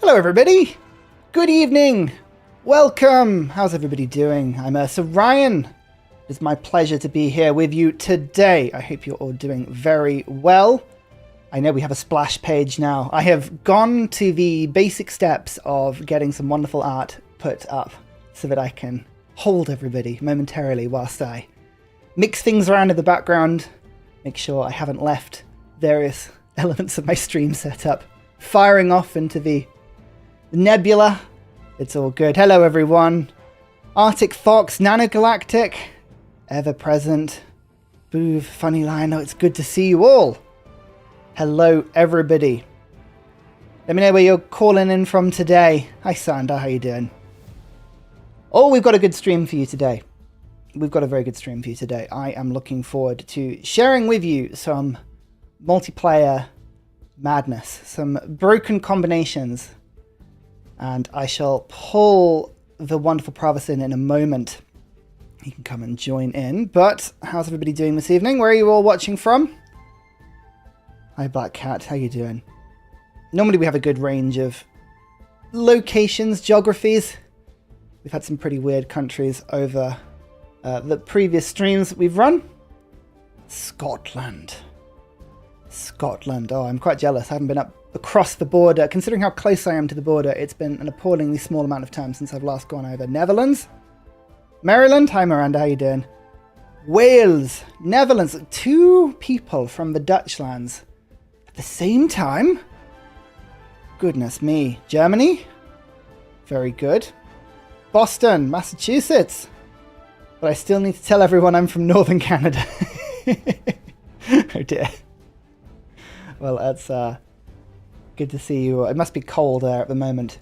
Hello everybody! Good evening! Welcome! How's everybody doing? I'm Ursa Ryan. It is my pleasure to be here with you today. I hope you're all doing very well. I know we have a splash page now. I have gone to the basic steps of getting some wonderful art put up so that I can hold everybody momentarily whilst I mix things around in the background, make sure I haven't left various elements of my stream setup firing off into the nebula. It's all good. Hello everyone. Arctic Fox, Nanogalactic, ever present. Boov, Funny Lionel, it's good to see you all. Hello everybody. Let me know where you're calling in from today. Hi Sander, how you doing? Oh, we've got a good stream for you today. We've got a very good stream for you today. I am looking forward to sharing with you some multiplayer madness, some broken combinations, and I shall pull the wonderful Pravus in a moment. He can come and join in, but how's everybody doing this evening? Where are you all watching from? Hi Black Cat, how you doing? Normally we have a good range of locations, geographies. We've had some pretty weird countries over the previous streams that we've run. Scotland. Oh, I'm quite jealous. I haven't been up across the border. Considering how close I am to the border, it's been an appallingly small amount of time since I've last gone over. Netherlands. Maryland. Hi Miranda, how you doing? Wales. Netherlands. 2 people from the Dutch lands at the same time. Goodness me. Germany. Very good. Boston, Massachusetts. But I still need to tell everyone I'm from Northern Canada. Oh dear. Well, that's good to see you. It must be cold there at the moment.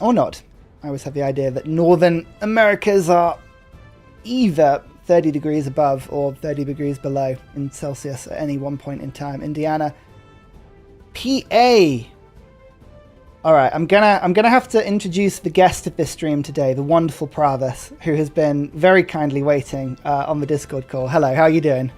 Or not. I always have the idea that Northern Americas are either 30 degrees above or 30 degrees below in Celsius at any one point in time. Indiana. PA. Alright, I'm gonna have to introduce the guest of this stream today, the wonderful Pravus, who has been very kindly waiting on the Discord call. Hello, how are you doing?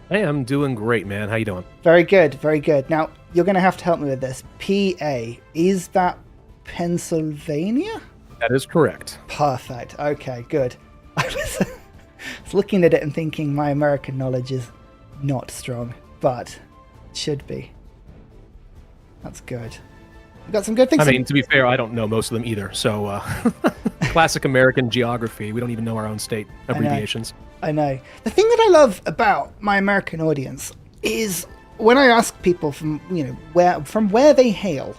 Hey, I'm doing great, man. How you doing? Very good, very good. Now, you're going to have to help me with this. PA, is that Pennsylvania? That is correct. Perfect. Okay, good. I was looking at it and thinking my American knowledge is not strong, but it should be. That's good. We've got some good things. I mean, to be fair, I don't know most of them either. So, classic American geography. We don't even know our own state abbreviations. I know. The thing that I love about my American audience is when I ask people from where they hail,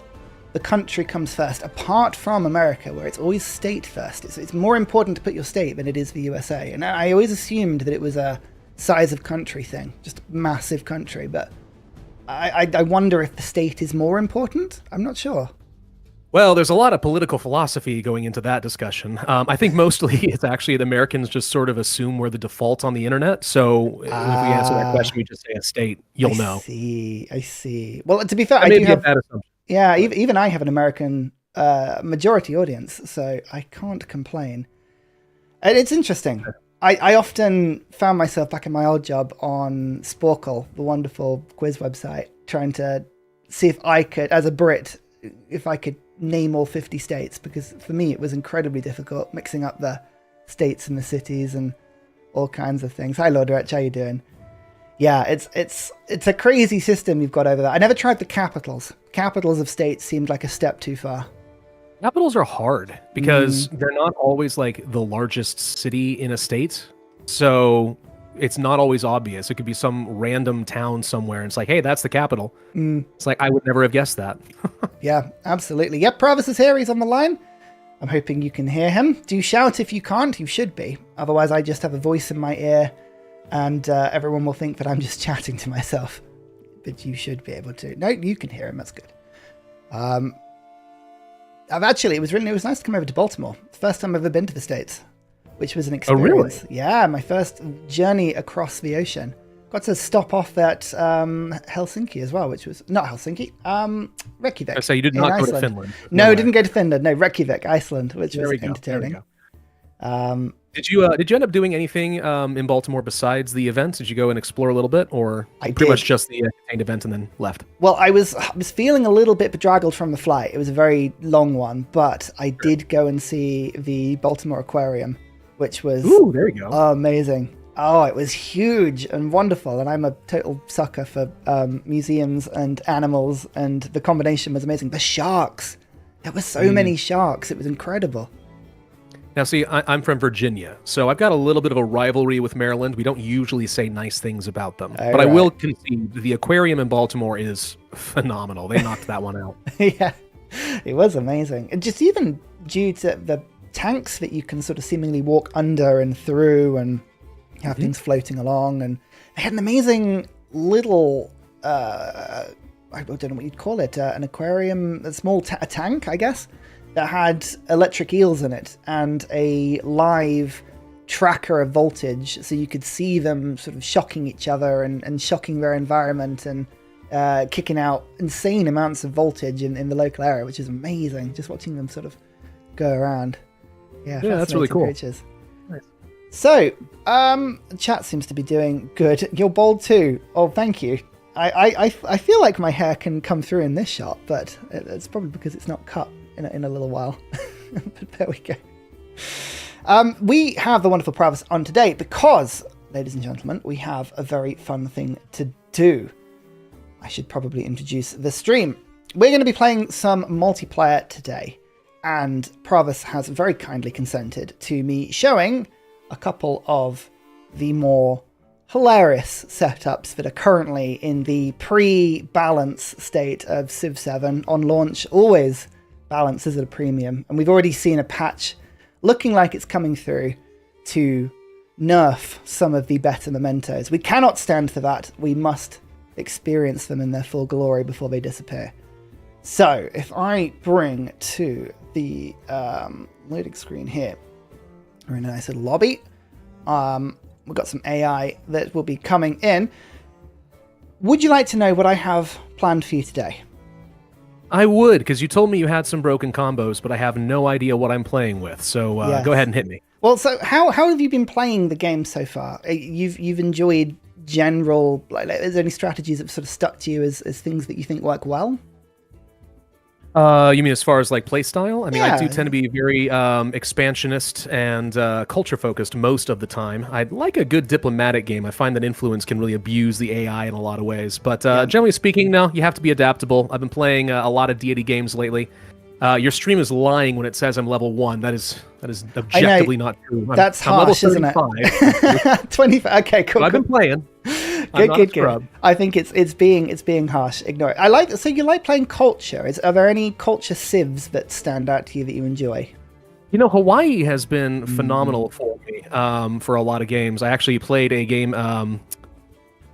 the country comes first. Apart from America, where it's always state first, it's more important to put your state than it is the USA. And I always assumed that it was a size of country thing, just a massive country. But I wonder if the state is more important. I'm not sure. Well, there's a lot of political philosophy going into that discussion. I think mostly it's actually the Americans just sort of assume we're the default on the internet. So if we answer that question, we just say a state, you'll know. I see. Well, to be fair, I do have that assumption. Yeah, even I have an American majority audience, so I can't complain. And it's interesting. I often found myself back in my old job on Sporkle, the wonderful quiz website, trying to see if I could, as a Brit, if I could name all 50 states, because for me it was incredibly difficult mixing up the states and the cities and all kinds of things. Hi Lord Rich, how you doing? Yeah, it's a crazy system you've got over there. I never tried the capitals. Capitals of states seemed like a step too far. Capitals are hard because they're not always like the largest city in a state. So it's not always obvious. It could be some random town somewhere, and it's like, hey, that's the capital. It's like, I would never have guessed that. Yeah, absolutely. Yep, Pravus is here. He's on the line. I'm hoping you can hear him. Do shout if you can't. You should be. Otherwise, I just have a voice in my ear, and everyone will think that I'm just chatting to myself. But you should be able to. No, you can hear him. That's good. It was nice to come over to Baltimore. It's the first time I've ever been to the States, which was an experience. Oh, really? Yeah, my first journey across the ocean. Got to stop off at Helsinki as well, which was not Helsinki, Reykjavik. So you did not go to Finland. No, didn't go to Finland. No, Reykjavik, Iceland, which was entertaining. Did you end up doing anything in Baltimore besides the event? Did you go and explore a little bit, or pretty much just the contained event and then left? Well, I was feeling a little bit bedraggled from the flight. It was a very long one, but I did go and see the Baltimore Aquarium, which was there you go. Amazing. Oh, it was huge and wonderful, and I'm a total sucker for museums and animals, and the combination was amazing. The sharks. There were so many sharks. It was incredible. Now, see, I'm from Virginia, so I've got a little bit of a rivalry with Maryland. We don't usually say nice things about them. But I will concede the aquarium in Baltimore is phenomenal. They knocked that one out. Yeah, it was amazing. And just even due to the tanks that you can sort of seemingly walk under and through and have things floating along. And they had an amazing little, I don't know what you'd call it, an aquarium, a small a tank, I guess, that had electric eels in it and a live tracker of voltage, so you could see them sort of shocking each other and shocking their environment and kicking out insane amounts of voltage in the local area, which is amazing, just watching them sort of go around. Yeah, that's really cool. Creatures. Nice. So, chat seems to be doing good. You're bald too. Oh, thank you. I feel like my hair can come through in this shot, but it's probably because it's not cut in a little while. But there we go. We have the wonderful Pravus on today because, ladies and gentlemen, we have a very fun thing to do. I should probably introduce the stream. We're going to be playing some multiplayer today, and Pravus has very kindly consented to me showing a couple of the more hilarious setups that are currently in the pre-balance state of Civ 7 on launch. Always balance is at a premium, and we've already seen a patch looking like it's coming through to nerf some of the better mementos. We cannot stand for that. We must experience them in their full glory before they disappear. So if I bring to the loading screen here, we're in a nice little lobby. We've got some AI that will be coming in. Would you like to know what I have planned for you today? I would, because you told me you had some broken combos, but I have no idea what I'm playing with. So Go ahead and hit me. Well, so how have you been playing the game so far? You've enjoyed general, like, is there any strategies that sort of stuck to you as things that you think work well? You mean as far as like play style? I mean, I do tend to be very expansionist and culture focused most of the time. I like a good diplomatic game. I find that influence can really abuse the AI in a lot of ways. But generally speaking, no, you have to be adaptable. I've been playing a lot of deity games lately. Your stream is lying when it says I'm level 1. That is objectively not true. That's harsh, isn't it? 25. Okay, cool. So I've been playing. Good. I think it's being harsh. Ignore it. So you like playing culture? Are there any culture civs that stand out to you that you enjoy? You know, Hawaii has been phenomenal for me for a lot of games. I actually played a game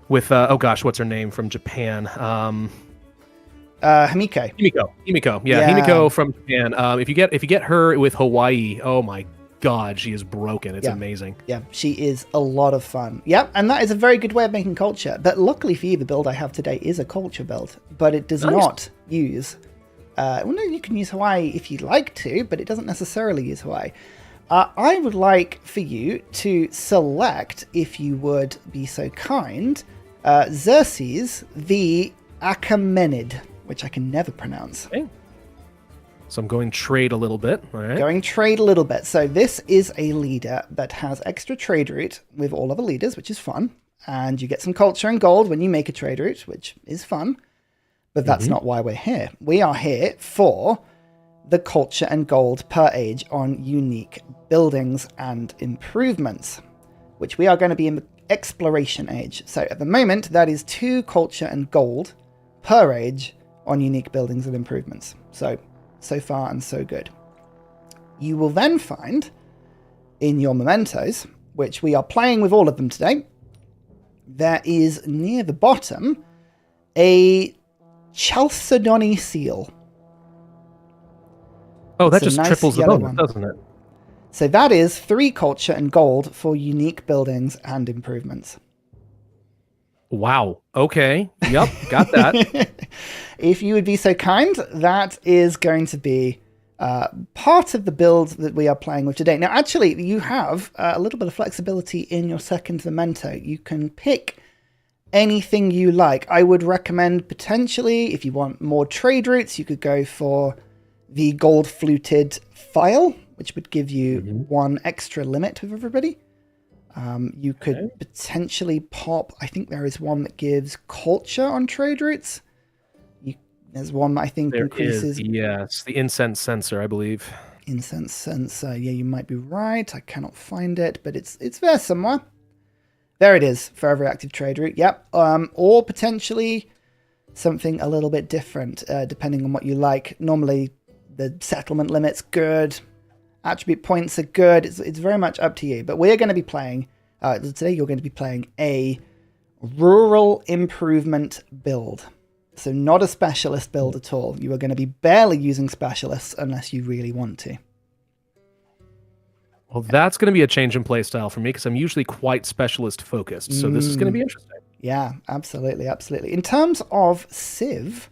with what's her name from Japan? Himiko. Yeah, Himiko from Japan. If you get her with Hawaii, oh my God, she is broken. It's amazing. Yeah, she is a lot of fun. Yeah, and that is a very good way of making culture. But luckily for you, the build I have today is a culture build, but it does not use... well, no, you can use Hawaii if you'd like to, but it doesn't necessarily use Hawaii. I would like for you to select, if you would be so kind, Xerxes the Achaemenid, which I can never pronounce. Okay. So I'm going trade a little bit. All right. Going trade a little bit. So this is a leader that has extra trade route with all other leaders, which is fun. And you get some culture and gold when you make a trade route, which is fun. But that's not why we're here. We are here for the culture and gold per age on unique buildings and improvements, which we are going to be in the exploration age. So at the moment, that is 2 culture and gold per age on unique buildings and improvements. So far and so good. You will then find in your mementos, which we are playing with all of them today, there is near the bottom a Chalcedony seal. Oh, that just nice triples the bonus, doesn't it? So that is 3 culture and gold for unique buildings and improvements. Wow. Okay. Yep. Got that. If you would be so kind, that is going to be part of the build that we are playing with today. Now, actually, you have a little bit of flexibility in your second memento. You can pick anything you like. I would recommend potentially, if you want more trade routes, you could go for the gold fluted file, which would give you one extra limit with everybody. You could potentially pop, I think there is one that gives culture on trade routes. There's one that I think there increases... Yes, the incense sensor, I believe. Incense sensor, yeah, you might be right. I cannot find it, but it's there somewhere. There it is, for every active trade route, yep. Or potentially something a little bit different, depending on what you like. Normally, the settlement limit's good. Attribute points are good. It's very much up to you. But we're going to be playing, today you're going to be playing a rural improvement build. So not a specialist build at all. You are going to be barely using specialists unless you really want to. Well, that's going to be a change in playstyle for me because I'm usually quite specialist focused. So this is going to be interesting. Yeah, absolutely, absolutely. In terms of Civ,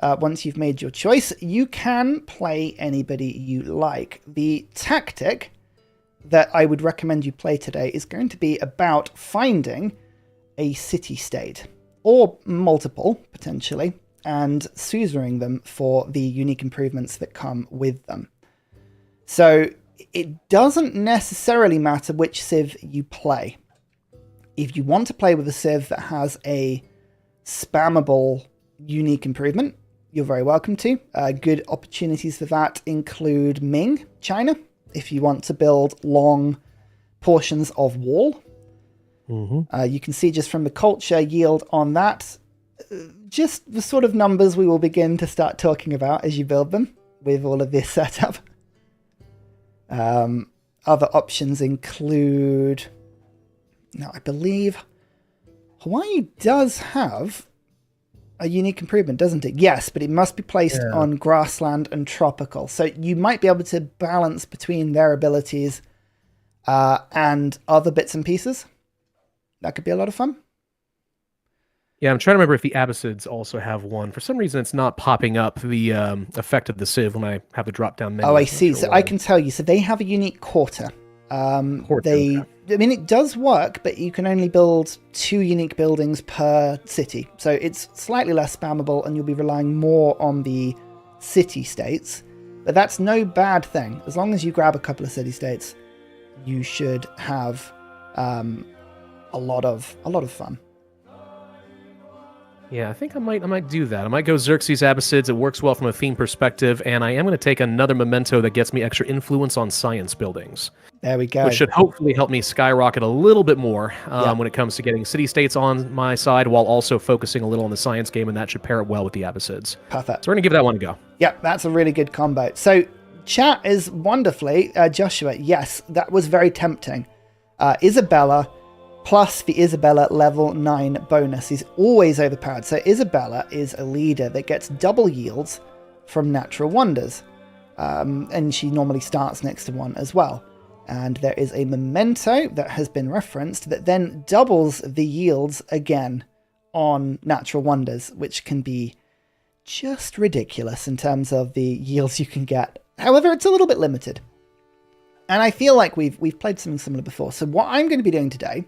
once you've made your choice, you can play anybody you like. The tactic that I would recommend you play today is going to be about finding a city-state, or multiple, potentially, and suzeraing them for the unique improvements that come with them. So it doesn't necessarily matter which Civ you play. If you want to play with a Civ that has a spammable unique improvement, you're very welcome to. Good opportunities for that include Ming, China, if you want to build long portions of wall. You can see just from the culture yield on that, just the sort of numbers we will begin to start talking about as you build them with all of this setup. Other options include, now I believe Hawaii does have a unique improvement, doesn't it? Yes, but it must be placed on grassland and tropical. So you might be able to balance between their abilities and other bits and pieces. That could be a lot of fun. Yeah, I'm trying to remember if the Abbasids also have one. For some reason, it's not popping up the effect of the Civ when I have the drop-down menu. Oh, I see. So I can tell you. So they have a unique quarter. I mean, it does work, but you can only build 2 unique buildings per city. So it's slightly less spammable, and you'll be relying more on the city-states. But that's no bad thing. As long as you grab a couple of city-states, you should have a lot of fun. Yeah, I think I might do that. I might go Xerxes Abbasids. It works well from a theme perspective, and I am going to take another memento that gets me extra influence on science buildings. There we go. Which should hopefully help me skyrocket a little bit more when it comes to getting city-states on my side, while also focusing a little on the science game, and that should pair it well with the Abbasids. Perfect. So we're going to give that one a go. Yep, that's a really good combo. So chat is wonderfully, Joshua, yes, that was very tempting. Isabella plus the Isabella level 9 bonus is always overpowered. So Isabella is a leader that gets double yields from natural wonders. And she normally starts next to one as well. And there is a memento that has been referenced that then doubles the yields again on natural wonders, which can be just ridiculous in terms of the yields you can get. However, it's a little bit limited. And I feel like we've played something similar before. So what I'm going to be doing today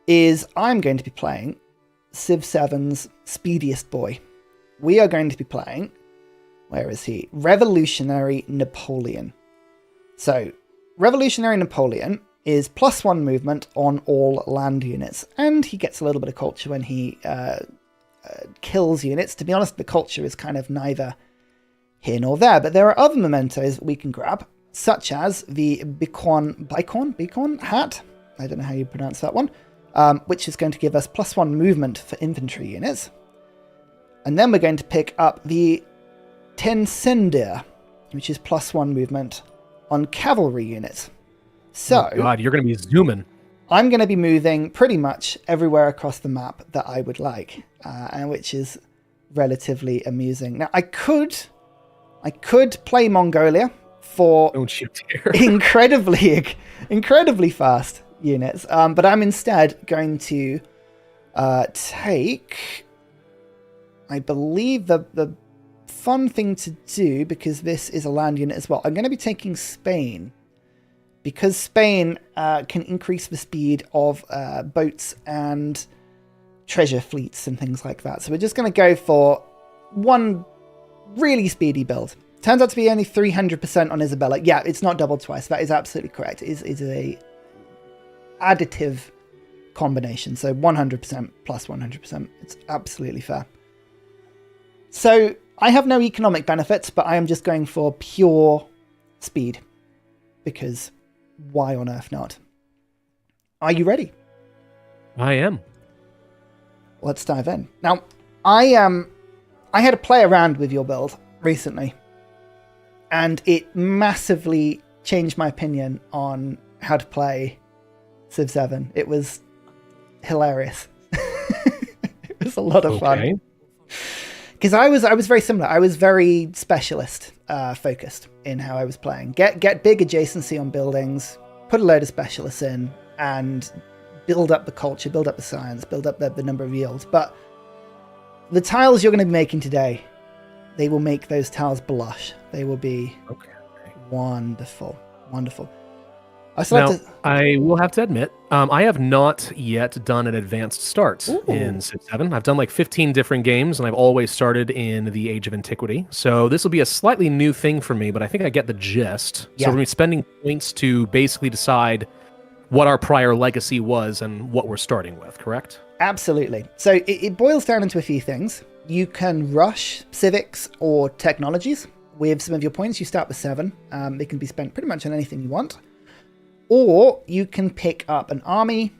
is I'm going to be playing Civ 7's Speediest Boy. We are going to be playing, where is he? Revolutionary Napoleon. So, Revolutionary Napoleon is +1 movement on all land units, and he gets a little bit of culture when he kills units. To be honest, the culture is kind of neither here nor there, but there are other mementos that we can grab, such as the Beacon hat. I don't know how you pronounce that one. Which is going to give us +1 movement for infantry units. And then we're going to pick up the Tensendir, which is +1 movement on cavalry units. So, oh God, you're going to be zooming. I'm going to be moving pretty much everywhere across the map that I would like, and which is relatively amusing. Now, I could play Mongolia for Don't you dare. incredibly fast units, but I'm instead going to take, I believe, the fun thing to do, because this is a land unit as well, I'm going to be taking Spain. Because Spain can increase the speed of boats and treasure fleets and things like that. So we're just going to go for one really speedy build. Turns out to be only 300% on Isabella. Yeah, it's not doubled twice. That is absolutely correct. It is a additive combination. So 100% plus 100%. It's absolutely fair. So I have no economic benefits, but I am just going for pure speed. Because why on earth not? Are you ready? I am. Let's dive in. Now, I had to play around with your build recently, and it massively changed my opinion on how to play Civ 7. It was hilarious. It was a lot of fun. Because I was very similar. I was very specialist focused in how I was playing. Get big adjacency on buildings, put a load of specialists in, and build up the culture, build up the science, build up the number of yields. But the tiles you're going to be making today, they will make those tiles blush. They will be wonderful, wonderful. I will have to admit, I have not yet done an advanced start in Civ 7. I've done like 15 different games, and I've always started in the Age of Antiquity. So this will be a slightly new thing for me, but I think I get the gist. Yeah. So we're going to be spending points to basically decide what our prior legacy was and what we're starting with, correct? Absolutely. So it boils down into a few things. You can rush civics or technologies with some of your points. You start with 7. They can be spent pretty much on anything you want. Or you can pick up an army,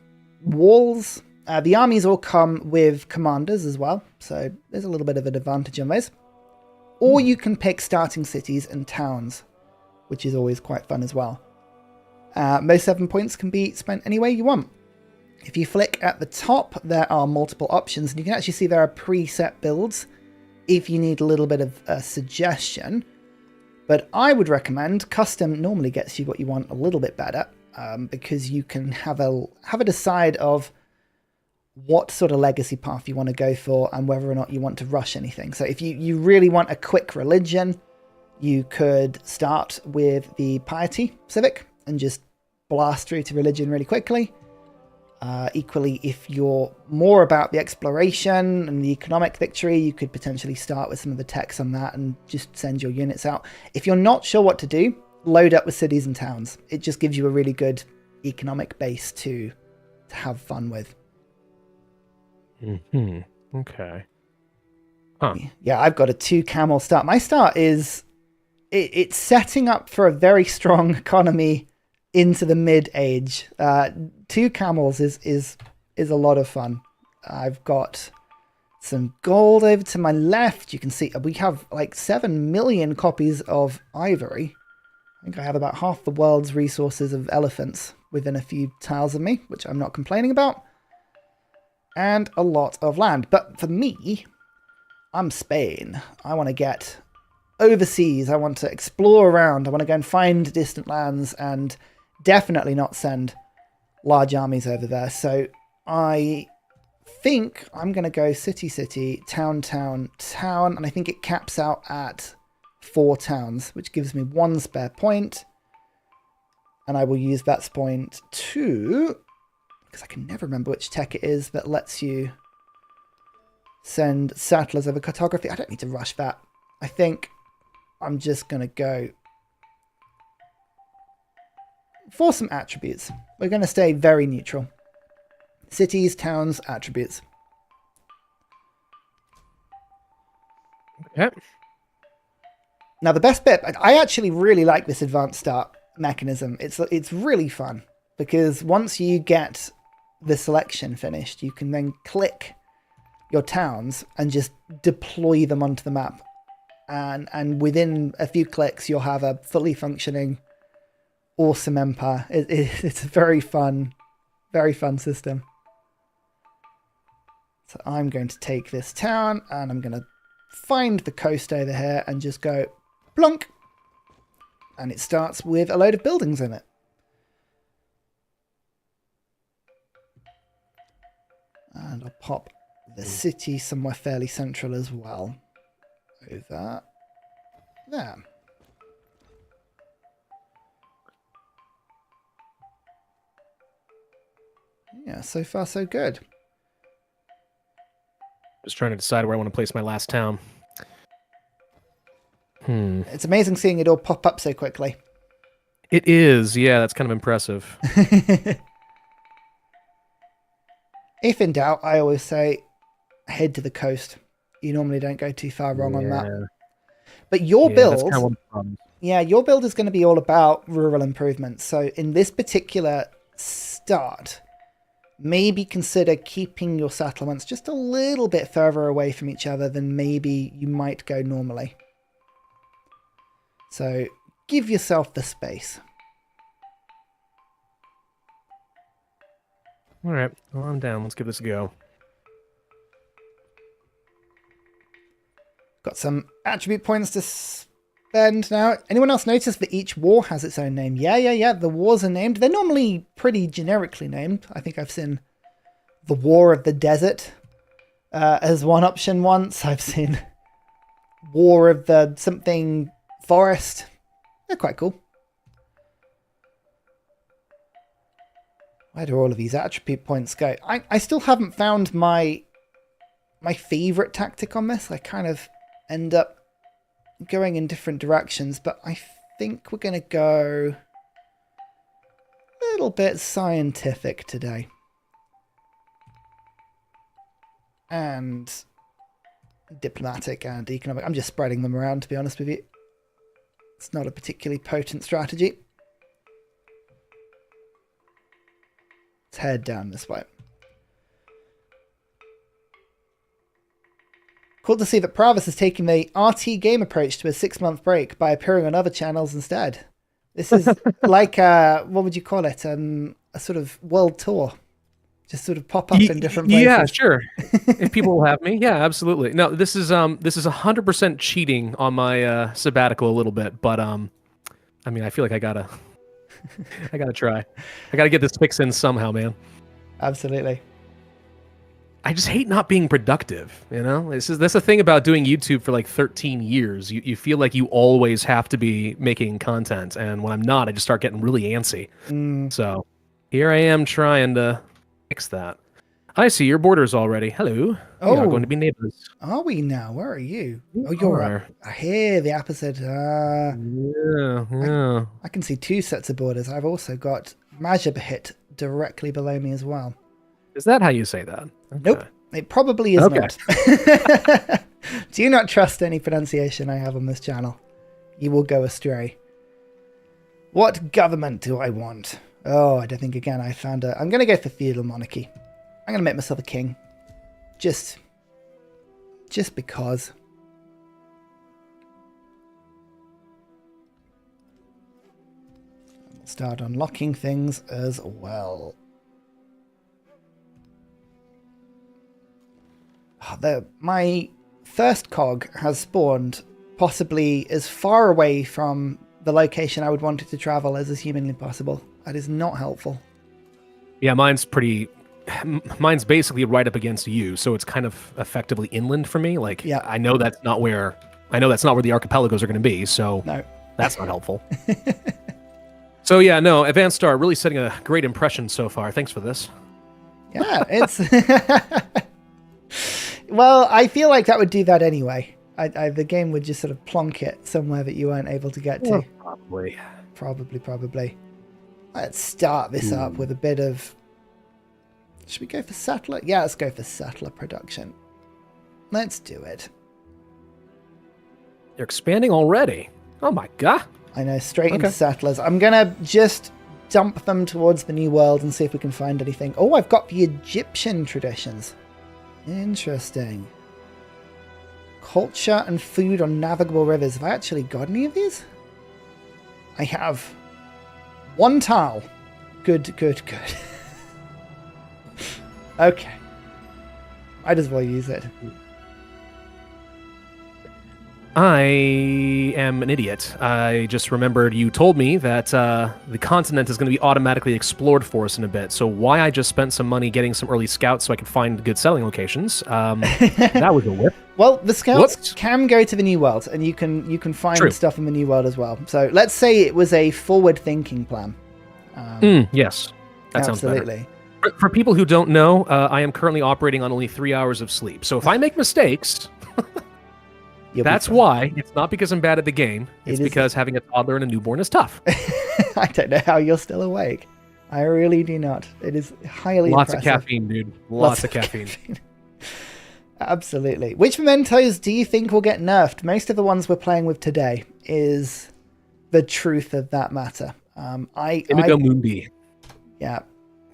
walls. The armies all come with commanders as well, so there's a little bit of an advantage on those. Or you can pick starting cities and towns, which is always quite fun as well. Most 7 points can be spent any way you want. If you flick at the top, there are multiple options, and you can actually see there are preset builds if you need a little bit of a suggestion. But I would recommend custom normally gets you what you want a little bit better, because you can have a decide of what sort of legacy path you want to go for and whether or not you want to rush anything. So if you really want a quick religion, you could start with the piety civic and just blast through to religion really quickly. Equally, if you're more about the exploration and the economic victory, you could potentially start with some of the techs on that and just send your units out. If you're not sure what to do, load up with cities and towns. It just gives you a really good economic base to have fun with. Okay. Huh. Yeah, I've got a 2 camel start. My start is it's setting up for a very strong economy into the mid-age. 2 camels is a lot of fun. I've got some gold over to my left. You can see we have like 7 million copies of ivory. I think I have about half the world's resources of elephants within a few tiles of me, which I'm not complaining about. And a lot of land. But for me, I'm Spain. I want to get overseas. I want to explore around. I want to go and find distant lands and definitely not send large armies over there. So I think I'm going to go city, city, town, town, town. And I think it caps out at 4 towns, which gives me 1 spare point. And I will use that point to, because I can never remember which tech it is that lets you send settlers over cartography. I don't need to rush that. I think I'm just going to go for some attributes. We're going to stay very neutral. Cities, towns, attributes. Okay. Now the best bit, I actually really like this advanced start mechanism. It's really fun because once you get the selection finished, you can then click your towns and just deploy them onto the map. And within a few clicks, you'll have a fully functioning, awesome empire. It's a very fun system. So I'm going to take this town and I'm going to find the coast over here and just go plunk. And it starts with a load of buildings in it. And I'll pop the city somewhere fairly central as well. Over Yeah. Yeah, so far so good. Just trying to decide where I want to place my last town. It's amazing seeing it all pop up so quickly. It is, yeah, that's kind of impressive. If in doubt, I always say head to the coast. You normally don't go too far wrong on that. But your build, that's kind of one of the problems. Yeah, your build is going to be all about rural improvements. So in this particular start, maybe consider keeping your settlements just a little bit further away from each other than maybe you might go normally. So give yourself the space. All right, well, I'm down. Let's give this a go. Got some attribute points to spend now. Anyone else notice that each war has its own name? Yeah. The wars are named. They're normally pretty generically named. I think I've seen the War of the Desert as one option once. I've seen War of the something forest. They're quite cool. Where do all of these attribute points go? I still haven't found my favorite tactic on this. I kind of end up going in different directions, but I think we're going to go a little bit scientific today. And diplomatic and economic. I'm just spreading them around, to be honest with you. It's not a particularly potent strategy. Let's head down this way. Cool to see that Pravus is taking the RT game approach to a 6-month break by appearing on other channels instead. This is like, what would you call it? A sort of world tour. Just sort of pop up in different places. Yeah, sure. If people will have me. Yeah, absolutely. No, this is 100% cheating on my sabbatical a little bit, but I mean, I feel like I gotta try. I gotta get this fix in somehow, man. Absolutely. I just hate not being productive, you know? That's the thing about doing YouTube for like 13 years. You feel like you always have to be making content, and when I'm not, I just start getting really antsy. So here I am trying to fix that. I see your borders already. Hello. We are going to be neighbors. Are we now? Where are you? Oh, you're up. I hear the opposite. Yeah. I can see 2 sets of borders. I've also got Majapahit directly below me as well. Is that how you say that? Okay. Nope. It probably is not. Do not trust any pronunciation I have on this channel. You will go astray. What government do I want? Oh, I don't think again I found a... I'm going to go for feudal monarchy. I'm going to make myself a king. Just because. We'll start unlocking things as well. My first cog has spawned possibly as far away from the location I would want it to travel as is humanly possible. That is not helpful. Yeah, mine's basically right up against you, so it's kind of effectively inland for me. Like, yeah. I know that's not where the archipelagos are going to be, so no. That's not helpful. So yeah, no, Advanced Star really setting a great impression so far. Thanks for this. Yeah, it's... Well, I feel like that would do that anyway. The game would just sort of plonk it somewhere that you weren't able to get to. Probably. Probably. Let's start this up with a bit of... Should we go for settler? Yeah, let's go for settler production. Let's do it. You're expanding already. Oh my god. I know, straight into settlers. I'm going to just dump them towards the New World and see if we can find anything. Oh, I've got the Egyptian traditions. Interesting. Culture and food on navigable rivers. Have I actually got any of these? I have 1 tile. Good. Okay. Might as well use it. I am an idiot. I just remembered you told me that the continent is going to be automatically explored for us in a bit. So why I just spent some money getting some early scouts so I could find good selling locations, that was a whip. Well, the scouts Whoops. can go to the New World, and you can find True. stuff in the New World as well. So let's say it was a forward-thinking plan. Yes, that sounds better. Absolutely. For people who don't know, I am currently operating on only 3 hours of sleep. So if I make mistakes, that's why. It's not because I'm bad at the game. It's because having a toddler and a newborn is tough. I don't know how you're still awake. I really do not. It is highly Lots impressive. of caffeine, dude. Lots of caffeine. Absolutely. Which mementos do you think will get nerfed? Most of the ones we're playing with today is the truth of that matter. Indigo Moonbee. Yeah.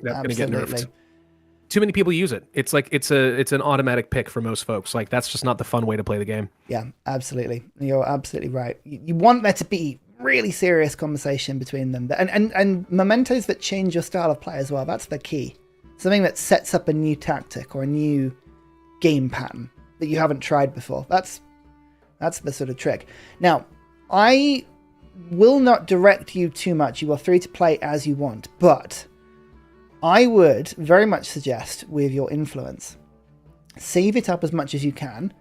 That's going to get nerfed. Too many people use it. It's like it's an automatic pick for most folks. Like that's just not the fun way to play the game. Yeah, absolutely. You're absolutely right. You want there to be really serious conversation between them, and mementos that change your style of play as well. That's the key. Something that sets up a new tactic or a new game pattern that you haven't tried before. That's the sort of trick. Now, I will not direct you too much. You are free to play as you want, but I would very much suggest with your influence, save it up as much as you can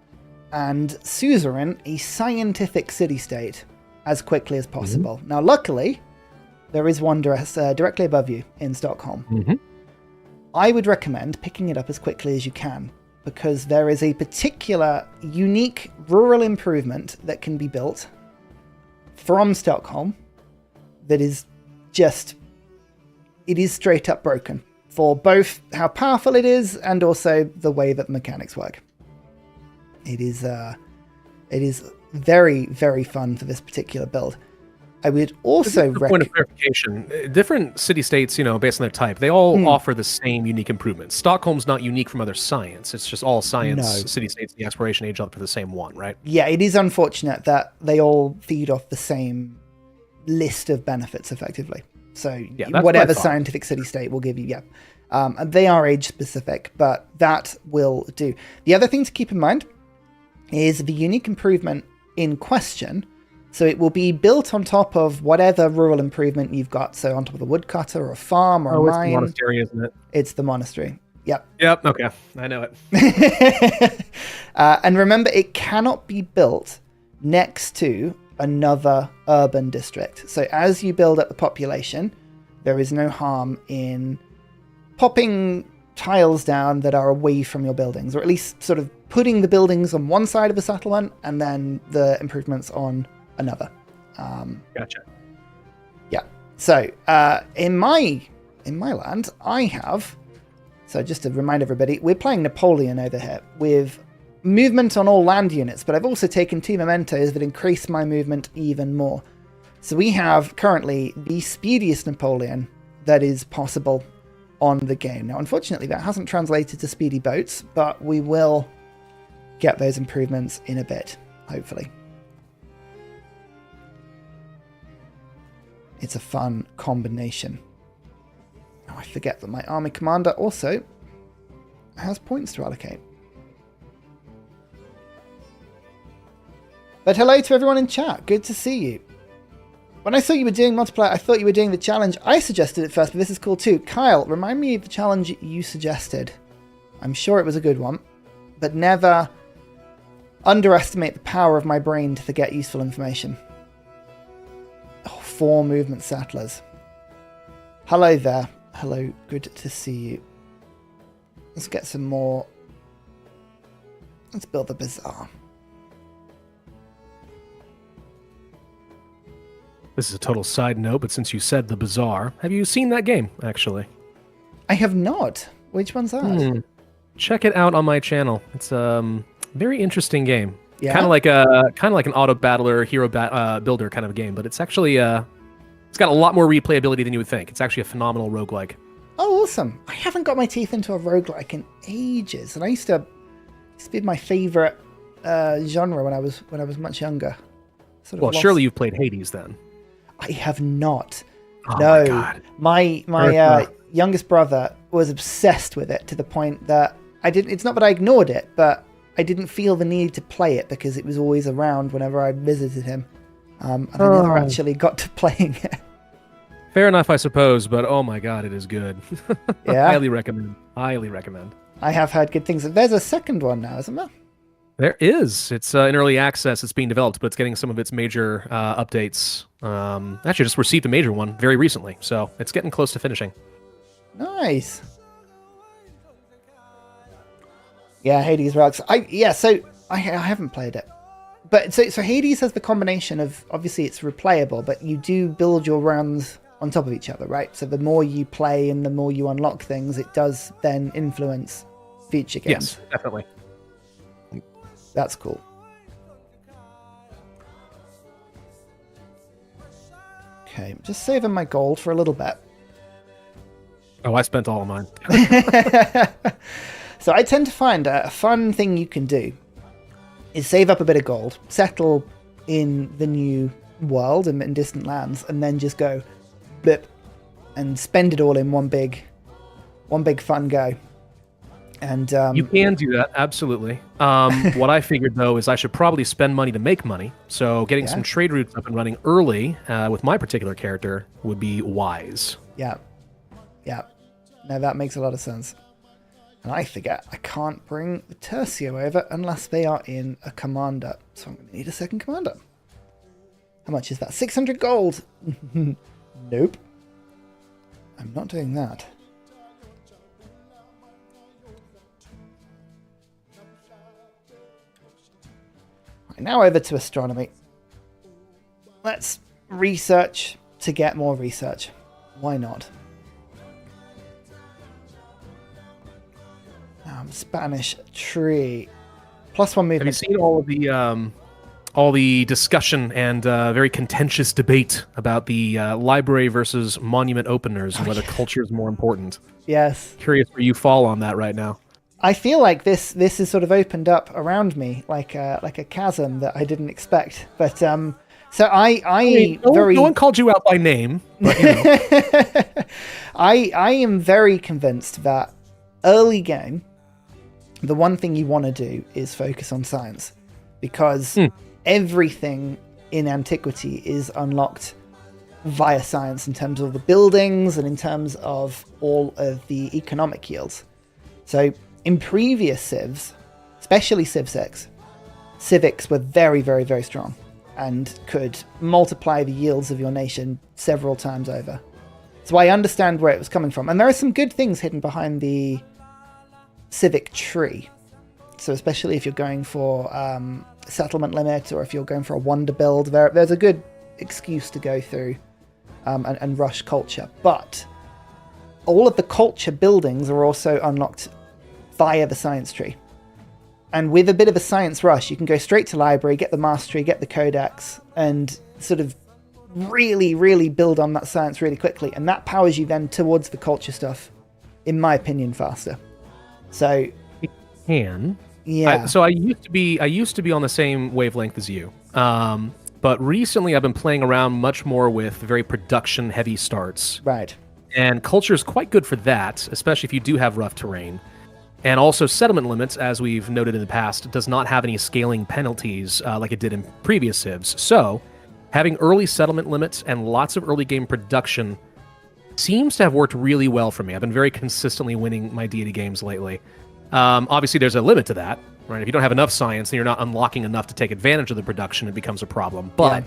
and suzerain a scientific city-state as quickly as possible. Mm-hmm. Now, luckily, there is one directly above you in Stockholm. Mm-hmm. I would recommend picking it up as quickly as you can because there is a particular unique rural improvement that can be built from Stockholm that is just... It is straight up broken for both how powerful it is and also the way that the mechanics work. It is very, very fun for this particular build. I would also point of clarification. Different city-states, based on their type, they all offer the same unique improvements. Stockholm's not unique from other science. It's just all science city-states in the Exploration Age up for the same one, right? Yeah, it is unfortunate that they all feed off the same list of benefits, effectively. So whatever scientific city-state will give you, and they are age-specific, but that will do. The other thing to keep in mind is the unique improvement in question. So it will be built on top of whatever rural improvement you've got. So on top of a woodcutter or a farm or a mine. It's the monastery, isn't it? It's the monastery. Yep. Yep. Okay. I know it. And remember, it cannot be built next to another urban district. So as you build up the population, there is no harm in popping tiles down that are away from your buildings, or at least sort of putting the buildings on one side of the settlement and then the improvements on another. Gotcha. Yeah. So in my land, I have. So just to remind everybody, we're playing Napoleon over here with movement on all land units, but I've also taken 2 mementos that increase my movement even more. So we have currently the speediest Napoleon that is possible on the game. Now, unfortunately, that hasn't translated to speedy boats, but we will get those improvements in a bit, hopefully. It's a fun combination. Oh, I forget that my army commander also has points to allocate. But hello to everyone in chat. Good to see you. When I saw you were doing multiplayer, I thought you were doing the challenge. I suggested it first, but this is cool too. Kyle, remind me of the challenge you suggested. I'm sure it was a good one, but never underestimate the power of my brain to forget useful information. Oh, 4 movement settlers. Hello there. Hello, good to see you. Let's get some more. Let's build the bazaar. This is a total side note, but since you said the bazaar, have you seen that game, actually? I have not. Which one's that? Check it out on my channel. It's a very interesting game. Yeah? Kind of like an auto battler, hero builder kind of game, but it's actually it's got a lot more replayability than you would think. It's actually a phenomenal roguelike. Oh, awesome. I haven't got my teeth into a roguelike in ages, and I used to be my favorite genre when I was much younger. Well, surely you've played Hades then. I have not. Oh no, my God. my youngest brother was obsessed with it to the point that I didn't. It's not that I ignored it, but I didn't feel the need to play it because it was always around whenever I visited him. And I never actually got to playing it. Fair enough, I suppose, but oh my god, it is good. Yeah. Highly recommend. Highly recommend. I have heard good things. There's a second one now, isn't there? There is. It's in early access. It's being developed, but it's getting some of its major updates. Actually, just received a major one very recently, so it's getting close to finishing. Nice. Yeah, Hades rocks. So I haven't played it. But so Hades has the combination of, obviously it's replayable, but you do build your runs on top of each other, right? So the more you play and the more you unlock things, it does then influence future games. Yes, definitely. That's cool. Okay, just saving my gold for a little bit. Oh, I spent all of mine. So I tend to find a fun thing you can do is save up a bit of gold, settle in the new world and in distant lands, and then just go blip and spend it all in one big fun go. And you can do that, absolutely. What I figured though is I should probably spend money to make money. So getting some trade routes up and running early with my particular character would be wise. Yeah. No, that makes a lot of sense. And I forget, I can't bring the Tercio over unless they are in a commander. So I'm going to need a second commander. How much is that? 600 gold! Nope. I'm not doing that. Right, now over to astronomy. Let's research to get more research. Why not? Spanish tree. +1 movement. Have you seen all the discussion and very contentious debate about the library versus monument openers and whether culture is more important? Yes. Curious where you fall on that right now. I feel like this is sort of opened up around me like a chasm that I didn't expect. But so no one called you out by name. But, you know. I am very convinced that early game, the one thing you want to do is focus on science, because everything in antiquity is unlocked via science in terms of the buildings and in terms of all of the economic yields. So in previous civs, especially Civ 6, civics were very, very, very strong and could multiply the yields of your nation several times over. So I understand where it was coming from. And there are some good things hidden behind the civic tree. So especially if you're going for settlement limit or if you're going for a wonder build, there's a good excuse to go through and rush culture. But all of the culture buildings are also unlocked via the science tree. And with a bit of a science rush, you can go straight to library, get the mastery, get the codex, and sort of really, really build on that science really quickly. And that powers you then towards the culture stuff, in my opinion, faster. So it can. Yeah. So I used to be on the same wavelength as you. But recently I've been playing around much more with very production heavy starts. Right. And culture is quite good for that, especially if you do have rough terrain. And also settlement limits, as we've noted in the past, does not have any scaling penalties like it did in previous civs. So having early settlement limits and lots of early game production seems to have worked really well for me. I've been very consistently winning my deity games lately. Obviously, there's a limit to that, right? If you don't have enough science and you're not unlocking enough to take advantage of the production, it becomes a problem. But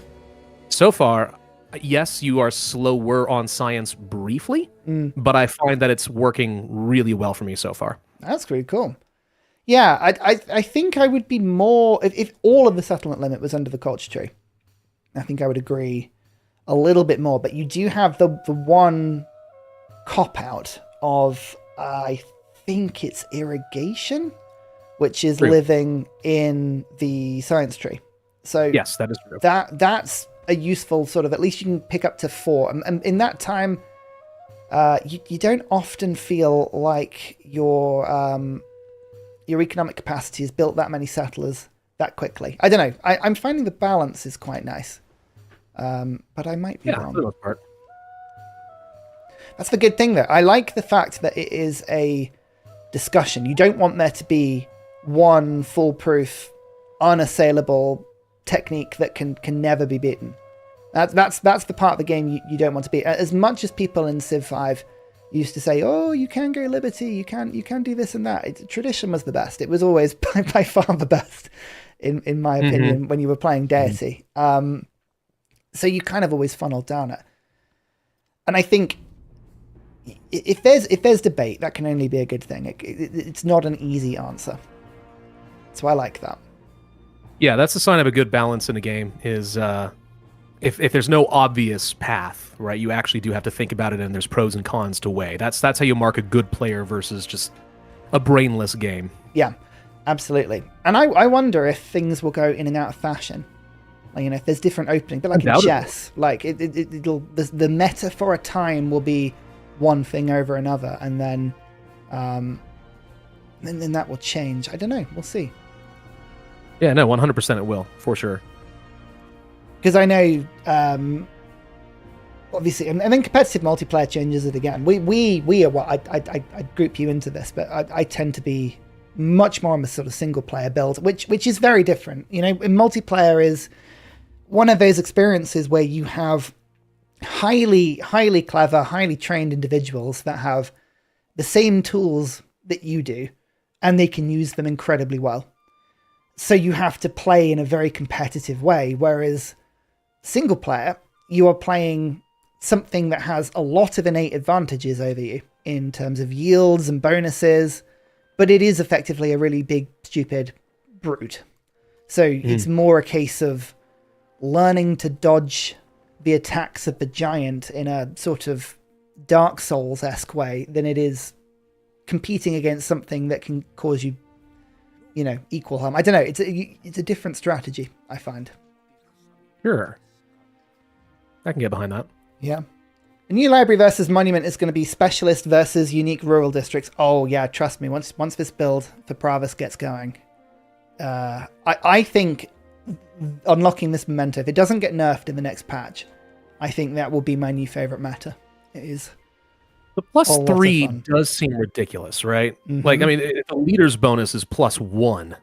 so far, yes, you are slower on science briefly, but I find that it's working really well for me so far. That's pretty cool. Yeah, I think I would be more... If all of the settlement limit was under the culture tree, I think I would agree a little bit more. But you do have the one cop-out of, I think it's irrigation, which is living in the science tree. So yes, that is true. That's a useful sort of... At least you can pick up to 4. And in that time... you don't often feel like your economic capacity has built that many settlers that quickly. I don't know. I'm finding the balance is quite nice. But I might be wrong. For the most part. That's the good thing, though. I like the fact that it is a discussion. You don't want there to be one foolproof, unassailable technique that can never be beaten. That's the part of the game you don't want to beat. As much as people in Civ 5 used to say, "Oh, you can go Liberty, you can do this and that." Tradition was the best. It was always by far the best, in my opinion, when you were playing Deity. So you kind of always funneled down it. And I think if there's debate, that can only be a good thing. It's not an easy answer. So I like that. Yeah, that's a sign of a good balance in a game is if there's no obvious path, right? You actually do have to think about it, and there's pros and cons to weigh. That's how you mark a good player versus just a brainless game. Yeah, absolutely. And I wonder if things will go in and out of fashion. Like, if there's different openings, but like in chess, like it'll the meta for a time will be one thing over another, and then that will change. I don't know. We'll see. Yeah, no, 100% it will, for sure. Because I know, obviously, and then competitive multiplayer changes it again. We are what I'd group you into this, but I tend to be much more on the sort of single player build, which is very different. In multiplayer is one of those experiences where you have highly clever, highly trained individuals that have the same tools that you do, and they can use them incredibly well. So you have to play in a very competitive way, whereas single player, you are playing something that has a lot of innate advantages over you in terms of yields and bonuses, but it is effectively a really big, stupid brute. So it's more a case of learning to dodge the attacks of the giant in a sort of Dark Souls-esque way than it is competing against something that can cause you, equal harm. I don't know. It's a different strategy, I find. Sure. I can get behind that. Yeah. A new library versus monument is going to be specialist versus unique rural districts. Oh yeah, trust me. Once this build for Pravus gets going, I think unlocking this memento, if it doesn't get nerfed in the next patch, I think that will be my new favorite meta. It is. The +3 does seem ridiculous, right? Like, I mean, the leader's bonus is +1,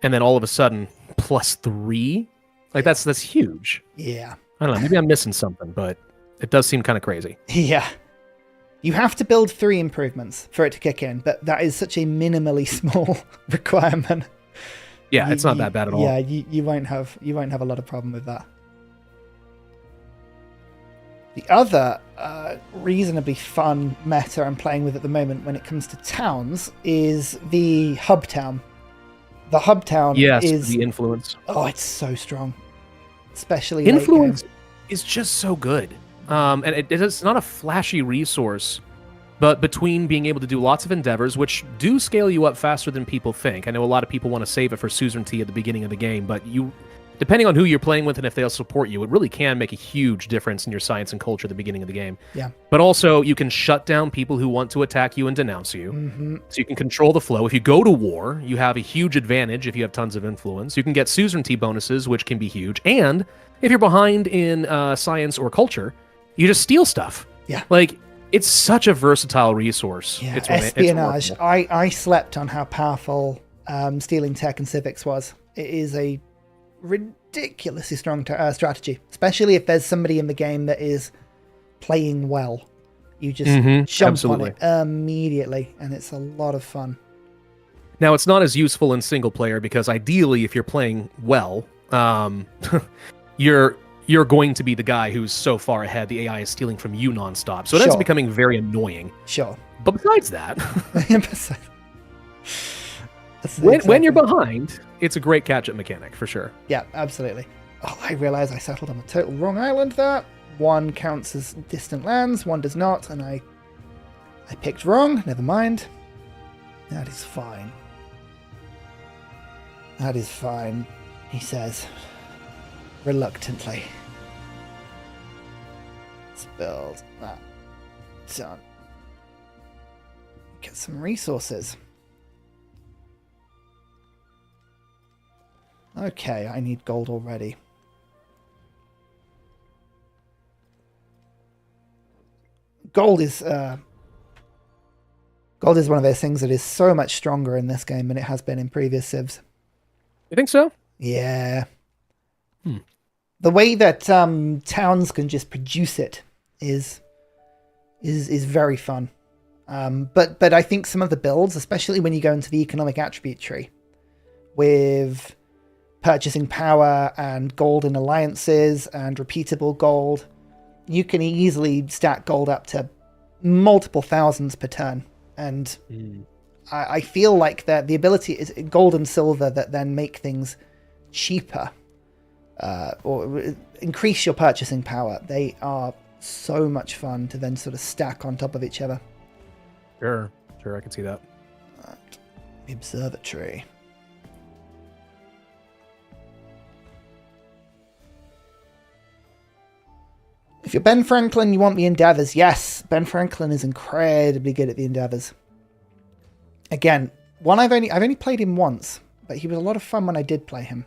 and then all of a sudden +3. Like that's huge. Yeah. I don't know. Maybe I'm missing something, but it does seem kind of crazy. Yeah. You have to build 3 improvements for it to kick in, but that is such a minimally small requirement. Yeah, it's not that bad at all. Yeah, you won't have a lot of problem with that. The other reasonably fun meta I'm playing with at the moment when it comes to towns is the hub town. The hub town is the influence. Oh, it's so strong. Especially influence is just so good. And it's not a flashy resource, but between being able to do lots of endeavors, which do scale you up faster than people think. I know a lot of people want to save it for suzerainty at the beginning of the game, but depending on who you're playing with and if they'll support you, it really can make a huge difference in your science and culture at the beginning of the game. Yeah. But also, you can shut down people who want to attack you and denounce you. So you can control the flow. If you go to war, you have a huge advantage if you have tons of influence. You can get suzerainty bonuses, which can be huge. And if you're behind in science or culture, you just steal stuff. Yeah. Like, it's such a versatile resource. Yeah, it's espionage. I slept on how powerful stealing tech and civics was. It is a ridiculously strong strategy, especially if there's somebody in the game that is playing well. You just jump on it immediately, and it's a lot of fun. Now, it's not as useful in single player because ideally, if you're playing well, you're going to be the guy who's so far ahead, the AI is stealing from you nonstop. So it ends up becoming very annoying. Sure. But besides that, when you're behind, it's a great catch-up mechanic, for sure. Yeah, absolutely. Oh, I realize I settled on the total wrong island there. One counts as distant lands, one does not, and I picked wrong. Never mind. That is fine. That is fine, he says, reluctantly. Let's build that. Done. Get some resources. Okay, I need gold already. Gold is Gold is one of those things that is so much stronger in this game than it has been in previous civs. You think so? Yeah. The way that towns can just produce it is very fun. But I think some of the builds, especially when you go into the economic attribute tree, with purchasing power and gold in alliances and repeatable gold, you can easily stack gold up to multiple thousands per turn. And I feel like that the ability is gold and silver that then make things cheaper or increase your purchasing power. They are so much fun to then sort of stack on top of each other. Sure, I can see that. Right. The observatory. If you're Ben Franklin, you want the Endeavors. Yes, Ben Franklin is incredibly good at the Endeavors. Again, I've only played him once, but he was a lot of fun when I did play him.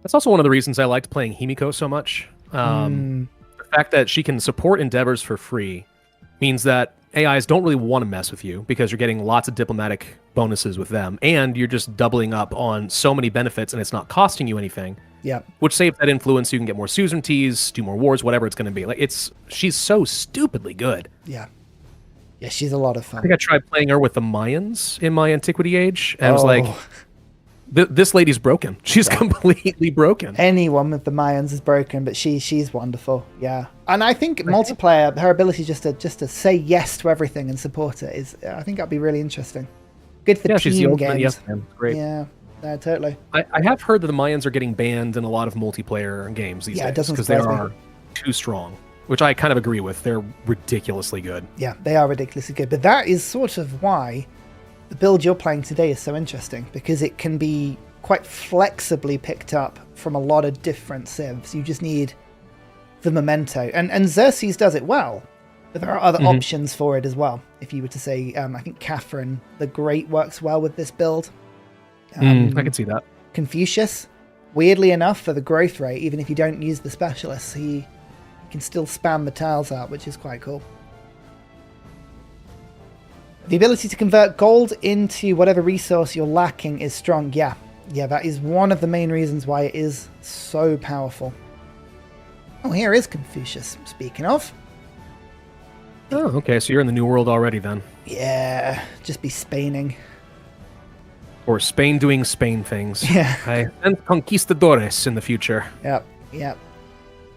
That's also one of the reasons I liked playing Himiko so much. The fact that she can support Endeavors for free means that AIs don't really want to mess with you because you're getting lots of diplomatic bonuses with them, and you're just doubling up on so many benefits, and it's not costing you anything. Yeah. Which saves that influence. You can get more suzerainties, do more wars, whatever it's going to be. Like she's so stupidly good. Yeah. Yeah, she's a lot of fun. I think I tried playing her with the Mayans in my Antiquity Age, and I was like, this lady's broken. She's completely broken. Anyone with the Mayans is broken, but she's wonderful. Yeah. And I think multiplayer, her ability just to say yes to everything and support it is, I think that'd be really interesting. Good for team games. Yes, man. Great. Yeah, totally. I have heard that the Mayans are getting banned in a lot of multiplayer games these days because they are too strong, which I kind of agree with. They're ridiculously good. Yeah, they are ridiculously good. But that is sort of why the build you're playing today is so interesting, because it can be quite flexibly picked up from a lot of different civs. You just need the memento. And Xerxes does it well, but there are other options for it as well. If you were to say, I think Catherine the Great works well with this build. I can see that. Confucius, weirdly enough, for the growth rate, even if you don't use the specialists, he can still spam the tiles out, which is quite cool. The ability to convert gold into whatever resource you're lacking is strong. Yeah, that is one of the main reasons why it is so powerful. Oh, here is Confucius, speaking of. Oh, okay, so you're in the New World already then. Yeah, just be Spaining. Or Spain doing Spain things. Yeah. And conquistadores in the future. Yep.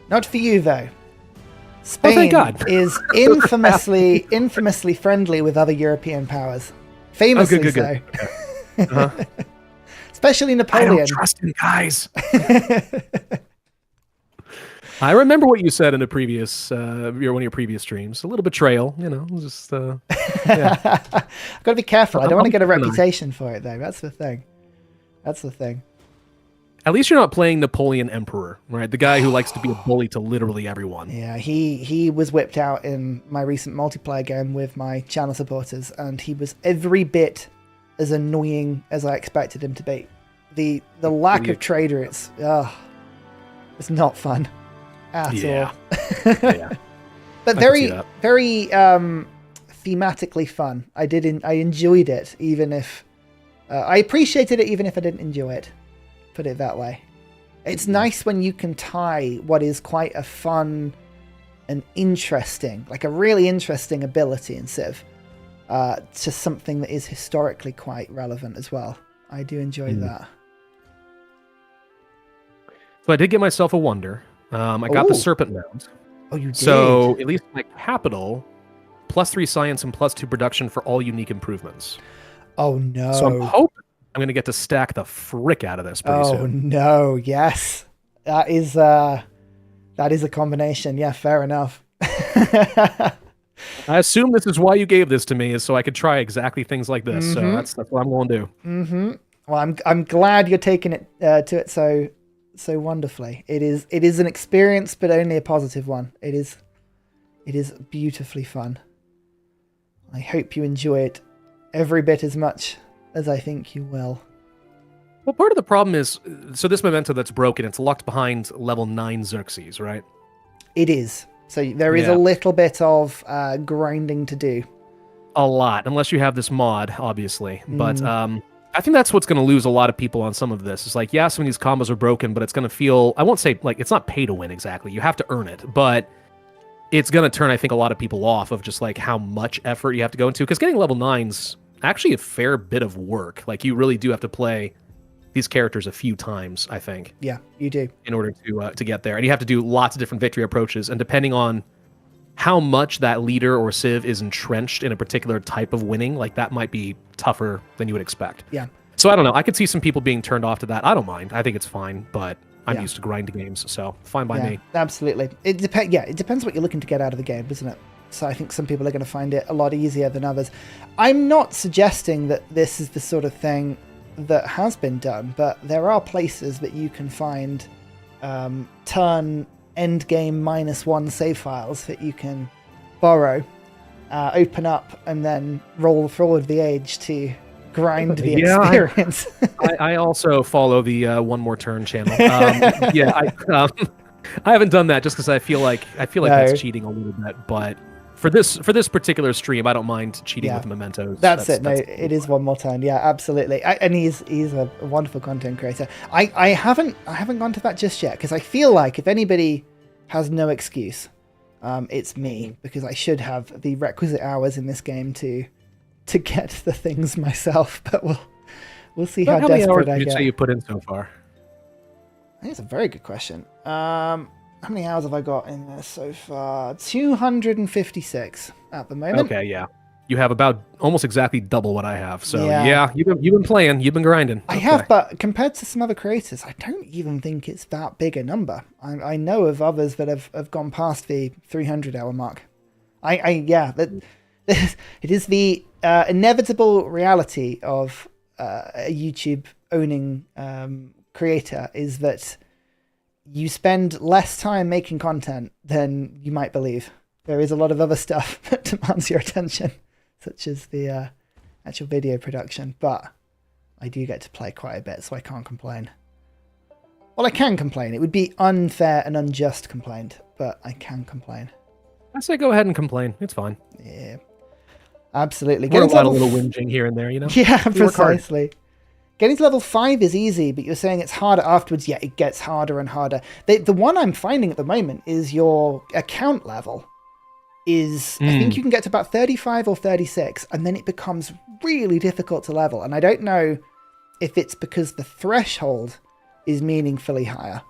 Not for you, though. Spain thank God. is infamously friendly with other European powers. Famously so. Uh-huh. Especially Napoleon. I don't trust him, guys. I remember what you said in a previous, one of your previous streams. A little betrayal, just. Yeah. I've got to be careful. I don't want to get a reputation for it, though. That's the thing. At least you're not playing Napoleon Emperor, right? The guy who likes to be a bully to literally everyone. Yeah, he was whipped out in my recent multiplayer game with my channel supporters, and he was every bit as annoying as I expected him to be. The lack of trader, it's not fun at all. Yeah. But very thematically fun. I enjoyed it, even if I appreciated it, even if I didn't enjoy it. Put it that way. It's nice when you can tie what is quite a fun and interesting, like a really interesting ability in Civ, to something that is historically quite relevant as well. I do enjoy that. So I did get myself a wonder. I got the Serpent Mound. Oh, you did? So at least my capital, +3 science and +2 production for all unique improvements. Oh no! So I'm hoping I'm going to get to stack the frick out of this pretty soon. Oh no! Yes, that is a combination. Yeah, fair enough. I assume this is why you gave this to me, is so I could try exactly things like this. So that's what I'm going to do. Well, I'm glad you're taking it to it so wonderfully. It is an experience, but only a positive one. It is beautifully fun. I hope you enjoy it every bit as much as I think you will. Well, part of the problem is, so this memento that's broken, it's locked behind level 9 Xerxes, right? It is. So there is a little bit of grinding to do. a lot, unless you have this mod, obviously. But I think that's what's going to lose a lot of people on some of this. It's like, yeah, some of these combos are broken, but it's going to feel, I won't say, like, it's not pay to win exactly. You have to earn it, but it's going to turn, I think, a lot of people off of just, like, how much effort you have to go into. Because getting level 9's actually a fair bit of work. Like, you really do have to play these characters a few times, I think. Yeah, you do. In order to get there. And you have to do lots of different victory approaches. And depending on how much that leader or civ is entrenched in a particular type of winning, like that might be tougher than you would expect. Yeah. So I don't know. I could see some people being turned off to that. I don't mind. I think it's fine, but I'm used to grind games, so fine by me. Absolutely. It depends what you're looking to get out of the game, doesn't it? So I think some people are going to find it a lot easier than others. I'm not suggesting that this is the sort of thing that has been done, but there are places that you can find turn endgame -1 save files that you can borrow, open up, and then roll forward the age to grind the experience. I also follow the One More Turn channel. I haven't done that just because I feel like that's cheating a little bit. But for this particular stream, I don't mind cheating with mementos. That's it. It is One More Turn. Yeah, absolutely. And he's a wonderful content creator. I haven't gone to that just yet because I feel like if anybody has no excuse, it's me, because I should have the requisite hours in this game to get the things myself. But we'll see how desperate I get. How many hours would you say you put in so far? I think it's a very good question. How many hours have I got in there so far? 256 at the moment. Okay, yeah. You have about almost exactly double what I have. So yeah, you've been playing, you've been grinding. I have, but compared to some other creators, I don't even think it's that big a number. I know of others that have gone past the 300-hour mark. It is the inevitable reality of a YouTube owning creator is that you spend less time making content than you might believe. There is a lot of other stuff that demands your attention, such as the actual video production, but I do get to play quite a bit, so I can't complain. Well, I can complain. It would be unfair and unjust complaint, but I can complain. I say go ahead and complain. It's fine. Yeah, absolutely. We're allowed a little whinging here and there, you know? Yeah, precisely. Getting to level 5 is easy, but you're saying it's harder afterwards. Yeah, it gets harder and harder. The one I'm finding at the moment is your account level is, I think you can get to about 35 or 36, and then it becomes really difficult to level. And I don't know if it's because the threshold is meaningfully higher,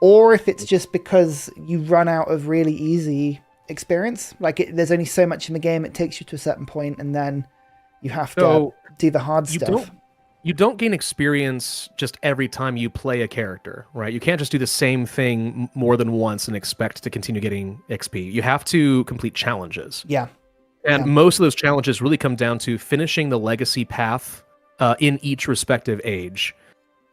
or if it's just because you run out of really easy experience. Like there's only so much in the game, it takes you to a certain point, and then you have to do the hard stuff. You don't gain experience just every time you play a character, right? You can't just do the same thing more than once and expect to continue getting XP. You have to complete challenges. Yeah. And most of those challenges really come down to finishing the legacy path in each respective age.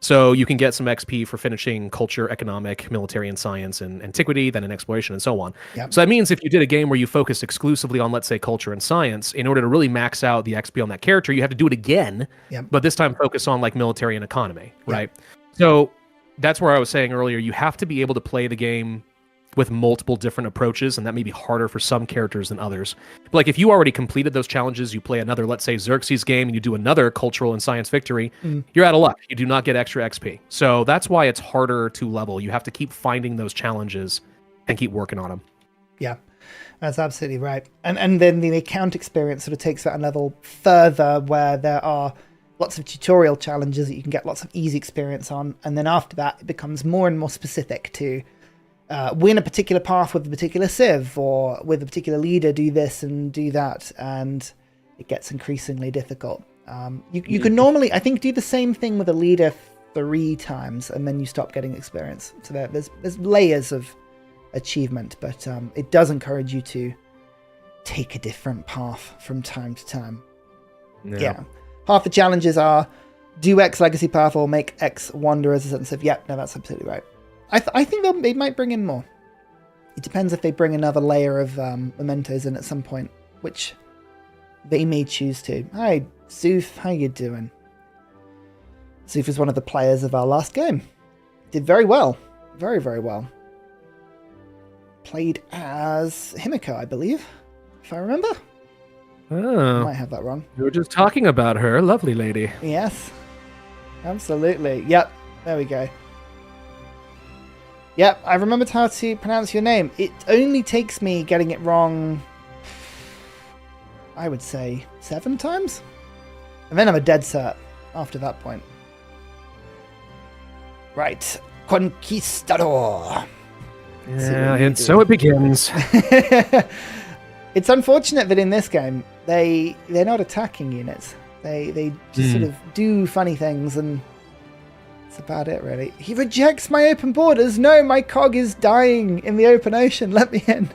So you can get some XP for finishing culture, economic, military, and science, and antiquity, then in exploration, and so on. Yep. So that means if you did a game where you focus exclusively on, let's say, culture and science, in order to really max out the XP on that character, you have to do it again, but this time focus on like military and economy, right? So that's where I was saying earlier, you have to be able to play the game with multiple different approaches, and that may be harder for some characters than others. But like if you already completed those challenges, you play another, let's say, Xerxes game, and you do another cultural and science victory, you're out of luck. You do not get extra XP. So that's why it's harder to level. You have to keep finding those challenges and keep working on them. Yeah, that's absolutely right. And then the account experience sort of takes that a level further, where there are lots of tutorial challenges that you can get lots of easy experience on. And then after that, it becomes more and more specific to win a particular path with a particular civ, or with a particular leader, do this and do that, and it gets increasingly difficult. You can normally, I think, do the same thing with a leader 3 times, and then you stop getting experience. So there's layers of achievement, but it does encourage you to take a different path from time to time. Yeah. Half the challenges are do X legacy path or make X wanderers, and civ. Yeah, no, that's absolutely right. I think they might bring in more. It depends if they bring another layer of mementos in at some point, which they may choose to. Hi, Zoof, how you doing? Zoof is one of the players of our last game. Did very well. Very, very well. Played as Himiko, I believe, if I remember. I Oh, might have that wrong. we were just talking about her. Lovely lady. Yes, absolutely. Yep, there we go. Yep, I remembered how to pronounce your name. It only takes me getting it wrong, I would say, 7 times? And then I'm a dead cert after that point. Right, Conquistador. Yeah, and so it begins. It's unfortunate that in this game, they're not attacking units. They just sort of do funny things, and that's about it, really. He rejects my open borders. No, my cog is dying in the open ocean. Let me in.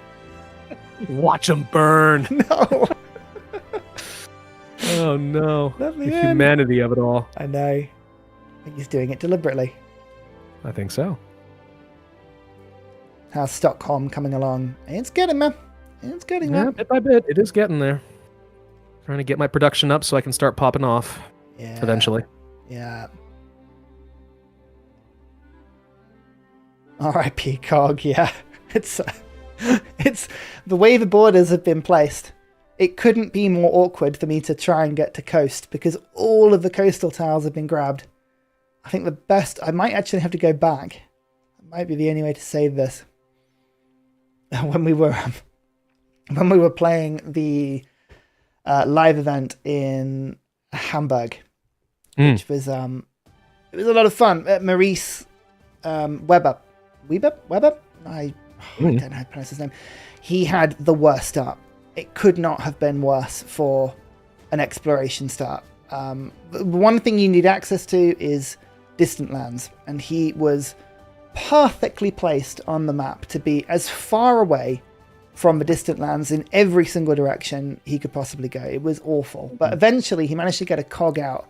Watch them burn. No. Oh, no. Let me The in. humanity of it all. I know. I think he's doing it deliberately. I think so. How's Stockholm coming along? It's getting there. It's getting Yeah, there. bit by bit, it is getting there. Trying to get my production up so I can start popping off Yeah. eventually. Yeah. R.I.P. Cog. Yeah. It's the way the borders have been placed. It couldn't be more awkward for me to try and get to coast because all of the coastal tiles have been grabbed. I think the best... I might actually have to go back. That might be the only way to save this. When we were playing the live event in Hamburg, which was it was a lot of fun. Maurice Weber. I don't know how to pronounce his name. He had the worst start. It could not have been worse for an exploration start. The one thing you need access to is distant lands, and he was perfectly placed on the map to be as far away from the distant lands in every single direction he could possibly go. It was awful. But eventually he managed to get a cog out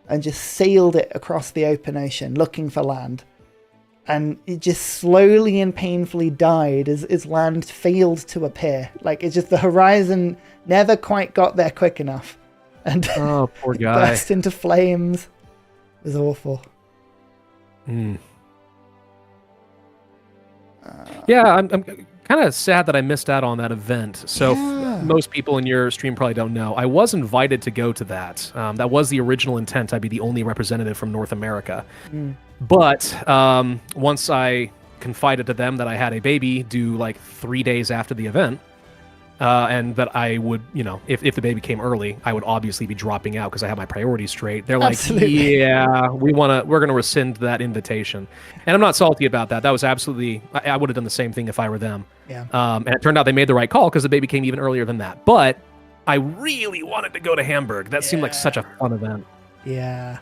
and just sailed it across the open ocean looking for land. And it just slowly and painfully died as land failed to appear. Like, it's just the horizon never quite got there quick enough. And Oh, poor guy. burst into flames. It was awful. Yeah, I'm kind of sad that I missed out on that event. So Yeah. most people in your stream probably don't know. I was invited to go to that. That was the original intent. I'd be the only representative from North America. But once I confided to them that I had a baby due like 3 days after the event, and that I would, if the baby came early, I would obviously be dropping out because I have my priorities straight. They're like, Absolutely. yeah, we're going to rescind that invitation. And I'm not salty about that. That was absolutely, I would have done the same thing if I were them. Yeah. And it turned out they made the right call because the baby came even earlier than that. But I really wanted to go to Hamburg. That seemed like such a fun event. Yeah.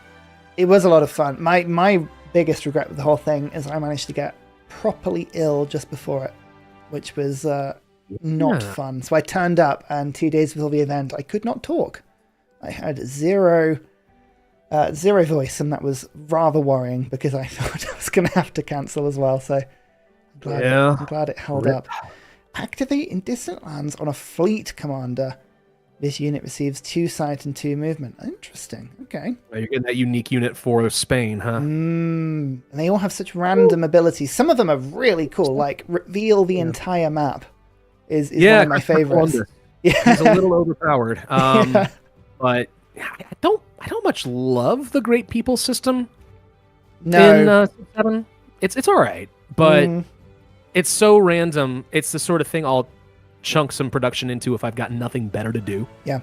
It was a lot of fun. My biggest regret with the whole thing is I managed to get properly ill just before it, which was not fun. So I turned up, and 2 days before the event, I could not talk. I had zero voice, and that was rather worrying because I thought I was going to have to cancel as well. So I'm glad it held up. Activate in distant lands on a fleet commander. This unit receives 2 sight and 2 movement. Interesting. Okay. You're getting that unique unit for Spain, huh? And they all have such random abilities. Some of them are really cool, like reveal the entire map is one of my favorites. Yeah, he's a little overpowered. But I don't much love the Great People system. No. In 7. It's all right, but it's so random. It's the sort of thing I'll chunk some production into if I've got nothing better to do. Yeah.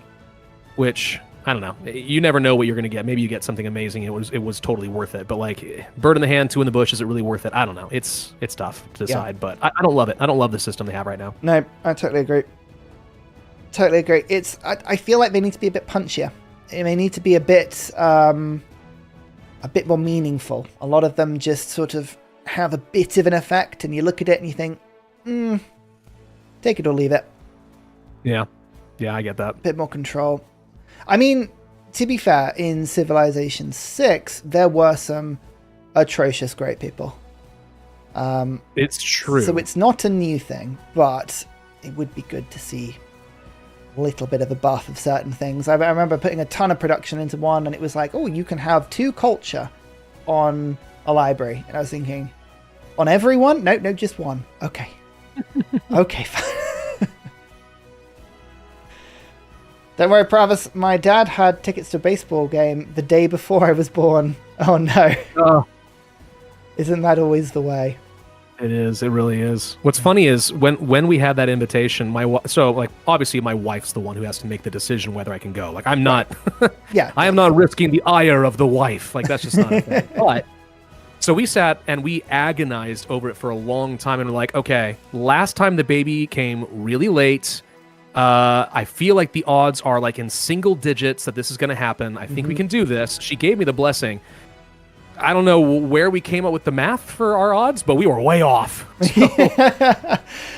Which, I don't know. You never know what you're going to get. Maybe you get something amazing. It was totally worth it. But like, bird in the hand, 2 in the bush, is it really worth it? I don't know. It's tough to decide, but I don't love it. I don't love the system they have right now. No, I totally agree. Totally agree. I feel like they need to be a bit punchier. They need to be a bit more meaningful. A lot of them just sort of have a bit of an effect, and you look at it and you think, take it or leave it. Yeah, I get that. A bit more control. I mean, to be fair, in Civilization 6, there were some atrocious great people. It's true. So it's not a new thing, but it would be good to see a little bit of a buff of certain things. I remember putting a ton of production into one, and it was like, oh, you can have 2 culture on a library. And I was thinking, on everyone? No, just 1. Okay. Okay, fine. Don't worry, Pravus. My dad had tickets to a baseball game the day before I was born. Oh no. Isn't that always the way? It is. It really is. What's funny is when we had that invitation, obviously my wife's the one who has to make the decision whether I can go. Like I'm not. Yeah. I am not risking the ire of the wife. Like that's just not a thing. But so we sat and we agonized over it for a long time, and we're like, okay, last time the baby came really late. I feel like the odds are like in single digits that this is going to happen. I think we can do this. She gave me the blessing. I don't know where we came up with the math for our odds, but we were way off. So.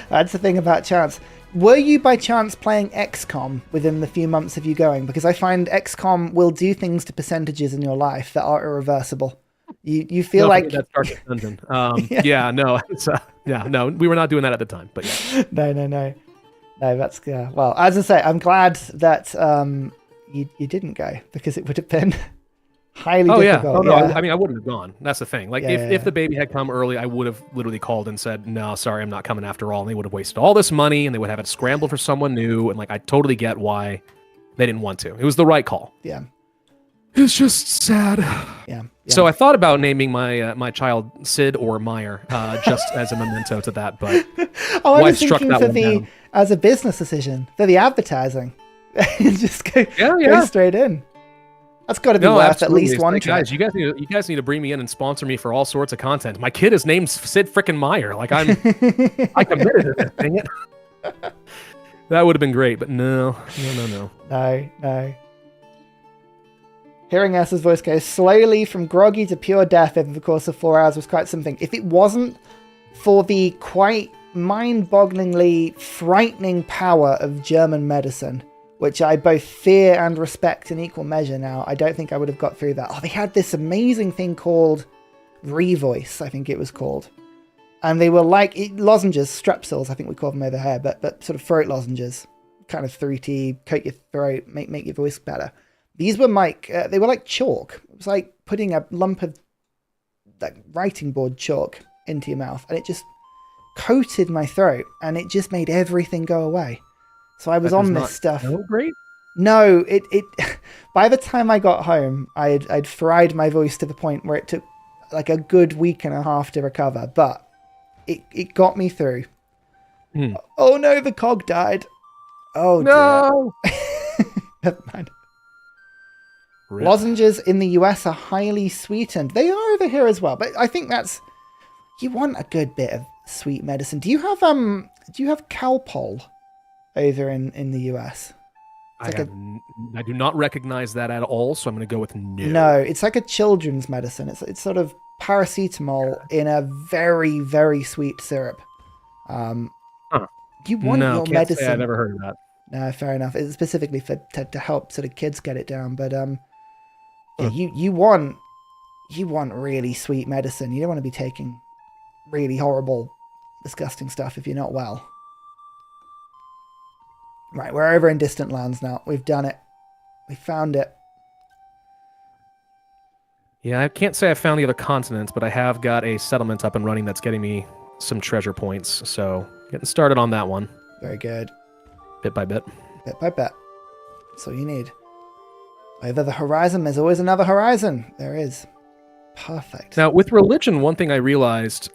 That's the thing about chance. Were you by chance playing XCOM within the few months of you going? Because I find XCOM will do things to percentages in your life that are irreversible. You feel like that's Darkest Dungeon. No, we were not doing that at the time. But yeah, no. That's well. As I say, I'm glad that you didn't go because it would have been highly difficult. No, I mean, I wouldn't have gone. That's the thing. Like, if the baby had come early, I would have literally called and said, no, sorry, I'm not coming after all. And they would have wasted all this money, and they would have it scramble for someone new. And, like, I totally get why they didn't want to. It was the right call. Yeah. It's just sad. Yeah. So I thought about naming my child Sid or Meyer, just as a memento to that, but I was thinking as a business decision for the advertising. Just go straight in. That's got to be worth absolutely. At least one try. Guys, you guys need to bring me in and sponsor me for all sorts of content. My kid is named Sid frickin' Meyer. Like I committed to this. Dang it. That would have been great, but no. No. Hearing Ursa's voice go slowly from groggy to pure death over the course of 4 hours was quite something. If it wasn't for the quite mind-bogglingly frightening power of German medicine, which I both fear and respect in equal measure now, I don't think I would have got through that. Oh, they had this amazing thing called Revoice, I think it was called. And they were like lozenges, strepsils, I think we call them over here, but sort of throat lozenges, kind of fruity, coat your throat, make your voice better. These were they were like chalk. It was like putting a lump of like writing board chalk into your mouth, and it just coated my throat, and it just made everything go away. So I was on this stuff. Oh, great. No, it. By the time I got home, I'd fried my voice to the point where it took like a good week and a half to recover, but it got me through. Oh no, the cog died. Oh no. Never mind. Rip. Lozenges in the US are highly sweetened. They are over here as well, but I think you want a good bit of sweet medicine. Do you have Calpol over in the US? I do not recognize that at all, so I'm going to go with no. No, it's like a children's medicine. It's sort of paracetamol in a very, very sweet syrup. You want your medicine. I've never heard of that. No, fair enough. It's specifically to help sort of kids get it down, but you want really sweet medicine. You don't want to be taking really horrible, disgusting stuff if you're not well. Right, we're over in distant lands now. We've done it. We found it. Yeah, I can't say I found the other continents, but I have got a settlement up and running that's getting me some treasure points. So getting started on that one. Very good. Bit by bit. Bit by bit. That's all you need. Over the horizon, there's always another horizon. There is. Perfect. Now, with religion, one thing I realized,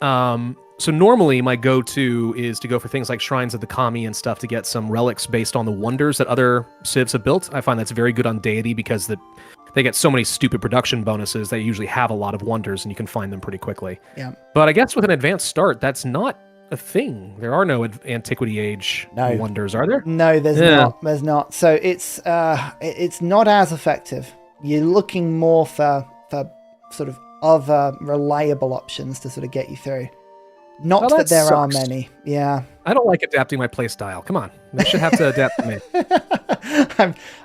so normally my go-to is to go for things like Shrines of the Kami and stuff to get some relics based on the wonders that other civs have built. I find that's very good on deity because they get so many stupid production bonuses that usually have a lot of wonders and you can find them pretty quickly. Yeah. But I guess with an advanced start, that's not a thing. There are no antiquity age wonders, are there? No, there's not. There's not. So it's not as effective. You're looking more for sort of other reliable options to sort of get you through. Not that there are many. Yeah. I don't like adapting my play style. Come on. You should have to adapt to me.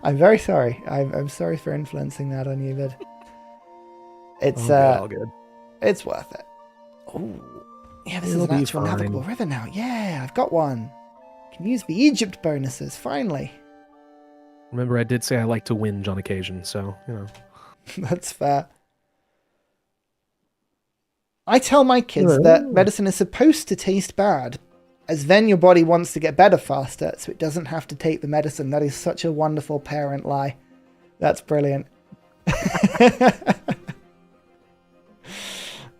I'm very sorry. I'm sorry for influencing that on you, but it's all good. It's worth it. Oh. Yeah, this is an actual navigable river now. Yeah, I've got one. Can use the Egypt bonuses, finally. Remember, I did say I like to whinge on occasion, so, you know. That's fair. I tell my kids that medicine is supposed to taste bad, as then your body wants to get better faster, so it doesn't have to take the medicine. That is such a wonderful parent lie. That's brilliant.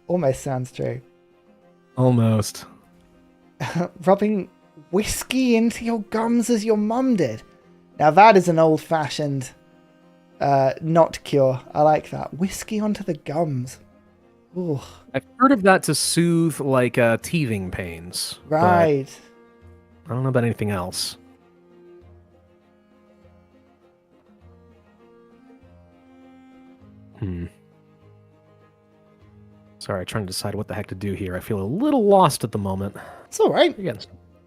Almost sounds true. Almost. Rubbing whiskey into your gums as your mum did. Now that is an old-fashioned not cure. I like that. Whiskey onto the gums. Ooh. I've heard of that to soothe like teething pains. Right. I don't know about anything else. Sorry, trying to decide what the heck to do here. I feel a little lost at the moment. It's all right. Again,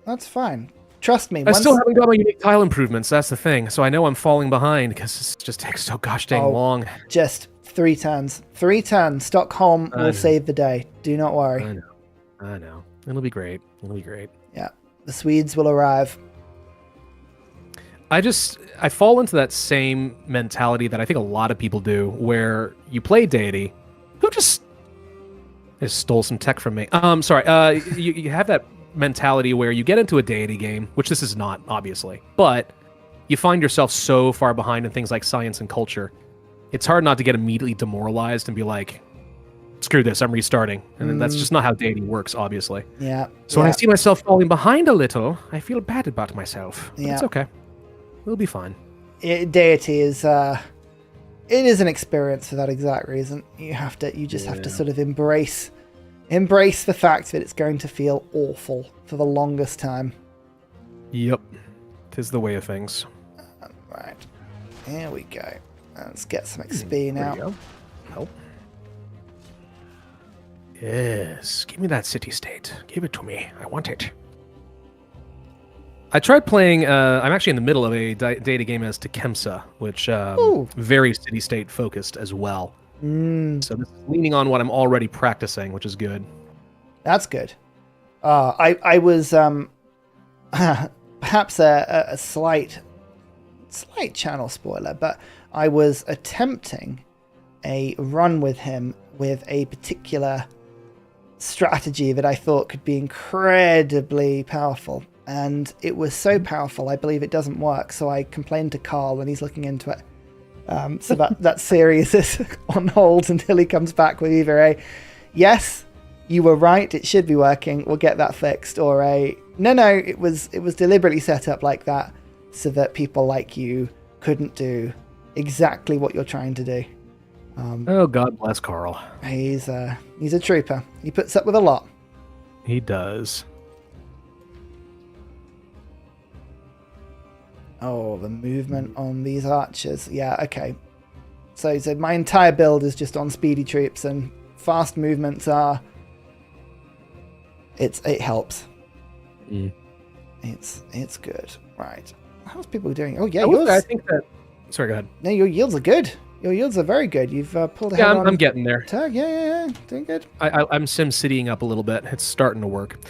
that's fine. Trust me. I still haven't got my unique tile improvements. That's the thing. So I know I'm falling behind because this just takes so gosh dang long. Just 3 turns. 3 turns. Stockholm will save the day. Do not worry. I know. It'll be great. It'll be great. Yeah. The Swedes will arrive. I fall into that same mentality that I think a lot of people do, where you play deity, who just stole some tech from me. Sorry. You have that mentality where you get into a deity game, which this is not, obviously, but you find yourself so far behind in things like science and culture. It's hard not to get immediately demoralized and be like, screw this, I'm restarting. And then that's just not how deity works, obviously. Yeah. So when I see myself falling behind a little, I feel bad about myself. But it's okay. We'll be fine. Deity is it is an experience for that exact reason. You just have to sort of embrace the fact that it's going to feel awful for the longest time. Yep. 'Tis the way of things. Right. Here we go. Let's get some XP now. There you go. Help. Yes. Give me that city-state. Give it to me. I want it. I tried playing, I'm actually in the middle of a data game as Tekemsa, which very city-state focused as well. So this is leaning on what I'm already practicing, which is good. That's good. I was perhaps a slight channel spoiler, but I was attempting a run with him with a particular strategy that I thought could be incredibly powerful. And it was so powerful, I believe it doesn't work. So I complained to Carl, and he's looking into it. So that series is on hold until he comes back with either a yes, you were right, it should be working, we'll get that fixed, or a no, it was deliberately set up like that so that people like you couldn't do exactly what you're trying to do. Oh, God bless Carl. He's a trooper. He puts up with a lot. He does. Oh, the movement on these archers. Yeah, okay. So my entire build is just on speedy troops, and fast movements are... It helps. It's good. Right. How's people doing? Oh, yeah, yours... I think that... Sorry, go ahead. No, your yields are good. Your yields are very good. You've pulled ahead on... I'm getting there. Tag. Yeah. Doing good. I'm SimCitying up a little bit. It's starting to work.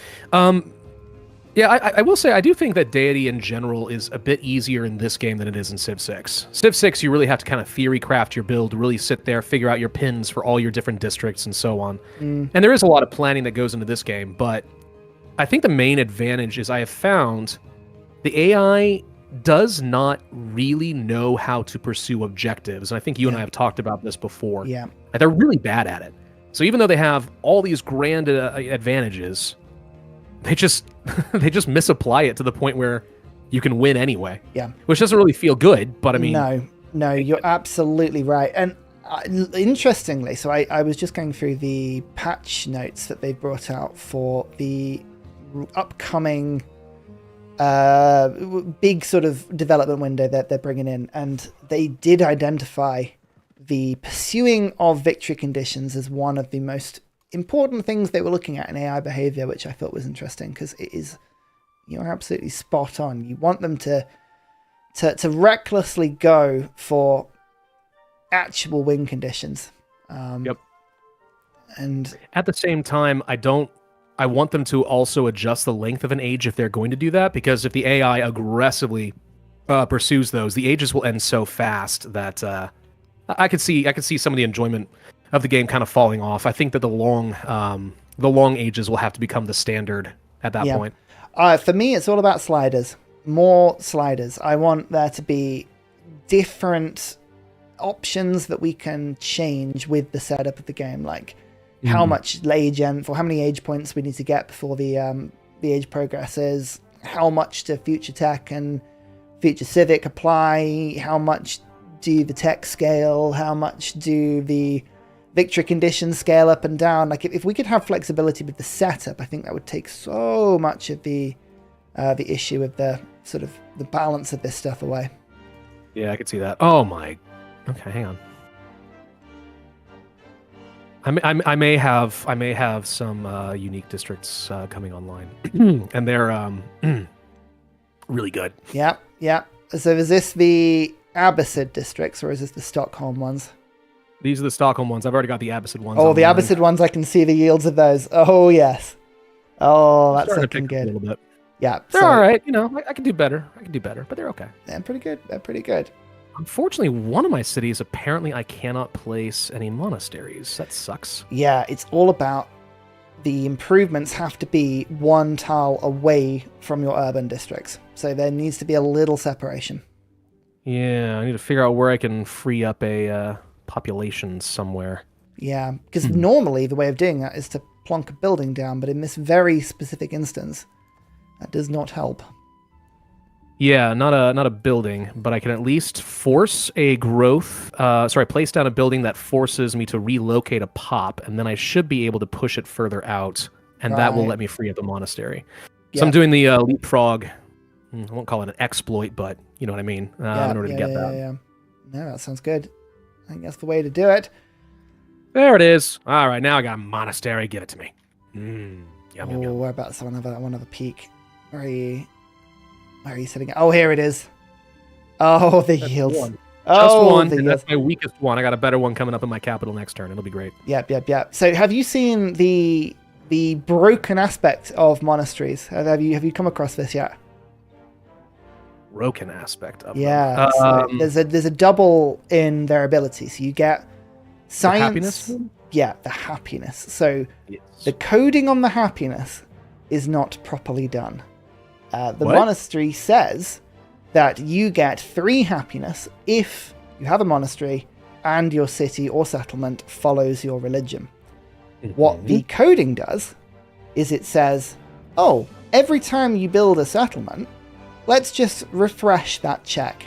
Yeah, I will say I do think that deity in general is a bit easier in this game than it is in Civ 6. Civ 6, you really have to kind of theory craft your build, really sit there, figure out your pins for all your different districts and so on. And there is a lot of planning that goes into this game, but I think the main advantage is I have found the AI does not really know how to pursue objectives. And I think you and I have talked about this before. Yeah. They're really bad at it. So even though they have all these grand advantages, they just misapply it to the point where you can win anyway. Yeah. Which doesn't really feel good, but I mean... No, you're absolutely right. And interestingly, so I was just going through the patch notes that they've brought out for the upcoming big sort of development window that they're bringing in, and they did identify the pursuing of victory conditions as one of the most important things they were looking at in AI behavior, which I thought was interesting, because it is, you're absolutely spot on. You want them to recklessly go for actual win conditions. Yep. And at the same time, I want them to also adjust the length of an age if they're going to do that, because if the AI aggressively pursues those, the ages will end so fast that I could see some of the enjoyment of the game kind of falling off. I think that the long ages will have to become the standard at that point. For me, it's all about sliders. More sliders. I want there to be different options that we can change with the setup of the game, like how much age or how many age points we need to get before the age progresses, how much to future tech and future civic apply, how much do the tech scale, how much do the victory conditions scale up and down. Like if we could have flexibility with the setup, I think that would take so much of the issue of the sort of the balance of this stuff away. Yeah, I could see that. Oh my. Okay, hang on. I may have some unique districts coming online, and they're really good. Yeah. So is this the Abbasid districts or is this the Stockholm ones? These are the Stockholm ones. I've already got the Abbasid ones. Oh, the Abbasid ones, I can see the yields of those. Oh, yes. Oh, that's looking good. A little bit. Yeah. They're all right. You know, I can do better. But they're okay. They're pretty good. Unfortunately, one of my cities, apparently I cannot place any monasteries. That sucks. Yeah, it's all about the improvements have to be one tile away from your urban districts. So there needs to be a little separation. Yeah, I need to figure out where I can free up a population somewhere. Yeah, because normally the way of doing that is to plonk a building down, but in this very specific instance, that does not help. Yeah, not a building, but I can at least force a growth. Place down a building that forces me to relocate a pop, and then I should be able to push it further out, and that will let me free up a monastery. Yeah. So I'm doing the leapfrog. I won't call it an exploit, but you know what I mean. In order to get that. Yeah. No, that sounds good. I think that's the way to do it. There it is. All right, now I got a monastery. Give it to me. Yum. Whereabouts? I want to have a peek. Where are you sitting? Oh, here it is. Oh, the yields. Just one. That's my weakest one. I got a better one coming up in my capital next turn. It'll be great. Yep. So have you seen the broken aspect of monasteries? Have you come across this yet? Broken aspect of them. So there's a double in their ability. So you get science. The happiness? Yeah, the happiness. So the coding on the happiness is not properly done. The monastery says that you get 3 happiness if you have a monastery and your city or settlement follows your religion. What the coding does is it says, oh, every time you build a settlement, let's just refresh that check.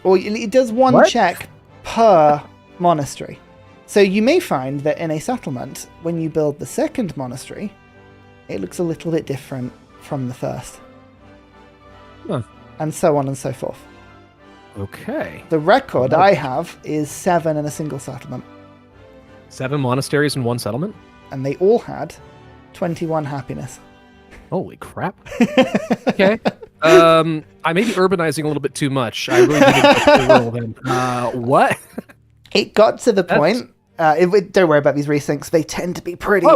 Or it does one check per monastery. So you may find that in a settlement, when you build the second monastery, it looks a little bit different from the first. And so on and so forth. Okay. The record I have is 7 in a single settlement. 7 monasteries in one settlement? And they all had 21 happiness. Holy crap. Okay. I may be urbanizing a little bit too much. I really didn't roll then. What? It got to the point. Don't worry about these resyncs. They tend to be pretty...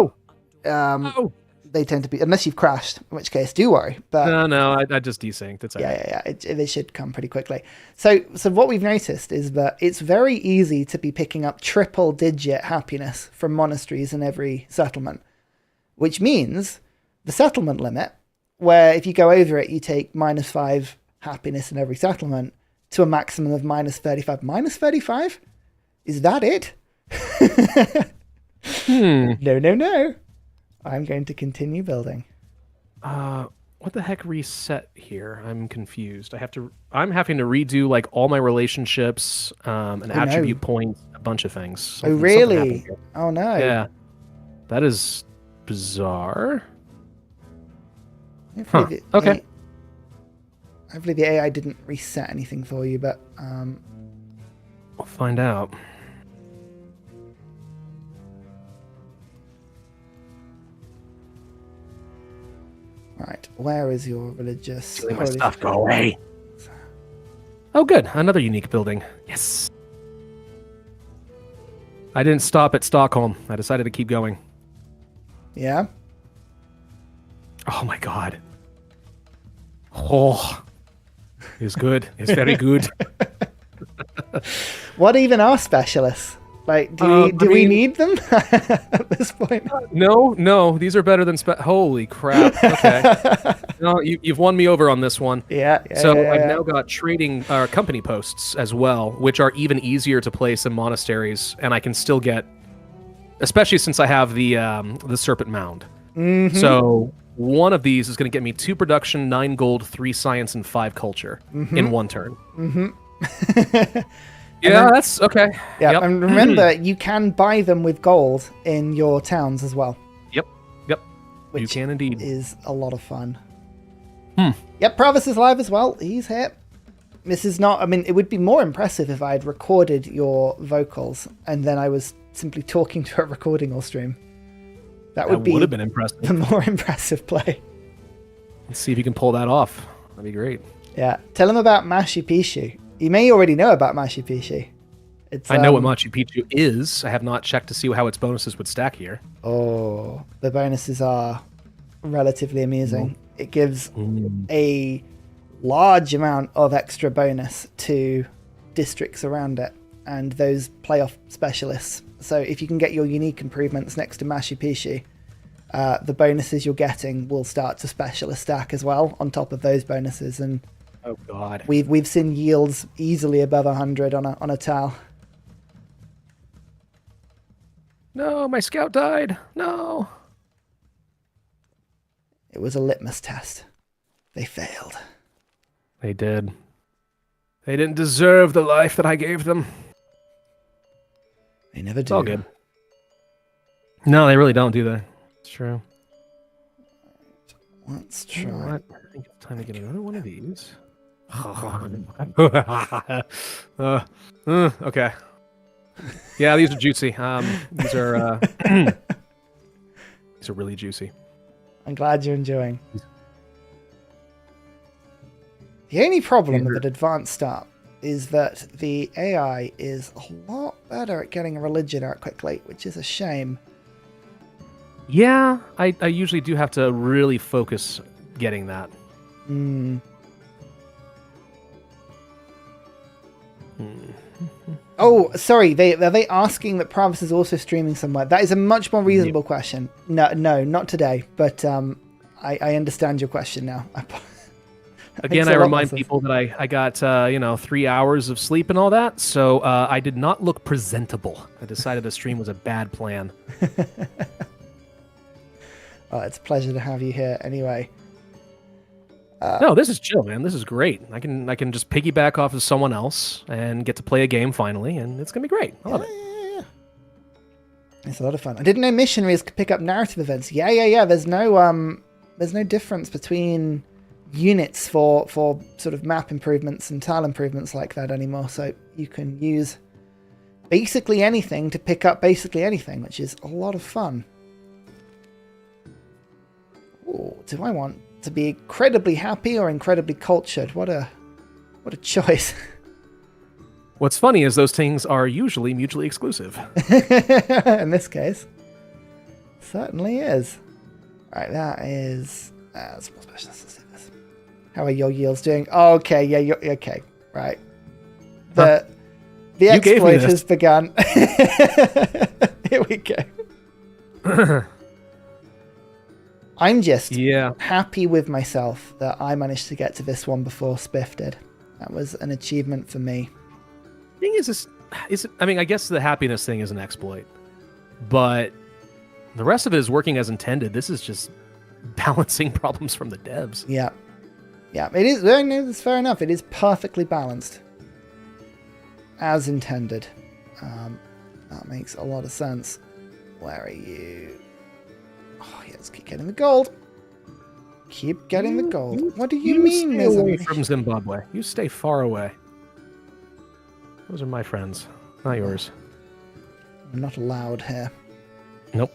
They tend to be, unless you've crashed, in which case, do worry. But no, I just desynced. It's they should come pretty quickly. So what we've noticed is that it's very easy to be picking up triple-digit happiness from monasteries in every settlement, which means the settlement limit, where if you go over it, you take -5 happiness in every settlement to a maximum of -35. -35? Is that it? No. I'm going to continue building. What the heck reset here? I'm confused. I'm having to redo like all my relationships, and attribute points, a bunch of things. Oh really? Oh no. Yeah. That is bizarre. Okay. Hopefully the AI didn't reset anything for you, but we'll find out. Right, where is your religious... My stuff, go away. Oh, good. Another unique building. Yes. I didn't stop at Stockholm. I decided to keep going. Yeah? Oh, my God. Oh. It's good. It's very good. What even are specialists? Like, I do we mean- need them at this point? No, these are better than holy crap. Okay. No, you've won me over on this one. Yeah. So I've now got trading company posts as well, which are even easier to place in monasteries, and I can still get, especially since I have the Serpent Mound. Mm-hmm. So one of these is going to get me 2 production, 9 gold, 3 science, and 5 culture in one turn. Mm-hmm. Yeah, that's okay. Yeah, Yep. and remember, you can buy them with gold in your towns as well. Yep. Which You can indeed. is a lot of fun. Yep, Pravus is live as well. He's here. This is not... I mean, it would be more impressive if I had recorded your vocals and then I was simply talking to a recording or stream. That would have been impressive. the more impressive play. Let's see if you can pull that off. That'd be great. Yeah. Tell him about Machu Picchu. You may already know about Machu Picchu. I know what Machu Picchu is. I have not checked to see how its bonuses would stack here. Oh, the bonuses are relatively amusing. It gives a large amount of extra bonus to districts around it and those playoff specialists. So if you can get your unique improvements next to Machu Picchu, the bonuses you're getting will start to specialist stack as well on top of those bonuses. And oh god, we've seen yields easily above 100 on a tile. No, my scout died. No. It was a litmus test. They failed. They did. They didn't deserve the life that I gave them. They never do. It's all good. No, they really don't, do they? It's true. Let's You know try. what? I think it's time to get another one of these. Okay. Yeah, these are juicy. These are these are really juicy. I'm glad you're enjoying. The only problem with an advanced start is that the AI is a lot better at getting a religion out quickly, which is a shame. Yeah, I usually do have to really focus getting that. Oh, sorry. Are they asking that Pravus is also streaming somewhere? That is a much more reasonable question. No, not today. But I understand your question now. Again, I remind people that I got 3 hours of sleep and all that, so I did not look presentable. I decided a stream was a bad plan. Oh, it's a pleasure to have you here. Anyway. No, this is chill, man. This is great. I can just piggyback off of someone else and get to play a game finally, and it's gonna be great. I love it. Yeah. It's a lot of fun. I didn't know missionaries could pick up narrative events. Yeah. There's no difference between units for sort of map improvements and tile improvements like that anymore. So you can use basically anything to pick up basically anything, which is a lot of fun. Ooh, do I want to be incredibly happy or incredibly cultured? What a choice. What's funny is those things are usually mutually exclusive. In this case, certainly is. Right, that is small specialist. Let's see this. How are your yields doing? Oh, okay, yeah, you're okay. Right. The exploit has begun. Here we go. I'm just happy with myself that I managed to get to this one before Spiff did. That was an achievement for me. Thing is I mean, I guess the happiness thing is an exploit, but the rest of it is working as intended. This is just balancing problems from the devs. Yeah, it is. It's fair enough. It is perfectly balanced, as intended. That makes a lot of sense. Where are you? Oh, yeah, let's keep getting the gold. Keep getting the gold. What do you mean? Stay away from Zimbabwe. You stay far away. Those are my friends, not yours. I'm not allowed here. Nope.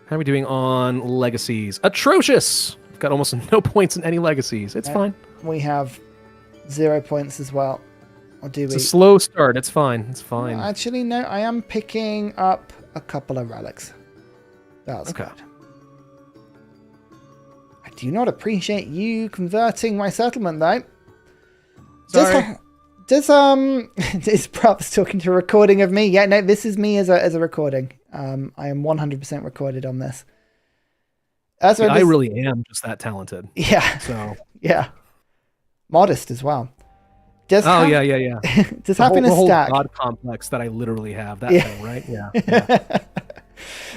How are we doing on legacies? Atrocious! I've got almost no points in any legacies. It's fine. We have 0 points as well. Or do we? It's a slow start. It's fine. It's fine. Actually, no. I am picking up a couple of relics. That's good. I do not appreciate you converting my settlement, though. Sorry. Does is Pravus talking to a recording of me? Yeah, no, this is me as a recording. I am 100% recorded on this. See, I really am just that talented. Yeah. So yeah, modest as well. yeah. Does the happiness whole stack? God complex that I literally have. That thing, right? Yeah.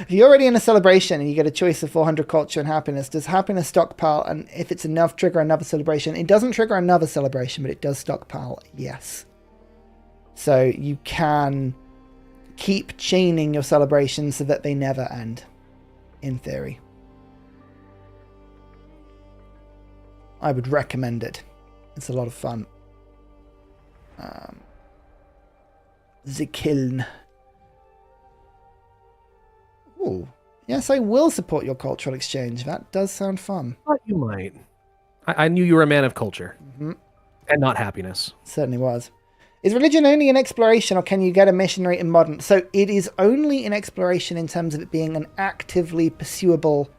If you're already in a celebration and you get a choice of 400 culture and happiness, does happiness stockpile? And if it's enough, trigger another celebration? It doesn't trigger another celebration, but it does stockpile. Yes. So you can keep chaining your celebrations so that they never end. In theory, I would recommend it. It's a lot of fun. Zikiln. Oh, yes, I will support your cultural exchange. That does sound fun. Thought you might. I knew you were a man of culture Mm-hmm. and not happiness. Certainly was. Is religion only in exploration, or can you get a missionary in modern? So it is only in exploration in terms of it being an actively pursuable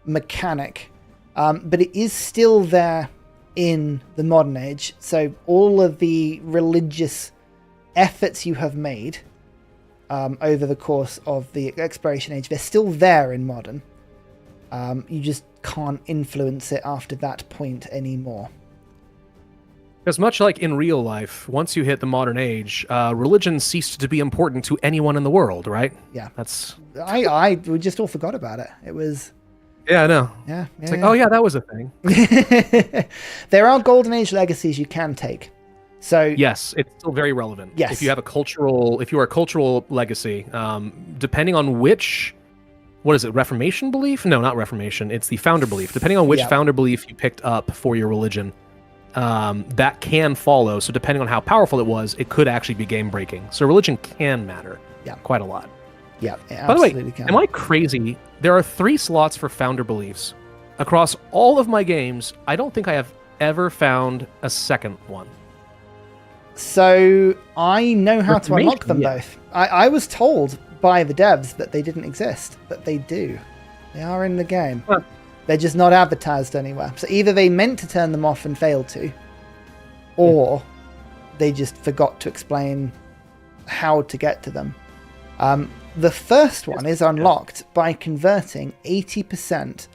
mechanic, but it is still there in the modern age. So all of the religious efforts you have made over the course of the exploration age, they're still there in modern. You just can't influence it after that point anymore. Because much like in real life, once you hit the modern age, religion ceased to be important to anyone in the world, right? Yeah. That's... We just all forgot about it. It was... Yeah, I know. Yeah. It's like, oh yeah, that was a thing. There are golden age legacies you can take. So yes, it's still very relevant. Yes. If you are a cultural legacy, depending on which, what is it, Reformation belief? No, not Reformation. It's the founder belief. Depending on which founder belief you picked up for your religion, that can follow. So depending on how powerful it was, it could actually be game breaking. So religion can matter. Quite a lot. Yeah, By the way, am I crazy? There are 3 slots for founder beliefs. Across all of my games, I don't think I have ever found a second one. So I know how to unlock them yeah. both. I was told by the devs that they didn't exist, but they do. They are in the game. Huh. They're just not advertised anywhere. So either they meant to turn them off and failed to, or they just forgot to explain how to get to them. The first one is unlocked by converting 80%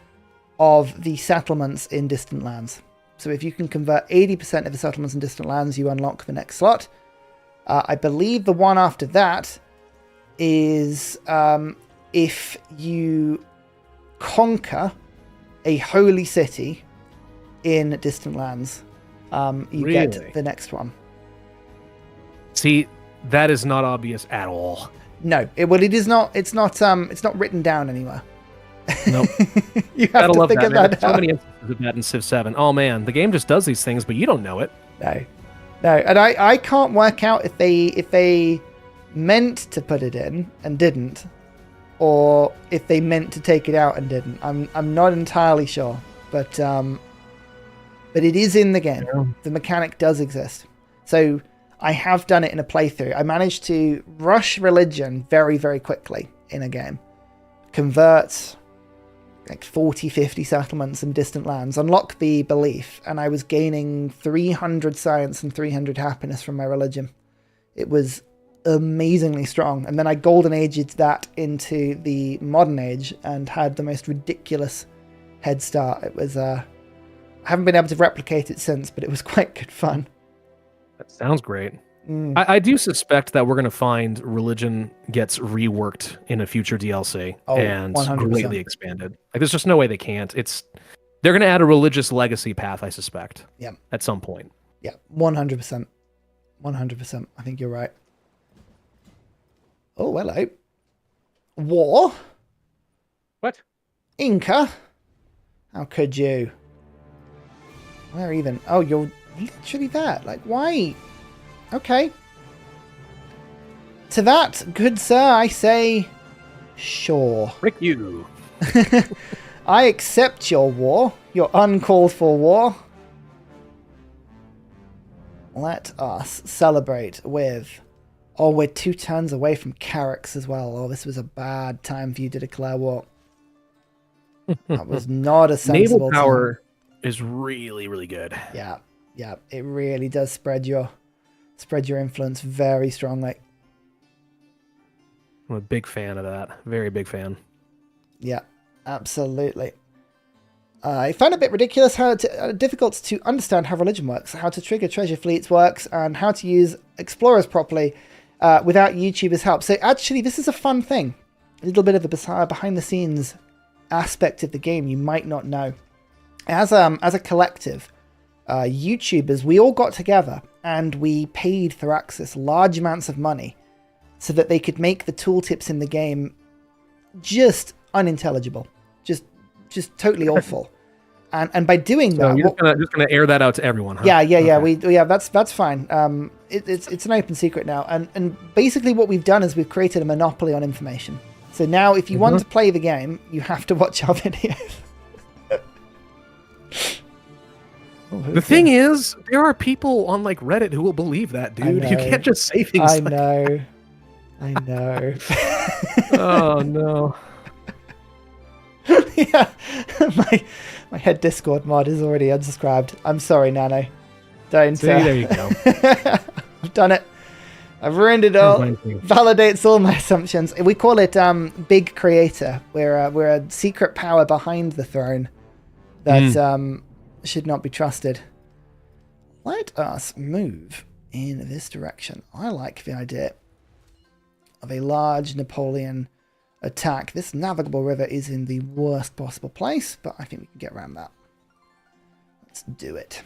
of the settlements in distant lands. So if you can convert 80% of the settlements in distant lands, you unlock the next slot. I believe the one after that is if you conquer a holy city in distant lands, you get the next one. See, that is not obvious at all. No, it is not. It's not written down anywhere. Nope. You have to figure that out. So many instances of that in Civ 7. Oh man, the game just does these things, but you don't know it. No, and I can't work out if they meant to put it in and didn't, or if they meant to take it out and didn't. I'm not entirely sure, but it is in the game. Yeah. The mechanic does exist. So I have done it in a playthrough. I managed to rush religion very, very quickly in a game. Convert like 40, 50 settlements in distant lands, unlock the belief, and I was gaining 300 science and 300 happiness from my religion. It was amazingly strong. And then I golden aged that into the modern age and had the most ridiculous head start. It was I haven't been able to replicate it since, but it was quite good fun. That sounds great. I do suspect that we're going to find religion gets reworked in a future DLC and 100%. Greatly expanded. Like, there's just no way they can't. They're going to add a religious legacy path, I suspect. Yeah. At some point. Yeah, 100%. 100%. I think you're right. Oh, hello. War? What? Inca? How could you? Where even? Oh, you're literally there. Like, why? Okay. To that, good sir, I say, sure. Frick you. I accept your war, your uncalled for war. Let us celebrate with... Oh, we're 2 turns away from Carrick's as well. Oh, this was a bad time for you to declare war. That was not a sensible naval power time. Is really, really good. Yeah, it really does spread your Spread your influence very strongly. I'm a big fan of that. Very big fan. Yeah, absolutely. I find it a bit ridiculous difficult to understand how religion works, how to trigger treasure fleets works, and how to use explorers properly without YouTubers' help. So actually, this is a fun thing. A little bit of a behind-the-scenes aspect of the game you might not know. As a collective, YouTubers, we all got together and we paid Thraxis large amounts of money so that they could make the tooltips in the game just unintelligible, just totally awful. And by doing that, you're just gonna air that out to everyone, huh? Yeah. Okay. That's fine. It's an open secret now, and basically what we've done is we've created a monopoly on information. So now, if you want to play the game, you have to watch our videos. The thing is, there are people on like Reddit who will believe that, dude. You can't just say things. I know. Oh no. Yeah, my head Discord mod is already unsubscribed. I'm sorry, Nano. Don't. See, there you go. I've done it. I've ruined it all. Validates all my assumptions. We call it Big Creator. We're a secret power behind the throne that should not be trusted. Let us move in this direction. I like the idea of a large Napoleon attack. This navigable river is in the worst possible place, but I think we can get around that. Let's do it.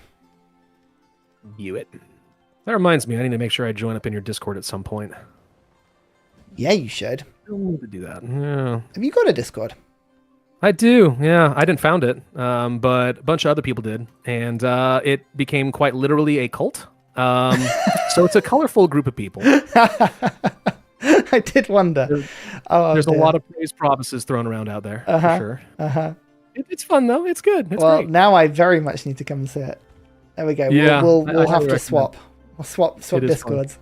That reminds me, I need to make sure I join up in your Discord at some point. Yeah, you should. I need to do that. Yeah. Have you got a Discord? I do, yeah. I didn't found it, but a bunch of other people did, and it became quite literally a cult. So it's a colorful group of people. I did wonder. There's a lot of praise promises thrown around out there, for sure. It's fun, though. It's good. It's great. Now I very much need to come and see it. There we go. Yeah, we'll have to swap. We'll swap Discords.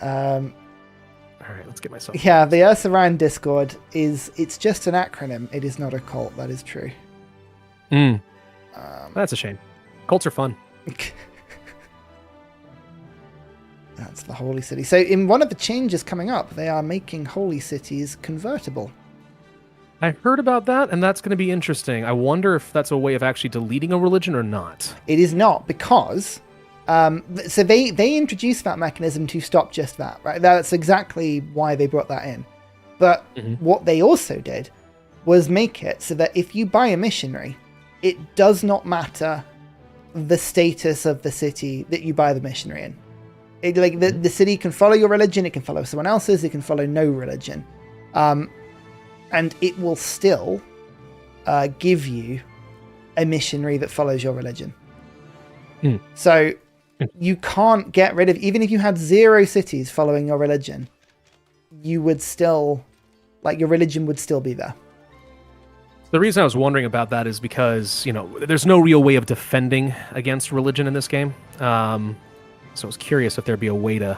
All right, let's get myself. Yeah, the Ursa Ryan Discord it's just an acronym. It is not a cult. That is true. That's a shame. Cults are fun. That's the Holy City. So in one of the changes coming up, they are making Holy Cities convertible. I heard about that, and that's going to be interesting. I wonder if that's a way of actually deleting a religion or not. It is not, because so they introduced that mechanism to stop just that, right? That's exactly why they brought that in. But what they also did was make it so that if you buy a missionary, it does not matter the status of the city that you buy the missionary in. The city can follow your religion, it can follow someone else's, it can follow no religion. And it will still give you a missionary that follows your religion. So you can't get rid of, even if you had 0 cities following your religion, you would still, your religion would still be there. The reason I was wondering about that is because, there's no real way of defending against religion in this game. So I was curious if there'd be a way to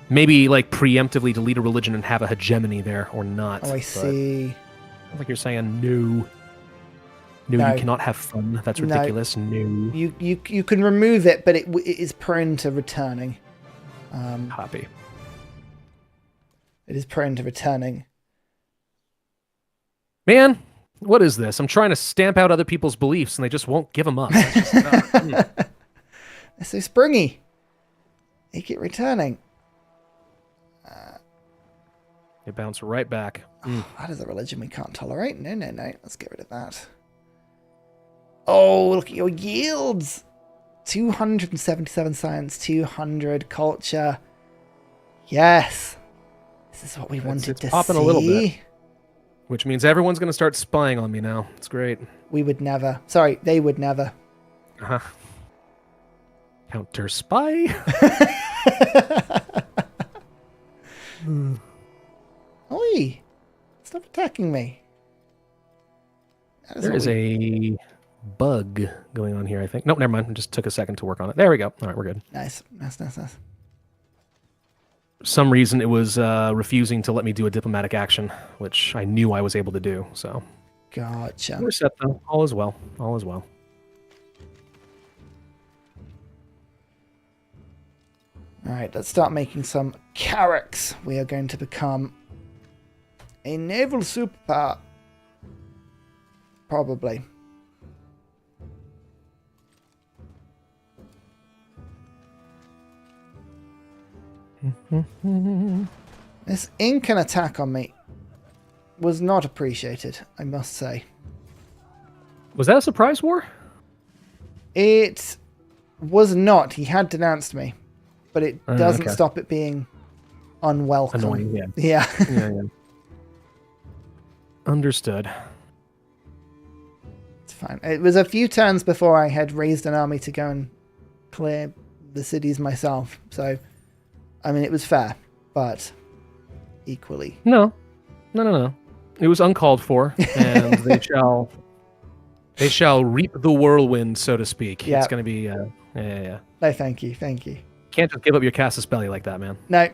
maybe preemptively delete a religion and have a hegemony there or not. Oh, I see. Like you're saying, no, you cannot have fun. That's ridiculous. No. You can remove it, but it is prone to returning. Copy. It is prone to returning. Man, what is this? I'm trying to stamp out other people's beliefs, and they just won't give them up. They're so springy. They keep returning. They bounce right back. That is a religion we can't tolerate. No. Let's get rid of that. Oh, look at your yields. 277 science, 200 culture. Yes. This is what we wanted to popping see. A little bit. Which means everyone's going to start spying on me now. It's great. We would never. Sorry, they would never. Counter spy? Oi! Stop attacking me. There is a bug going on here, I think. Nope, never mind. It just took a second to work on it. There we go. All right, we're good. Nice. For some reason, it was refusing to let me do a diplomatic action, which I knew I was able to do, so. Gotcha. We're set, though. All is well. All is well. All right, let's start making some carracks. We are going to become a naval superpower. Probably. This Incan attack on me was not appreciated, I must say. Was that a surprise war? It was not. He had denounced me, but it doesn't stop it being unwelcome. Annoying, yeah. Yeah. Yeah. Understood. It's fine. It was a few turns before I had raised an army to go and clear the cities myself. So, I mean, it was fair, but equally. No. It was uncalled for, and they shall reap the whirlwind, so to speak. Yeah. It's going to be, yeah. No, thank you. Can't just give up your Casus Belli like that, man. No,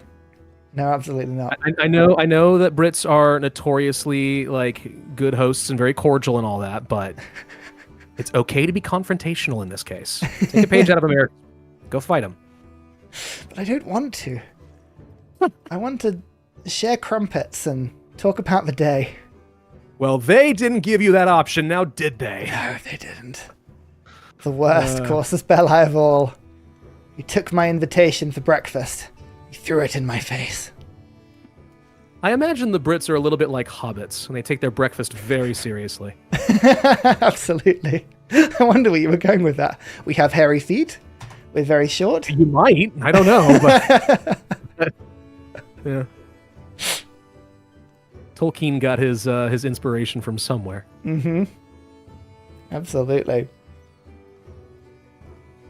absolutely not. I know that Brits are notoriously like good hosts and very cordial and all that, but it's okay to be confrontational in this case. Take a page out of America. Go fight them. But I don't want to. I want to share crumpets and talk about the day. Well, they didn't give you that option, now did they? No, they didn't. The worst casus belli of all. You took my invitation for breakfast. You threw it in my face. I imagine the Brits are a little bit like hobbits, and they take their breakfast very seriously. Absolutely. I wonder where you were going with that. We have hairy feet. We're very short. You might. I don't know, but... yeah. Tolkien got his inspiration from somewhere. Mm-hmm. Absolutely.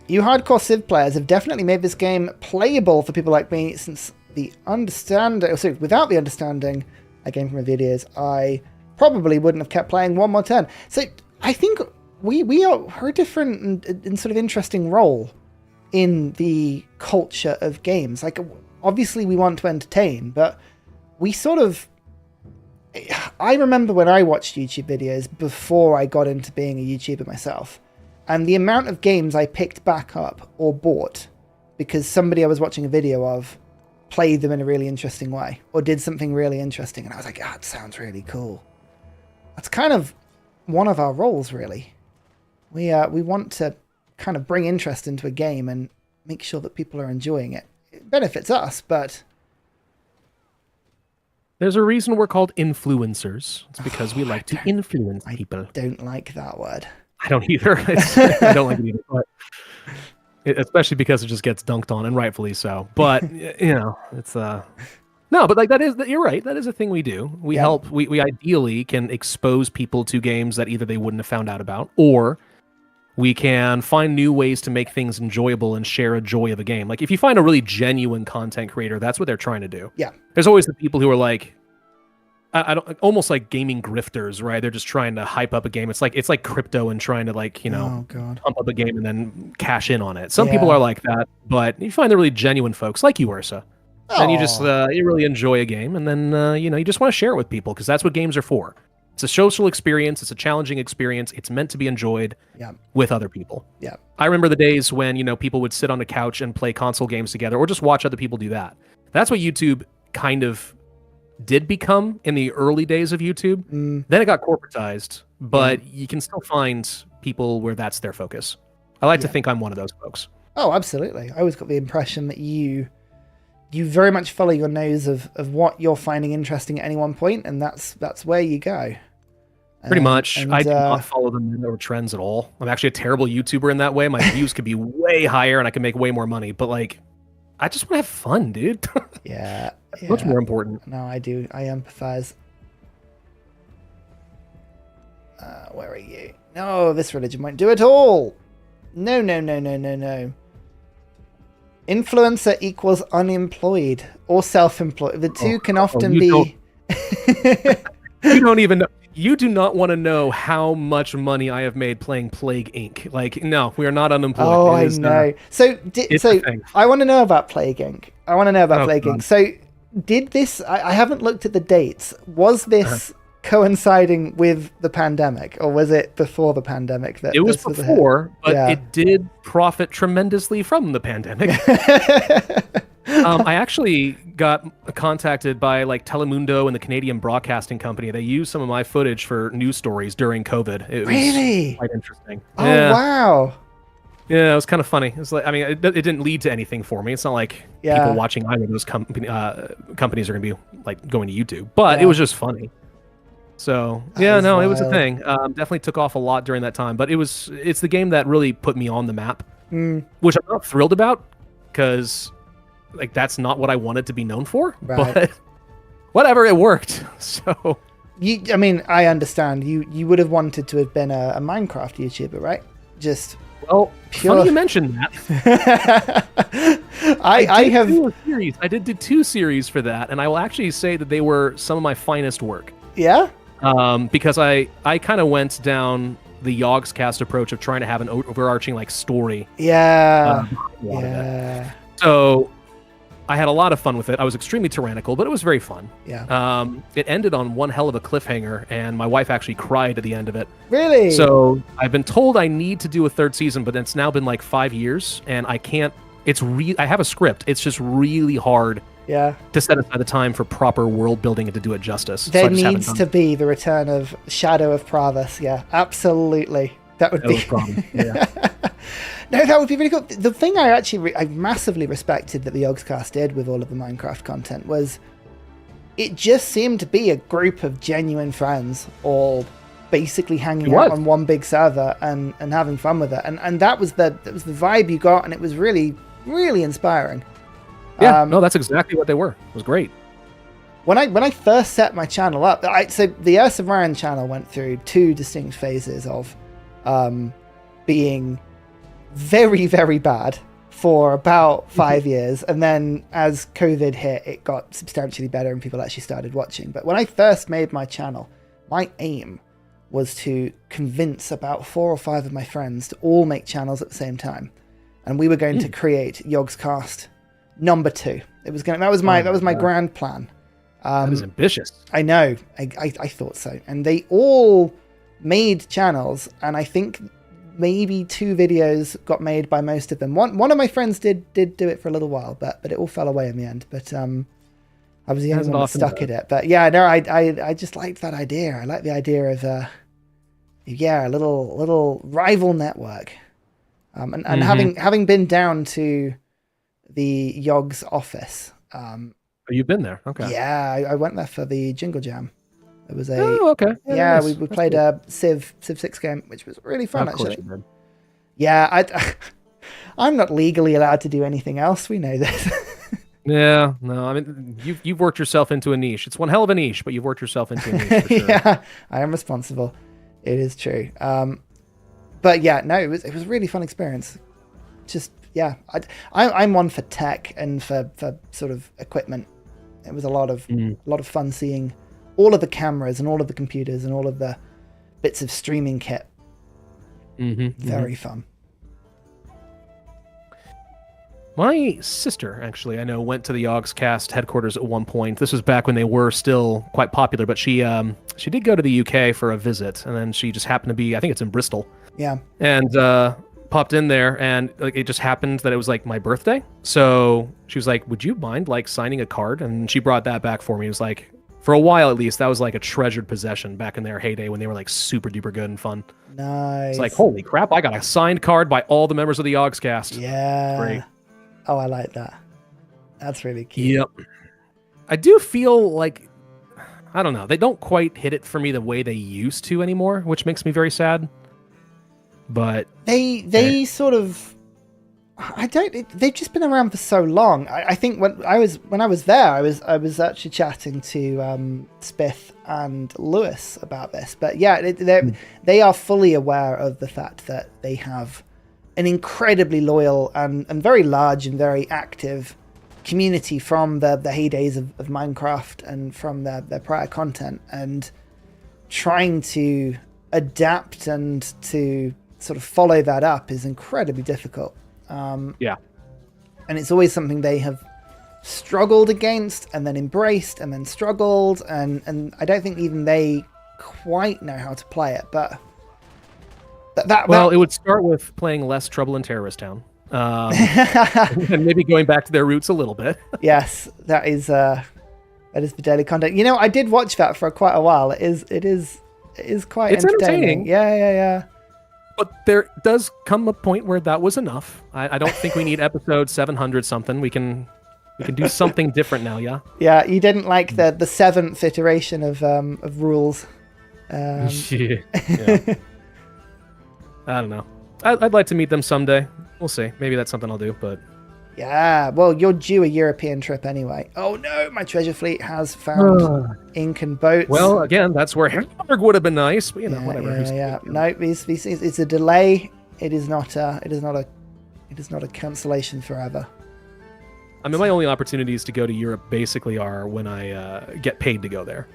You hardcore Civ players have definitely made this game playable for people like me, since without the understanding I gained from the videos, I probably wouldn't have kept playing one more turn. So I think we are a different and sort of interesting role in the culture of games. Like, obviously we want to entertain, but we sort of... I remember when I watched YouTube videos before I got into being a YouTuber myself, and the amount of games I picked back up or bought because somebody I was watching a video of played them in a really interesting way or did something really interesting, and I was like, it sounds really cool. That's kind of one of our roles, really. We want to kind of bring interest into a game and make sure that people are enjoying it. It benefits us, but... There's a reason we're called influencers. It's because we like to influence people. I don't like that word. I don't either. I don't like it either. But especially because it just gets dunked on, and rightfully so. But, it's... No, but like you're right. That is a thing we do. We help. We ideally can expose people to games that either they wouldn't have found out about, or we can find new ways to make things enjoyable and share a joy of a game. Like, if you find a really genuine content creator, that's what they're trying to do. Yeah. There's always the people who are like, I don't, almost like gaming grifters, right? They're just trying to hype up a game. It's like crypto and trying to pump up a game and then cash in on it. Some people are like that, but you find the really genuine folks like you, Ursa. And you just you really enjoy a game, and then you just want to share it with people, because that's what games are for. It's a social experience. It's a challenging experience. It's meant to be enjoyed with other people. Yeah. I remember the days when people would sit on a couch and play console games together, or just watch other people do that. That's what YouTube kind of did become in the early days of YouTube. Then it got corporatized, but you can still find people where that's their focus. I like to think I'm one of those folks. Oh, absolutely. I always got the impression that you very much follow your nose of what you're finding interesting at any one point, and that's where you go. Pretty much. I do not follow the meta or trends at all. I'm actually a terrible YouTuber in that way. My views could be way higher and I can make way more money, but I just want to have fun, dude. Yeah. Much more important. No, I do. I empathize. Where are you? No, this religion won't do it all. No. Influencer equals unemployed or self-employed. The two can often be... You don't even know. You do not want to know how much money I have made playing Plague Inc. No, we are not unemployed. Oh, I know. So I want to know about Plague Inc. Inc. So did this... I haven't looked at the dates. Was this coinciding with the pandemic, or was it before the pandemic? It was before, but it did profit tremendously from the pandemic. I actually got contacted by like Telemundo and the Canadian Broadcasting Company. They used some of my footage for news stories during COVID. It was Really? quite interesting. Oh, Yeah. wow. Yeah, it was kind of funny. It was like, I mean, it didn't lead to anything for me. It's not like people watching either of those companies are going to be like going to YouTube, but it was just funny. So yeah, no, it was a thing. Definitely took off a lot during that time, but it's the game that really put me on the map, which I'm not thrilled about because like that's not what I wanted to be known for. Right. But whatever, it worked. So I mean, I understand. You would have wanted to have been a Minecraft YouTuber, right? Just well, funny you mentioned that. I did do 2 series for that, and I will actually say that they were some of my finest work. Yeah. Because I kind of went down the Yogscast approach of trying to have an overarching like story. Yeah. So I had a lot of fun with it. I was extremely tyrannical, but it was very fun. Yeah. It ended on one hell of a cliffhanger, and my wife actually cried at the end of it. Really? So I've been told I need to do a 3rd season, but it's now been like 5 years, and I can't. I have a script. It's just really hard. Yeah. To set aside the time for proper world building and to do it justice. There needs to be the return of Shadow of Pravus. Yeah, absolutely. That would be. Yeah. No, that would be really cool. The thing I massively respected that the Yogscast did with all of the Minecraft content was it just seemed to be a group of genuine friends all basically hanging out on one big server and having fun with it. And that was the vibe you got, and it was really, really inspiring. Yeah, no, that's exactly what they were. It was great. When I first set my channel up, so the Ursa Ryan channel went through 2 distinct phases of being very, very bad for about 5 years. And then as COVID hit, it got substantially better and people actually started watching. But when I first made my channel, my aim was to convince about 4 or 5 of my friends to all make channels at the same time. And we were going to create Yogscast number 2. That was my grand plan. That is ambitious. I know. I thought so. And they all made channels, and I think maybe 2 videos got made by most of them. One of my friends did do it for a little while, but it all fell away in the end. But I was the only one that stuck at it. But yeah, no, I just liked that idea. I like the idea of a little rival network. And having been down to the Yogs office. You've been there? Okay. Yeah, I went there for the Jingle Jam. It was okay. Yeah, nice. we played a Civ 6 game, which was really fun, actually. Of course you did. Yeah, I'm not legally allowed to do anything else. We know this. Yeah, no, I mean, you've worked yourself into a niche. It's one hell of a niche, but you've worked yourself into a niche for sure. Yeah, I am responsible. It is true. But yeah, no, it was a really fun experience. Just, yeah, I'm one for tech and for sort of equipment. It was a lot of fun seeing all of the cameras and all of the computers and all of the bits of streaming kit. Very fun. My sister, actually, I know, went to the Yogscast headquarters at one point. This was back when they were still quite popular, but she did go to the UK for a visit, and then she just happened to be, I think it's in Bristol. Yeah. And popped in there, and like it just happened that it was like my birthday. So she was like, "Would you mind like signing a card?" And she brought that back for me. It was like, for a while at least, that was like a treasured possession back in their heyday when they were like super duper good and fun. Nice. It's like, holy crap, I got a signed card by all the members of the Yogscast. Yeah. Great. Oh, I like that. That's really cute. Yep. I do feel like, I don't know, they don't quite hit it for me the way they used to anymore, which makes me very sad. But they sort of, they've just been around for so long. I think when I was there, I was actually chatting to Spiff and Lewis about this. But yeah, they are fully aware of the fact that they have an incredibly loyal and very large and very active community from the heydays of Minecraft and from their prior content, and trying to adapt and to sort of follow that up is incredibly difficult. Yeah. And it's always something they have struggled against and then embraced and then struggled, and I don't think even they quite know how to play it, but it would start with playing less Trouble in Terrorist Town. and maybe going back to their roots a little bit. Yes, that is the daily content. You know, I did watch that for quite a while. It is quite entertaining. Yeah. But there does come a point where that was enough. I don't think we need episode 700 something. We can do something different now. Yeah. Yeah, you didn't like the 7th iteration of rules. Yeah. I don't know. I'd like to meet them someday. We'll see. Maybe that's something I'll do. But yeah, well, you're due a European trip anyway. Oh no, my treasure fleet has found ink and boats. Well, again, that's where Hamburg would have been nice. But, whatever. Yeah. No, it's a delay. It is not a cancellation forever. I mean, my only opportunities to go to Europe basically are when I get paid to go there.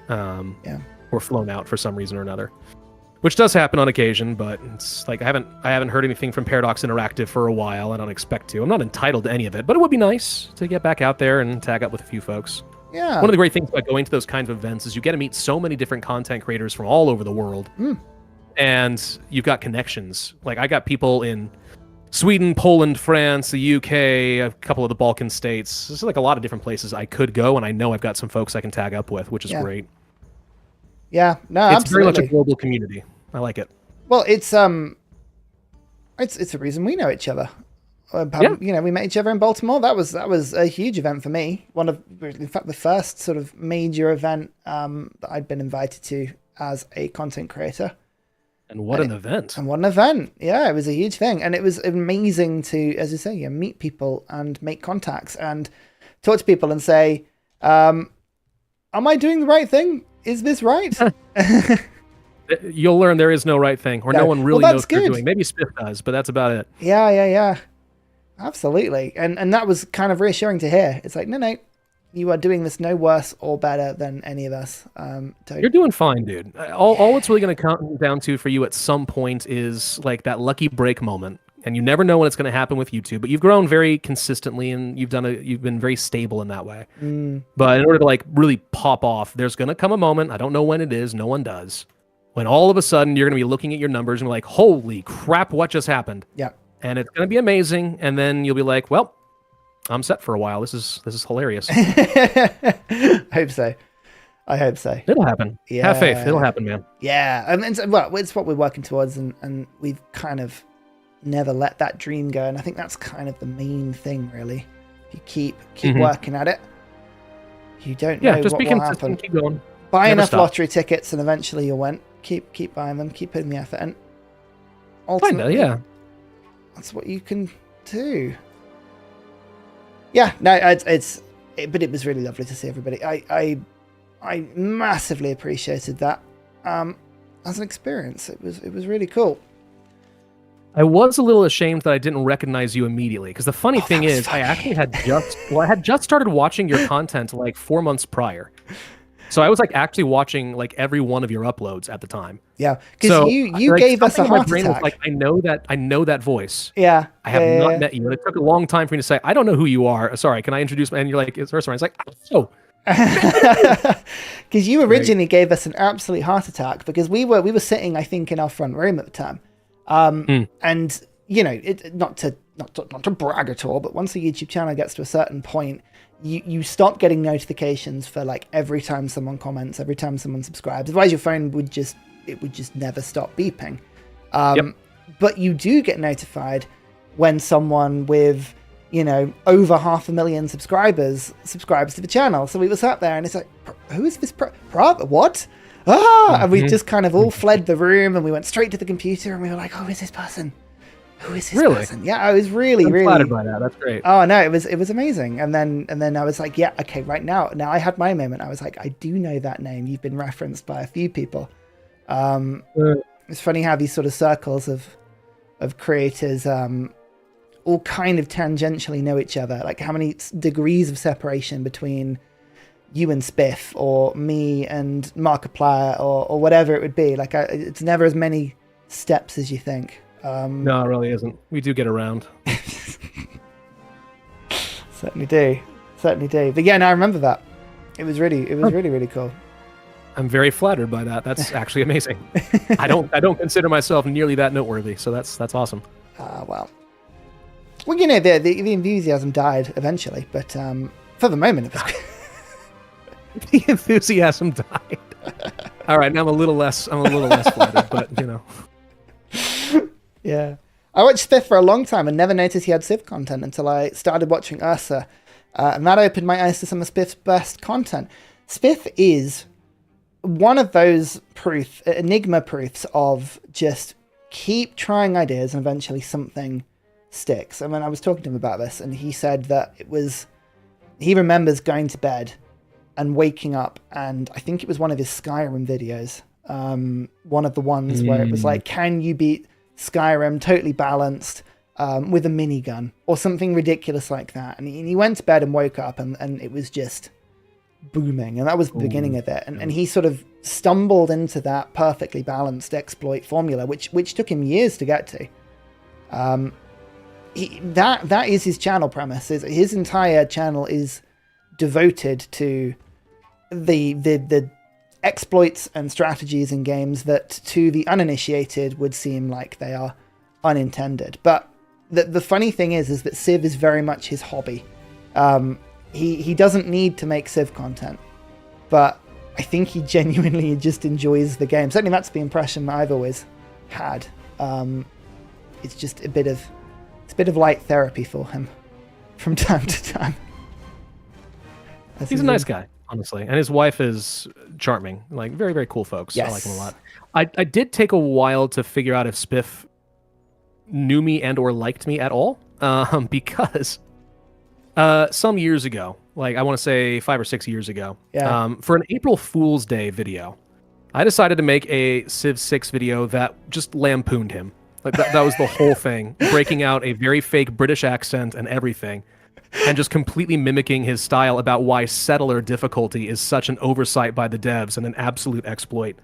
Or flown out for some reason or another. Which does happen on occasion, but it's like I haven't heard anything from Paradox Interactive for a while. I don't expect to. I'm not entitled to any of it, but it would be nice to get back out there and tag up with a few folks. Yeah. One of the great things about going to those kinds of events is you get to meet so many different content creators from all over the world. And you've got connections. Like I got people in Sweden, Poland, France, the UK, a couple of the Balkan states. There's like a lot of different places I could go, and I know I've got some folks I can tag up with, which is great. Yeah, no, it's absolutely. very much a global community. I like it. Well, it's the reason we know each other. You know, we met each other in Baltimore. That was a huge event for me. In fact, the first sort of major event that I'd been invited to as a content creator. And what an event! Yeah, it was a huge thing, and it was amazing to, as you say, meet people and make contacts and talk to people and say, "Am I doing the right thing? Is this right?" You'll learn there is no right thing, or no one really knows what they're doing. Maybe Spiff does, but that's about it. Yeah. Absolutely. And that was kind of reassuring to hear. It's like, no, you are doing this no worse or better than any of us. You're doing fine, dude. All it's really going to come down to for you at some point is like that lucky break moment. And you never know when it's going to happen with YouTube, but you've grown very consistently and you've been very stable in that way. But in order to like really pop off, there's going to come a moment. I don't know when it is. No one does. When all of a sudden you're going to be looking at your numbers and be like, holy crap, what just happened? Yeah. And it's going to be amazing. And then you'll be like, well, I'm set for a while. This is hilarious. I hope so. It'll happen. Yeah. Have faith. It'll happen, man. Yeah. And it's what we're working towards, and we've kind of never let that dream go. And I think that's kind of the main thing, really. If you keep working at it, you don't know just what be will consistent, happen. keep going. Buy Never enough stop. lottery tickets, and eventually you'll win. Keep buying them. Keep putting the effort in. Ultimately, Kinda, yeah. That's what you can do. Yeah, no, but it was really lovely to see everybody. I massively appreciated that as an experience. It was really cool. I was a little ashamed that I didn't recognize you immediately, because the funny thing is, I actually had just started watching your content like 4 months prior. So I was like actually watching like every one of your uploads at the time. Yeah, because you like, gave us a heart attack. Like I know that voice. Yeah, I have not met you, and it took a long time for me to say, I don't know who you are. Sorry, can I introduce? And you're like, it's Ursa Ryan. It's like, oh. Because you originally gave us an absolute heart attack because we were sitting, I think, in our front room at the time, and you know, not to brag at all, but once a YouTube channel gets to a certain point, you stop getting notifications for like every time someone comments, every time someone subscribes. Otherwise, your phone would just never stop beeping. But you do get notified when someone with, you know, over 500,000 subscribers subscribes to the channel. So we were sat there and it's like, who is this? What? And we just kind of all fled the room and we went straight to the computer and we were like, who is this person? Who is this person? Yeah, I was really flattered by that. That's great. Oh no, it was amazing. And then I was like, yeah, okay, right now I had my moment. I was like, I do know that name. You've been referenced by a few people. It's funny how these sort of circles of creators all kind of tangentially know each other. Like how many degrees of separation between you and Spiff or me and Markiplier or whatever it would be. Like it's never as many steps as you think. No, it really isn't. We do get around. Certainly do. But yeah, no, I remember that. It was really cool. I'm very flattered by that. That's actually amazing. I don't consider myself nearly that noteworthy, so that's awesome. Well. Well, you know, the enthusiasm died eventually, but for the moment, it was. The enthusiasm died. All right, now I'm a little less flattered, but you know. Yeah, I watched Spiff for a long time and never noticed he had Civ content until I started watching Ursa, and that opened my eyes to some of Spiff's best content. Spiff is one of those enigma proofs of just keep trying ideas and eventually something sticks. I mean, I was talking to him about this, and he said that he remembers going to bed and waking up, and I think it was one of his Skyrim videos, one of the ones where it was like, can you beat Skyrim totally balanced with a minigun or something ridiculous like that? And he went to bed and woke up, and it was just booming, and that was the beginning of it. And he sort of stumbled into that perfectly balanced exploit formula, which took him years to get to. That is his channel premise. His entire channel is devoted to the exploits and strategies in games that to the uninitiated would seem like they are unintended. But the funny thing is that Civ is very much his hobby. He doesn't need to make Civ content, but I think he genuinely just enjoys the game. Certainly that's the impression that I've always had. It's just a bit of light therapy for him from time to time. He's a nice guy, honestly, and his wife is charming. Like, very, very cool folks. Yes. I like him a lot. I did take a while to figure out if Spiff knew me and or liked me at all, because some years ago, like I want to say 5 or 6 years ago, for an April Fool's Day video, I decided to make a Civ 6 video that just lampooned him. Like that was the whole thing, breaking out a very fake British accent and everything, and just completely mimicking his style about why settler difficulty is such an oversight by the devs and an absolute exploit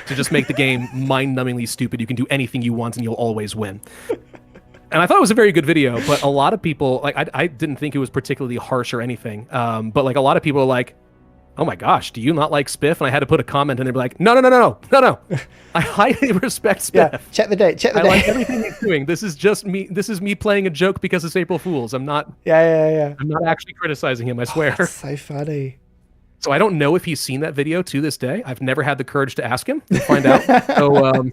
to just make the game mind-numbingly stupid. You can do anything you want and you'll always win. And I thought it was a very good video, but a lot of people, like, I didn't think it was particularly harsh or anything, but like a lot of people are like, oh my gosh, do you not like Spiff? And I had to put a comment and they'd be like, no. I highly respect Spiff. Yeah, check the date. I like everything he's doing. This is just me. This is me playing a joke because it's April Fool's. I'm not. Yeah. I'm not actually criticizing him, I swear. That's so funny. So I don't know if he's seen that video to this day. I've never had the courage to ask him to find out. So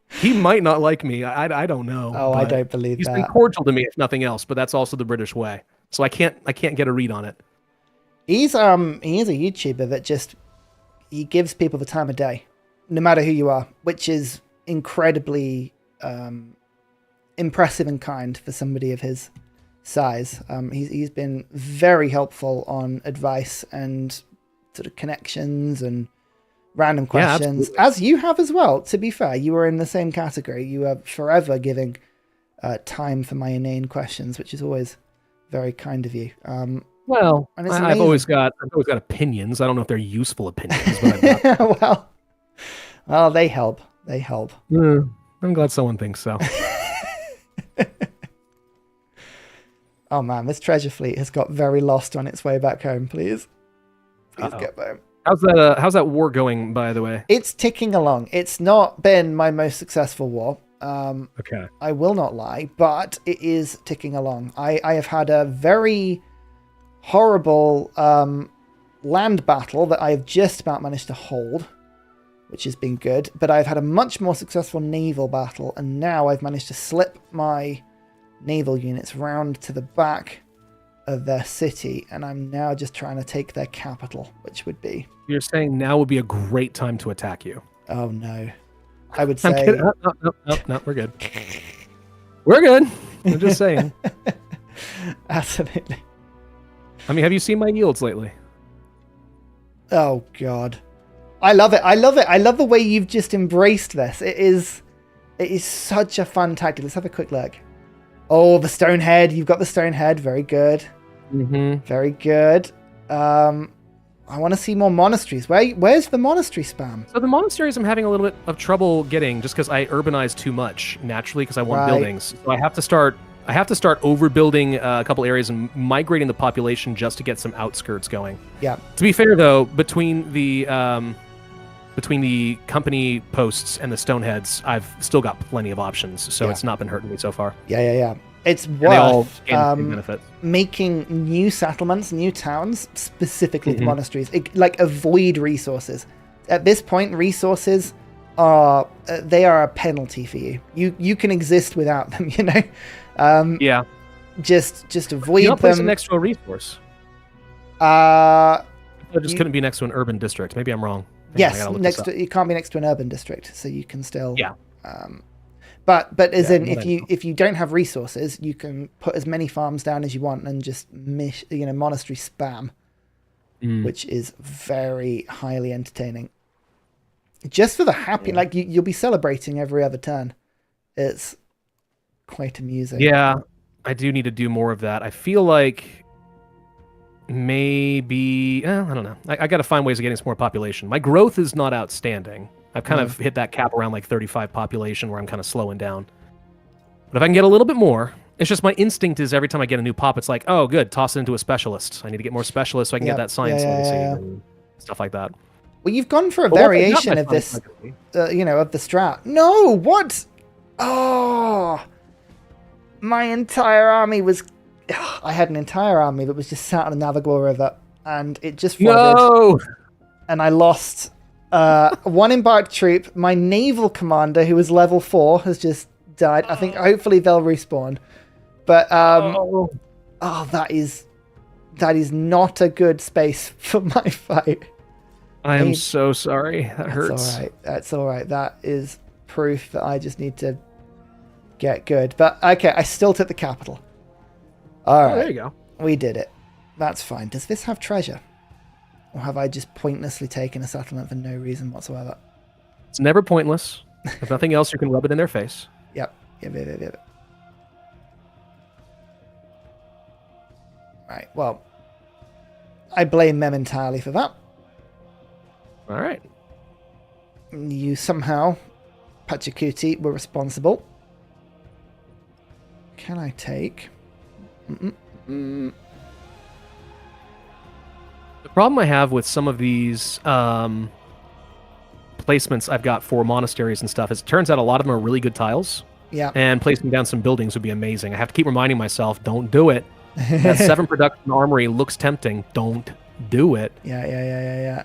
he might not like me. I don't know. Oh, I don't believe he's that. been cordial to me, if nothing else, but that's also the British way. So I can't get a read on it. He is a YouTuber that he gives people the time of day, no matter who you are, which is incredibly impressive and kind for somebody of his size. He's been very helpful on advice and sort of connections and random questions, as you have as well. To be fair, you are in the same category. You are forever giving time for my inane questions, which is always very kind of you. Well, I've always got opinions. I don't know if they're useful opinions, but well, they help. I'm glad someone thinks so. Oh man, this treasure fleet has got very lost on its way back home. Please get home. How's that war going, by the way? It's ticking along. It's not been my most successful war. Okay. I will not lie, but it is ticking along. I have had a very horrible land battle that I have just about managed to hold, which has been good, but I've had a much more successful naval battle, and now I've managed to slip my naval units round to the back of their city, and I'm now just trying to take their capital, which would be... You're saying now would be a great time to attack you. Oh no. I would say... I'm kidding. No, we're good. We're good. I'm just saying. Absolutely. I mean, have you seen my yields lately? Oh, God. I love it. I love the way you've just embraced this. It is such a fun tactic. Let's have a quick look. Oh, the stone head. You've got the stone head. Very good. Mm-hmm. Very good. I want to see more monasteries. Where's the monastery spam? So the monasteries I'm having a little bit of trouble getting just because I urbanize too much naturally because I want buildings. So I have to start overbuilding a couple areas and migrating the population just to get some outskirts going. Yeah. To be fair though, between the company posts and the stoneheads, I've still got plenty of options, so it's not been hurting me so far. Yeah. It's And they all worth gain the same benefit. making new settlements, new towns, specifically for monasteries. Like, avoid resources. At this point, resources are they are a penalty for you. You can exist without them, you know? Yeah. Just avoid You're not placing them. next to a resource. It just couldn't be next to an urban district. Maybe I'm wrong. Yes, it can't be next to an urban district, so you can still. Yeah. But if you don't have resources, you can put as many farms down as you want and just monastery spam, which is very highly entertaining. Just for the happy, like you'll be celebrating every other turn. It's quite amusing. Yeah, I do need to do more of that. I feel like maybe I don't know. I got to find ways of getting some more population. My growth is not outstanding. I've kind of hit that cap around like 35 population where I'm kind of slowing down. But if I can get a little bit more, it's just my instinct is every time I get a new pop, it's like, oh, good, toss it into a specialist. I need to get more specialists so I can get that science legacy and stuff like that. Well, you've gone for a variation of this, of the strat. No, what? Oh, my entire army was... I had an entire army that was just sat on a navigable river, and it just flooded. No! And I lost one embarked troop. My naval commander, who was level 4, has just died. I think hopefully they'll respawn. But that is not a good space for my fight. I am so sorry. That hurts. That's all right. That is proof that I just need to get good. But okay, I still took the capital. All right. There you go. We did it. That's fine. Does this have treasure? Or have I just pointlessly taken a settlement for no reason whatsoever? It's never pointless. If nothing else, you can rub it in their face. Yep. Right. Well, I blame them entirely for that. All right. You somehow, Pachacuti, were responsible. Can I take... The problem I have with some of these placements I've got for monasteries and stuff is it turns out a lot of them are really good tiles. Yeah. And placing down some buildings would be amazing. I have to keep reminding myself, don't do it. That 7 production armory looks tempting. Don't do it. Yeah.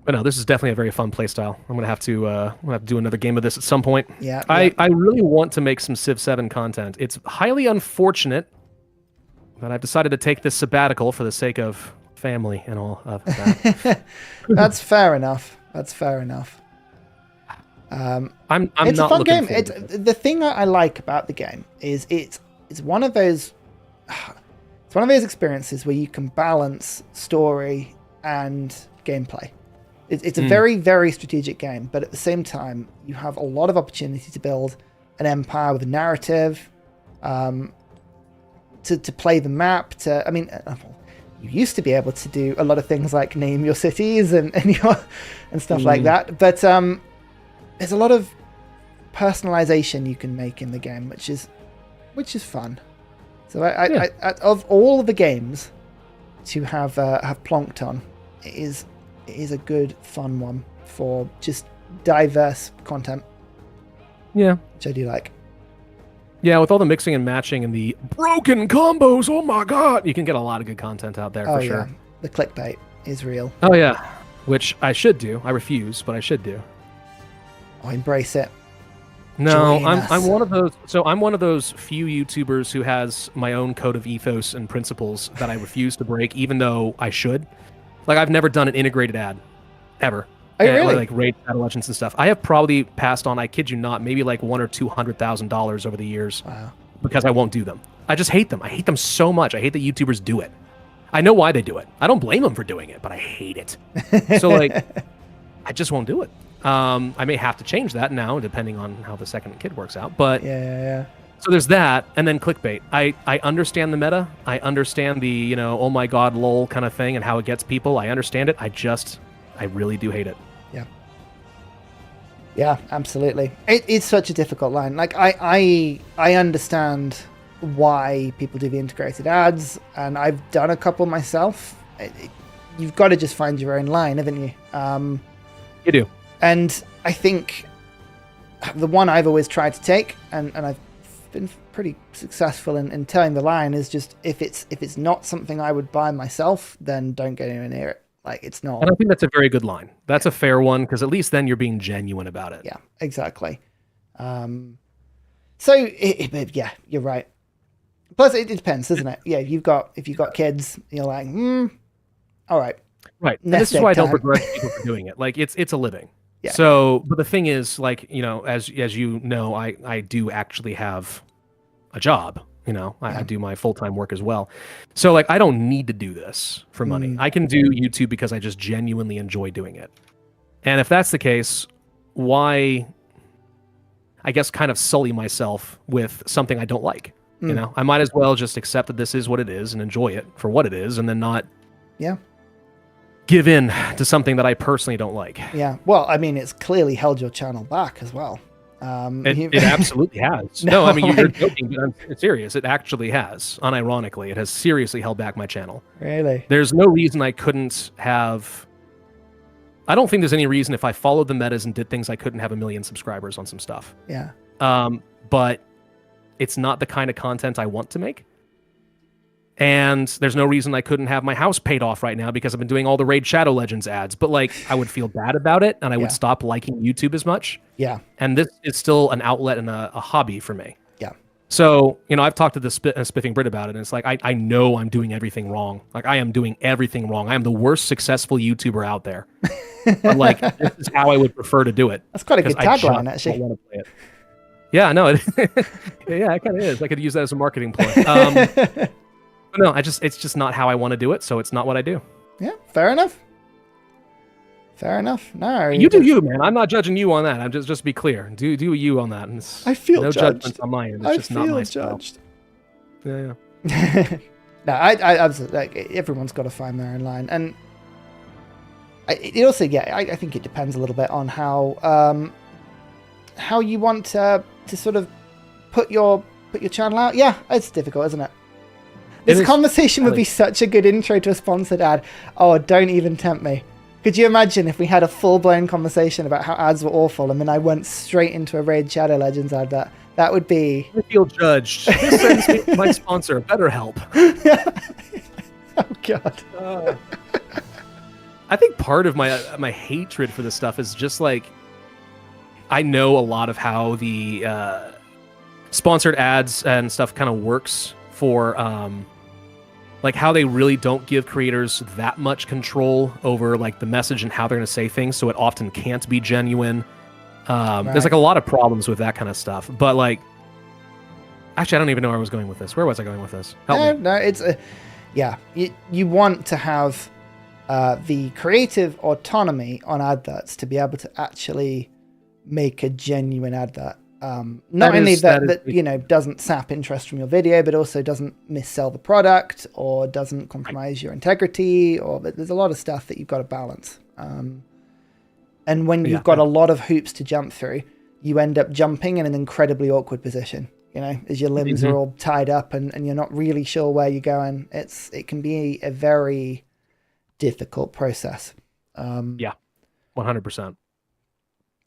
But no, this is definitely a very fun playstyle. I'm gonna have to do another game of this at some point. Yeah. I really want to make some Civ 7 content. It's highly unfortunate that I've decided to take this sabbatical for the sake of family and all of that. That's fair enough. It's a fun game. The thing I like about the game is it's one of those experiences where you can balance story and gameplay. It's a very, very strategic game, but at the same time, you have a lot of opportunity to build an empire with a narrative, to play the map. You used to be able to do a lot of things like name your cities and stuff like that, but there's a lot of personalization you can make in the game, which is fun. So I of all of the games to have plonked on, it is a good, fun one for just diverse content. Yeah. Which I do like. Yeah, with all the mixing and matching and the broken combos, oh my god, you can get a lot of good content out there for sure. The clickbait is real. Oh yeah, which I should do. I refuse, but I should do. Oh, embrace it. No, I'm one of those. So I'm one of those few YouTubers who has my own code of ethos and principles that I refuse to break, even though I should. Like, I've never done an integrated ad, ever. Oh, really? Like Raid Shadow Legends and stuff. I have probably passed on, I kid you not, maybe like $100,000 or $200,000 over the years. Wow. Because I won't do them. I just hate them. I hate them so much. I hate that YouTubers do it. I know why they do it. I don't blame them for doing it, but I hate it. So, like, I just won't do it. I may have to change that now, depending on how the second kid works out. But yeah. So there's that, and then clickbait. I understand the meta. I understand the, oh my god, lol kind of thing and how it gets people. I understand it. I really do hate it. Yeah, absolutely. It's such a difficult line. Like, I understand why people do the integrated ads, and I've done a couple myself. You've got to just find your own line, haven't you? You do. And I think the one I've always tried to take, and I've been pretty successful in telling the line, is just if it's not something I would buy myself, then don't get anywhere near it. Like, it's not. And I think that's a very good line. That's a fair one, because at least then you're being genuine about it. Yeah, exactly. So yeah, you're right. Plus, it depends, doesn't it? Yeah, if you've got kids, you're like, all right. Right. And this is why I don't begrudge people for doing it. Like, it's a living. Yeah. So, but the thing is, like, you know, as you know, I do actually have a job. You know, I do my full-time work as well. So, like, I don't need to do this for money. I can do YouTube because I just genuinely enjoy doing it. And if that's the case, why, I guess, kind of sully myself with something I don't like? You know, I might as well just accept that this is what it is and enjoy it for what it is, and then not give in to something that I personally don't like. Yeah. Well, I mean, it's clearly held your channel back as well. It absolutely has. No, I mean, you're joking, but I'm serious. It actually has. Unironically, it has seriously held back my channel. Really? There's no reason I couldn't have... I don't think there's any reason if I followed the metas and did things, I couldn't have 1 million subscribers on some stuff. Yeah. But it's not the kind of content I want to make. And there's no reason I couldn't have my house paid off right now because I've been doing all the Raid Shadow Legends ads. But, like, I would feel bad about it, and I would stop liking YouTube as much. Yeah. And this is still an outlet and a hobby for me. Yeah. So, you know, I've talked to the Spiffing Brit about it, and it's like, I know I'm doing everything wrong. Like, I am doing everything wrong. I am the worst successful YouTuber out there. But, like, this is how I would prefer to do it. That's quite a good tagline, actually. I want to play it. Yeah, no, yeah, it kind of is. I could use that as a marketing ploy. But no, it's just not how I want to do it, so it's not what I do. Yeah, fair enough. Fair enough. No, you do you, man. I'm not judging you on that. I'm just be clear. Do you on that. I feel no judged. Judgment on my end. It's just not my style. Yeah. No, I absolutely, like, everyone's got to find their own line, and it also, I think it depends a little bit on how you want to sort of put your channel out. Yeah, it's difficult, isn't it? This conversation would be such a good intro to a sponsored ad. Oh, don't even tempt me. Could you imagine if we had a full-blown conversation about how ads were awful, and then I went straight into a Raid Shadow Legends ad? That would be... I feel judged. This sends me to my sponsor, BetterHelp. Oh, God. I think part of my hatred for this stuff is just, like, I know a lot of how the sponsored ads and stuff kind of works for... like how they really don't give creators that much control over, like, the message and how they're going to say things, so it often can't be genuine. There's, like, a lot of problems with that kind of stuff. But, like, actually, I don't even know where I was going with this. Where was I going with this? Help me. No, it's you want to have the creative autonomy on adverts to be able to actually make a genuine advert. Not only that you know, doesn't sap interest from your video, but also doesn't missell the product or doesn't compromise your integrity, or there's a lot of stuff that you've got to balance. And when you've got a lot of hoops to jump through, you end up jumping in an incredibly awkward position, you know, as your limbs are all tied up and you're not really sure where you're going. It can be a very difficult process. 100%.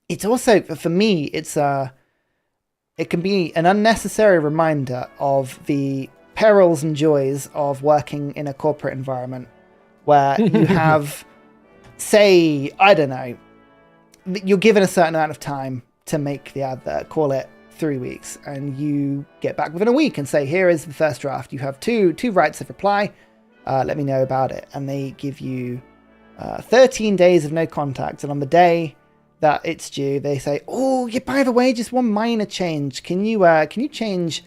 It's also, for me, it can be an unnecessary reminder of the perils and joys of working in a corporate environment where you have, say, I don't know, you're given a certain amount of time to make the advert, call it 3 weeks, and you get back within a week and say, here is the first draft. You have two rights of reply. Let me know about it. And they give you 13 days of no contact. And on the day that it's due, they say, oh, yeah, by the way, just one minor change. Can you change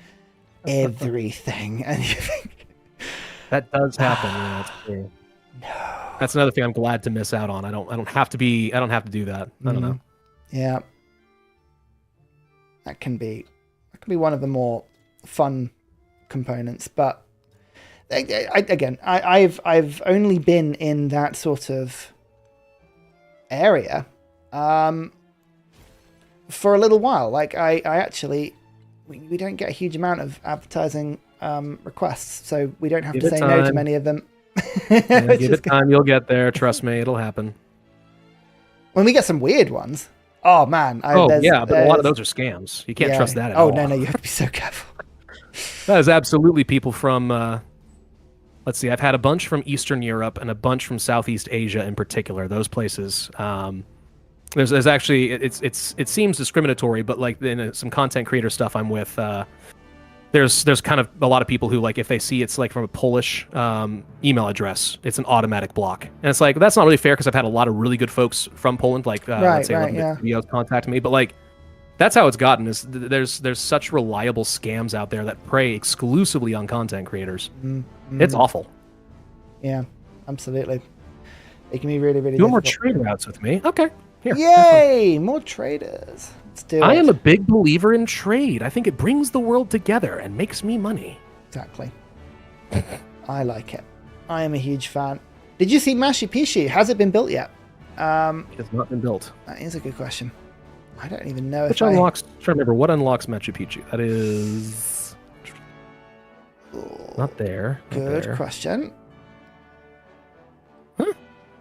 everything? And you think, that does happen. Yeah, that's true. No. That's another thing I'm glad to miss out on. I don't have to do that. I don't know. Yeah. That can be one of the more fun components, but I've only been in that sort of area for a little while. Like I actually, we don't get a huge amount of advertising requests, so we don't have to say no to many of them. Yeah, give it time, you'll get there. Trust me, it'll happen. When we get some weird ones, Oh man. Yeah, but a lot of those are scams. You can't trust that at all. Oh no, you have to be so careful. That is absolutely people from. Let's see. I've had a bunch from Eastern Europe and a bunch from Southeast Asia in particular. Those places. There's actually it seems discriminatory, but like in some content creator stuff I'm with, there's kind of a lot of people who, like, if they see it's like from a Polish email address, it's an automatic block, and it's like that's not really fair because I've had a lot of really good folks from Poland, like let's say videos contact me, but like that's how it's gotten. Is there's such reliable scams out there that prey exclusively on content creators. It's awful. Yeah, absolutely. It can be really, really. Do more trade routes with me. Okay. Here, yay! More traders. Let's do it. I am a big believer in trade. I think it brings the world together and makes me money. Exactly. I like it. I am a huge fan. Did you see Machu Picchu? Has it been built yet? It has not been built. That is a good question. I don't even know Which unlocks... I'm trying to remember what unlocks Machu Picchu. That is... Not there. Good question. Huh?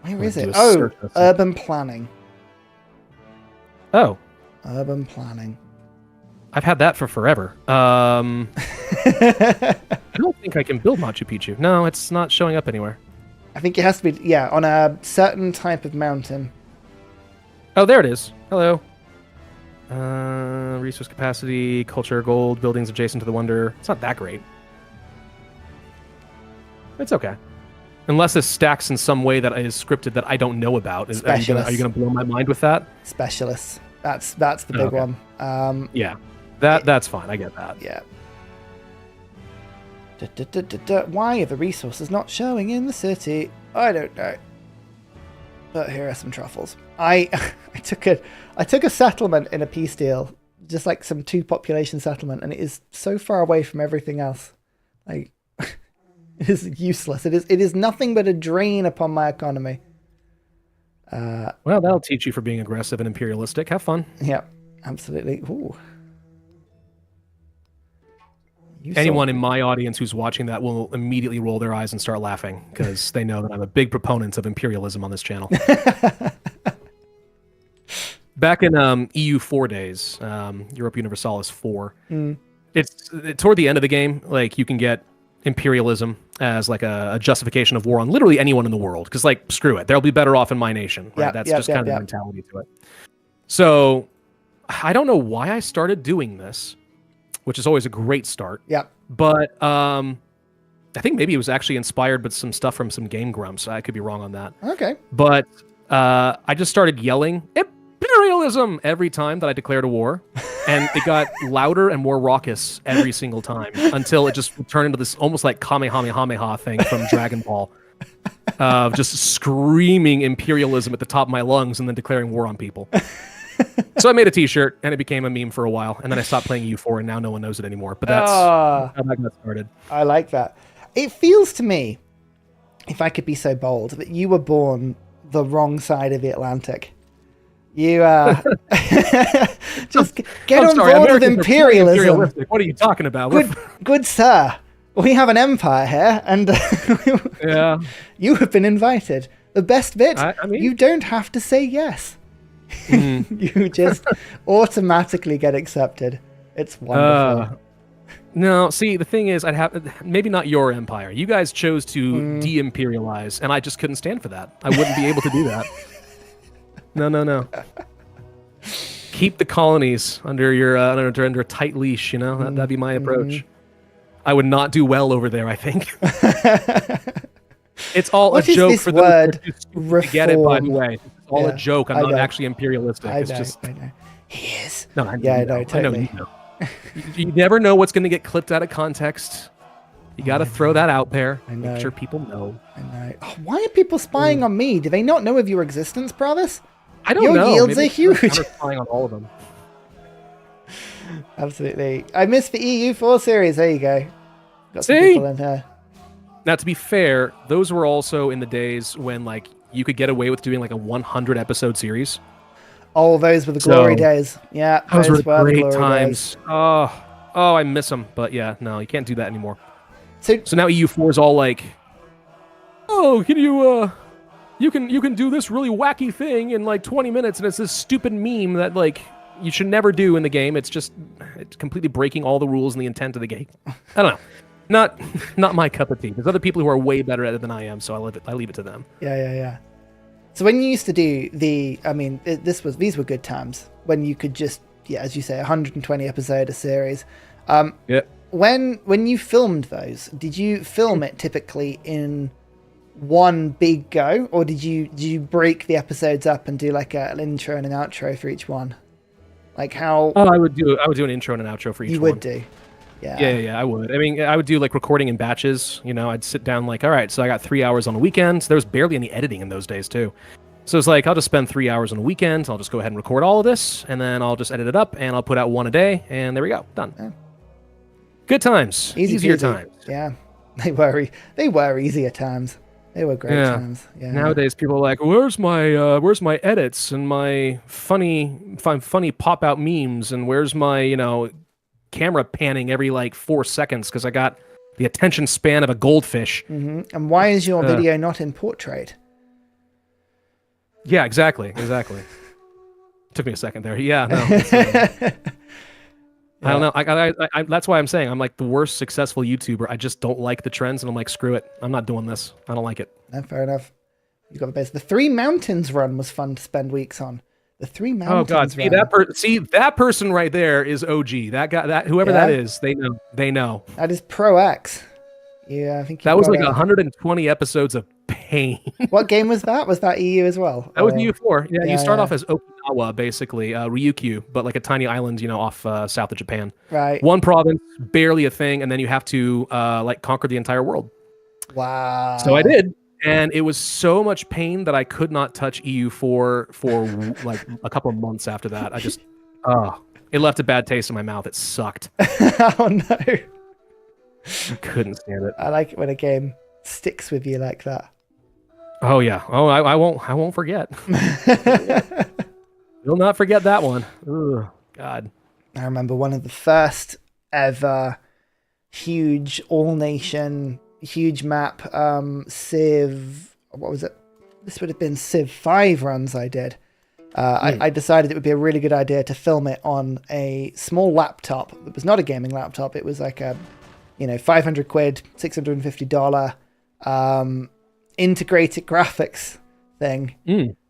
Where is it? Oh, urban planning. Oh. Urban planning. I've had that for forever. I don't think I can build Machu Picchu. No, it's not showing up anywhere. I think it has to be, on a certain type of mountain. Oh, there it is. Hello. Resource capacity, culture, gold, buildings adjacent to the wonder. It's not that great. It's okay. Unless this stacks in some way that is scripted that I don't know about. Are you going to blow my mind with that? Specialists. That's the big one. Yeah. That's fine. I get that. Yeah. Why are the resources not showing in the city? I don't know. But here are some truffles. I took a settlement in a peace deal, just like some 2 population settlement, and it is so far away from everything else. Like, it is useless. It is nothing but a drain upon my economy. Well, that'll teach you for being aggressive and imperialistic. Have fun. Yeah, absolutely. Ooh. Anyone in my audience who's watching that will immediately roll their eyes and start laughing because they know that I'm a big proponent of imperialism on this channel. Back in EU4 days, Europe Universalis 4, it's toward the end of the game, like you can get imperialism as like a justification of war on literally anyone in the world because, like, screw it, they'll be better off in my nation, right? That's just kind of the mentality to it. So I don't know why I started doing this, which is always a great start. Yeah. But I think maybe it was actually inspired by some stuff from some Game Grumps. I could be wrong on that. Okay. But I just started yelling imperialism every time that I declared a war. And it got louder and more raucous every single time until it just turned into this almost like Kamehameha thing from Dragon Ball. Just screaming imperialism at the top of my lungs and then declaring war on people. So I made a t-shirt and it became a meme for a while. And then I stopped playing U4 and now no one knows it anymore. But that's how that got started. I like that. It feels to me, if I could be so bold, that you were born the wrong side of the Atlantic. You just get on board with imperialism. What are you talking about? Good sir. We have an empire here, and yeah, you have been invited. The best bit, I mean, you don't have to say yes. You just automatically get accepted. It's wonderful. No, see, the thing is, I'd have maybe not your empire. You guys chose to de-imperialize, and I just couldn't stand for that. I wouldn't be able to do that. No. Keep the colonies under your under a tight leash. You know, that'd be my approach. I would not do well over there, I think. It's all a joke for those who get it. By the way, it's all a joke. I'm not actually imperialistic. I know. He is. No, I know. Totally. I know. You never know what's going to get clipped out of context. You got to throw that out there. Make sure people know. I know. Oh, why are people spying on me? Do they not know of your existence, Pravus? I don't know. Your yields are huge. I'm spying on all of them. Absolutely. I missed the EU4 series. There you go. Got some See? people in here. Now, to be fair, those were also in the days when, like, you could get away with doing like a 100 episode series. Oh, those were the glory days. Yeah, those were great times. Oh, I miss them. But yeah, no, you can't do that anymore. So now EU4 is all like, oh, can you you can do this really wacky thing in like 20 minutes, and it's this stupid meme that like you should never do in the game. It's completely breaking all the rules and the intent of the game. I don't know. Not my cup of tea. There's other people who are way better at it than I am, so I leave it to them. Yeah. So when you used to do these were good times when you could just, as you say, 120 episode a series. Yeah. When you filmed those, did you film it typically in one big go, or did you break the episodes up and do like an intro and an outro for each one? Like how? Oh, I would do an intro and an outro for each one. You would do. Yeah, I would. I mean, I would do like recording in batches. You know, I'd sit down like, all right, so I got 3 hours on a weekend. There was barely any editing in those days too. So it's like, I'll just spend 3 hours on a weekend. I'll just go ahead and record all of this, and then I'll just edit it up, and I'll put out one a day, and there we go, done. Yeah. Good times, easier times. Yeah, they were easier times. They were great times. Yeah. Nowadays, people are like, where's my edits and my funny pop out memes, and where's my camera panning every like 4 seconds because I got the attention span of a goldfish. Mm-hmm. And why is your video not in portrait? Yeah, exactly. Took me a second there. Yeah, no. I don't know. I that's why I'm saying I'm like the worst successful YouTuber. I just don't like the trends, and I'm like, screw it. I'm not doing this. I don't like it. No, fair enough. You got the base. The Three Mountains run was fun to spend weeks on. The Three Mountains. Oh God! That person right there is OG. That guy, whoever that is, they know. That is Pro X. Yeah, I think that was like 120 episodes of pain. What game was that? Was that EU as well? That was EU4. Yeah, you start off as Okinawa, basically, Ryukyu, but like a tiny island, off south of Japan. Right. One province, barely a thing, and then you have to like conquer the entire world. Wow. So I did, and it was so much pain that I could not touch EU4 for like a couple of months after that. I just, it left a bad taste in my mouth. It sucked. Oh no. I couldn't stand it. I like it when a game sticks with you like that. Oh yeah. Oh, I won't forget. You'll not forget that one. Ugh, God. I remember one of the first ever huge all-nation, huge map Civ. What was it? This would have been Civ 5 runs I did. I decided it would be a really good idea to film it on a small laptop. It was not a gaming laptop. It was like a 500 quid, $650 integrated graphics thing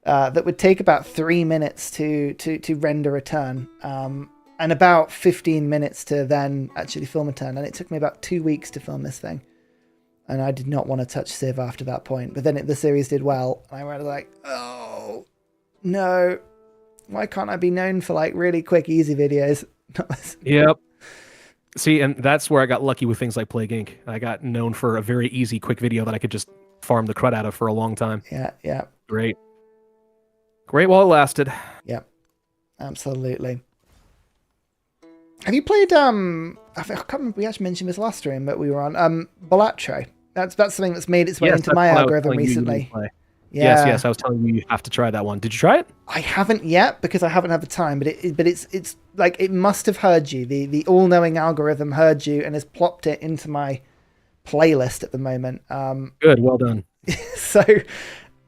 that would take about 3 minutes to render a turn and about 15 minutes to then actually film a turn. And it took me about 2 weeks to film this thing. And I did not want to touch Civ after that point. But then the series did well. And I was like, oh, no. Why can't I be known for like really quick, easy videos? Yep. See, and that's where I got lucky with things like Plague Inc. I got known for a very easy, quick video that I could just farm the crud out of for a long time. Yeah. Great while it lasted. Yep, absolutely. Have you played, I can't remember, we actually mentioned this last stream, but we were on, Balatro. That's something that's made its way into my algorithm recently. Yeah. Yes, I was telling you have to try that one. Did you try it? I haven't yet because I haven't had the time, but it's like it must have heard you. The all-knowing algorithm heard you and has plopped it into my playlist at the moment. Good, well done. So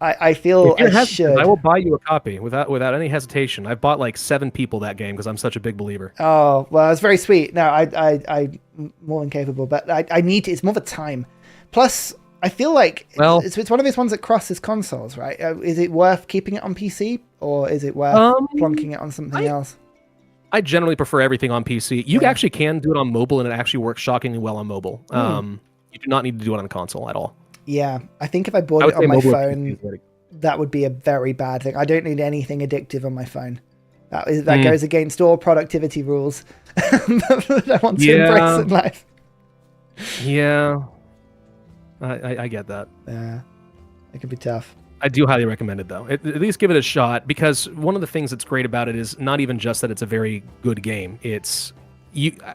I feel I should. I will buy you a copy without any hesitation. I've bought like 7 people that game because I'm such a big believer. Oh well, it's very sweet. No, I'm more than capable, but I need to. It's more of a time. Plus, I feel like it's one of those ones that crosses consoles, right? Is it worth keeping it on PC or is it worth plonking it on something else? I generally prefer everything on PC. You actually can do it on mobile, and it actually works shockingly well on mobile. You do not need to do it on the console at all. Yeah, I think if I bought it on my phone, that would be a very bad thing. I don't need anything addictive on my phone. That goes against all productivity rules that I want to embrace in life. Yeah. I get that. Yeah, it can be tough. I do highly recommend it, though. At least give it a shot, because one of the things that's great about it is not even just that it's a very good game.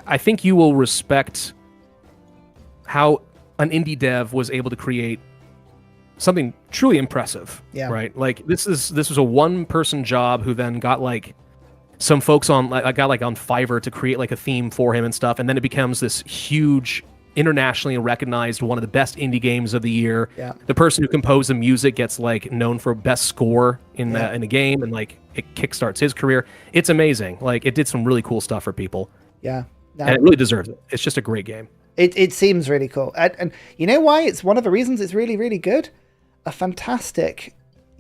I think you will respect how an indie dev was able to create something truly impressive. Yeah. Right. Like this was a one-person job who then got like some folks on on Fiverr to create like a theme for him and stuff, and then it becomes this huge internationally recognized, one of the best indie games of the year. Yeah. The person who composed the music gets like known for best score in the game, and like it kickstarts his career. It's amazing. Like it did some really cool stuff for people. Yeah. And it really deserves it. It's just a great game. It seems really cool. And you know why? It's one of the reasons it's really, really good. A fantastic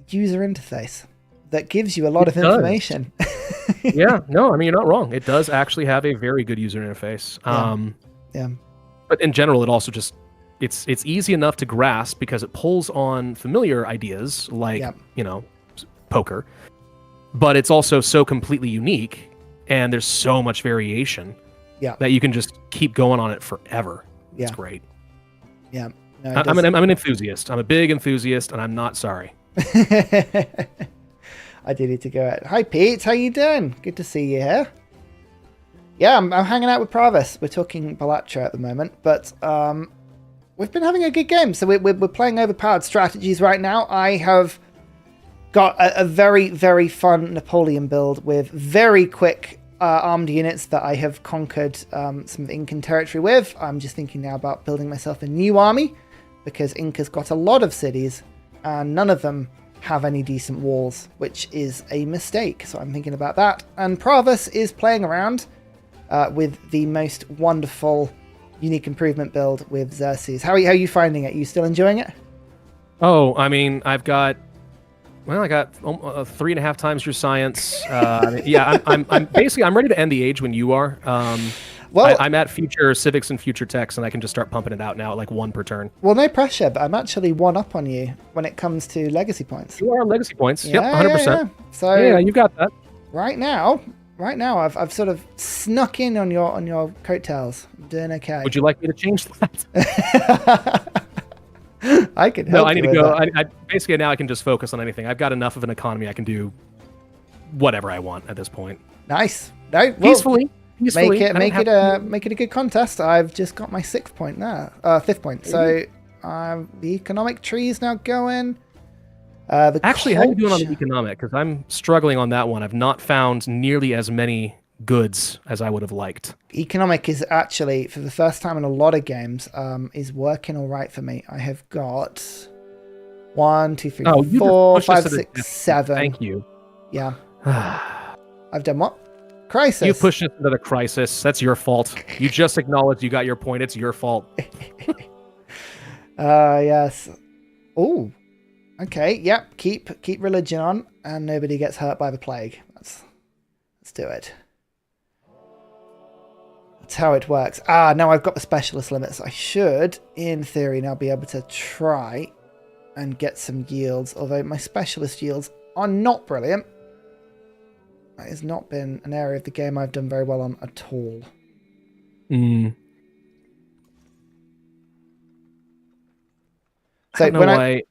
user interface that gives you a lot of information. Yeah, no, I mean, you're not wrong. It does actually have a very good user interface. Yeah. But in general, it also just, it's easy enough to grasp because it pulls on familiar ideas like, poker. But it's also so completely unique, and there's so much variation that you can just keep going on it forever. It's great. Yeah. No, I'm an enthusiast. I'm a big enthusiast, and I'm not sorry. I do need to go out. Hi, Pete. How you doing? Good to see you here. Yeah, I'm hanging out with Pravus. We're talking Balatro at the moment, but we've been having a good game. So we're playing overpowered strategies right now. I have got a very, very fun Napoleon build with very quick armed units that I have conquered some Incan territory with. I'm just thinking now about building myself a new army because Inca's got a lot of cities and none of them have any decent walls, which is a mistake. So I'm thinking about that. And Pravus is playing around with the most wonderful unique improvement build with Xerxes. How are you finding it? Are you still enjoying it? Oh, I mean, I got 3.5 times your science. I'm basically, I'm ready to end the age when you are. I'm at future civics and future techs, and I can just start pumping it out now at like 1 per turn. Well, no pressure, but I'm actually 1 up on you when it comes to legacy points. You are on legacy points. Yep, 100%. Yeah. So yeah, you got that. Right now, I've sort of snuck in on your coattails. I'm doing okay. Would you like me to change that? I can help. No, I need to go. I basically now I can just focus on anything. I've got enough of an economy. I can do whatever I want at this point. Nice. No, well, peacefully. Make it a good contest. I've just got my 6th point there, 5th point. So the economic tree is now going. Actually, how are you doing on the economic? Because I'm struggling on that one. I've not found nearly as many goods as I would have liked. Economic is actually, for the first time in a lot of games, is working all right for me. I have got 1, 2, 3, 4, 5, 6, 7. Thank you. Yeah. I've done what? Crisis. You pushed us into the crisis. That's your fault. You just acknowledged you got your point. It's your fault. Yes. Oh. Okay. Yep. Keep religion on, and nobody gets hurt by the plague. Let's do it. That's how it works. Now I've got the specialist limits. I should, in theory, now be able to try and get some yields. Although my specialist yields are not brilliant. That has not been an area of the game I've done very well on at all. So go ahead.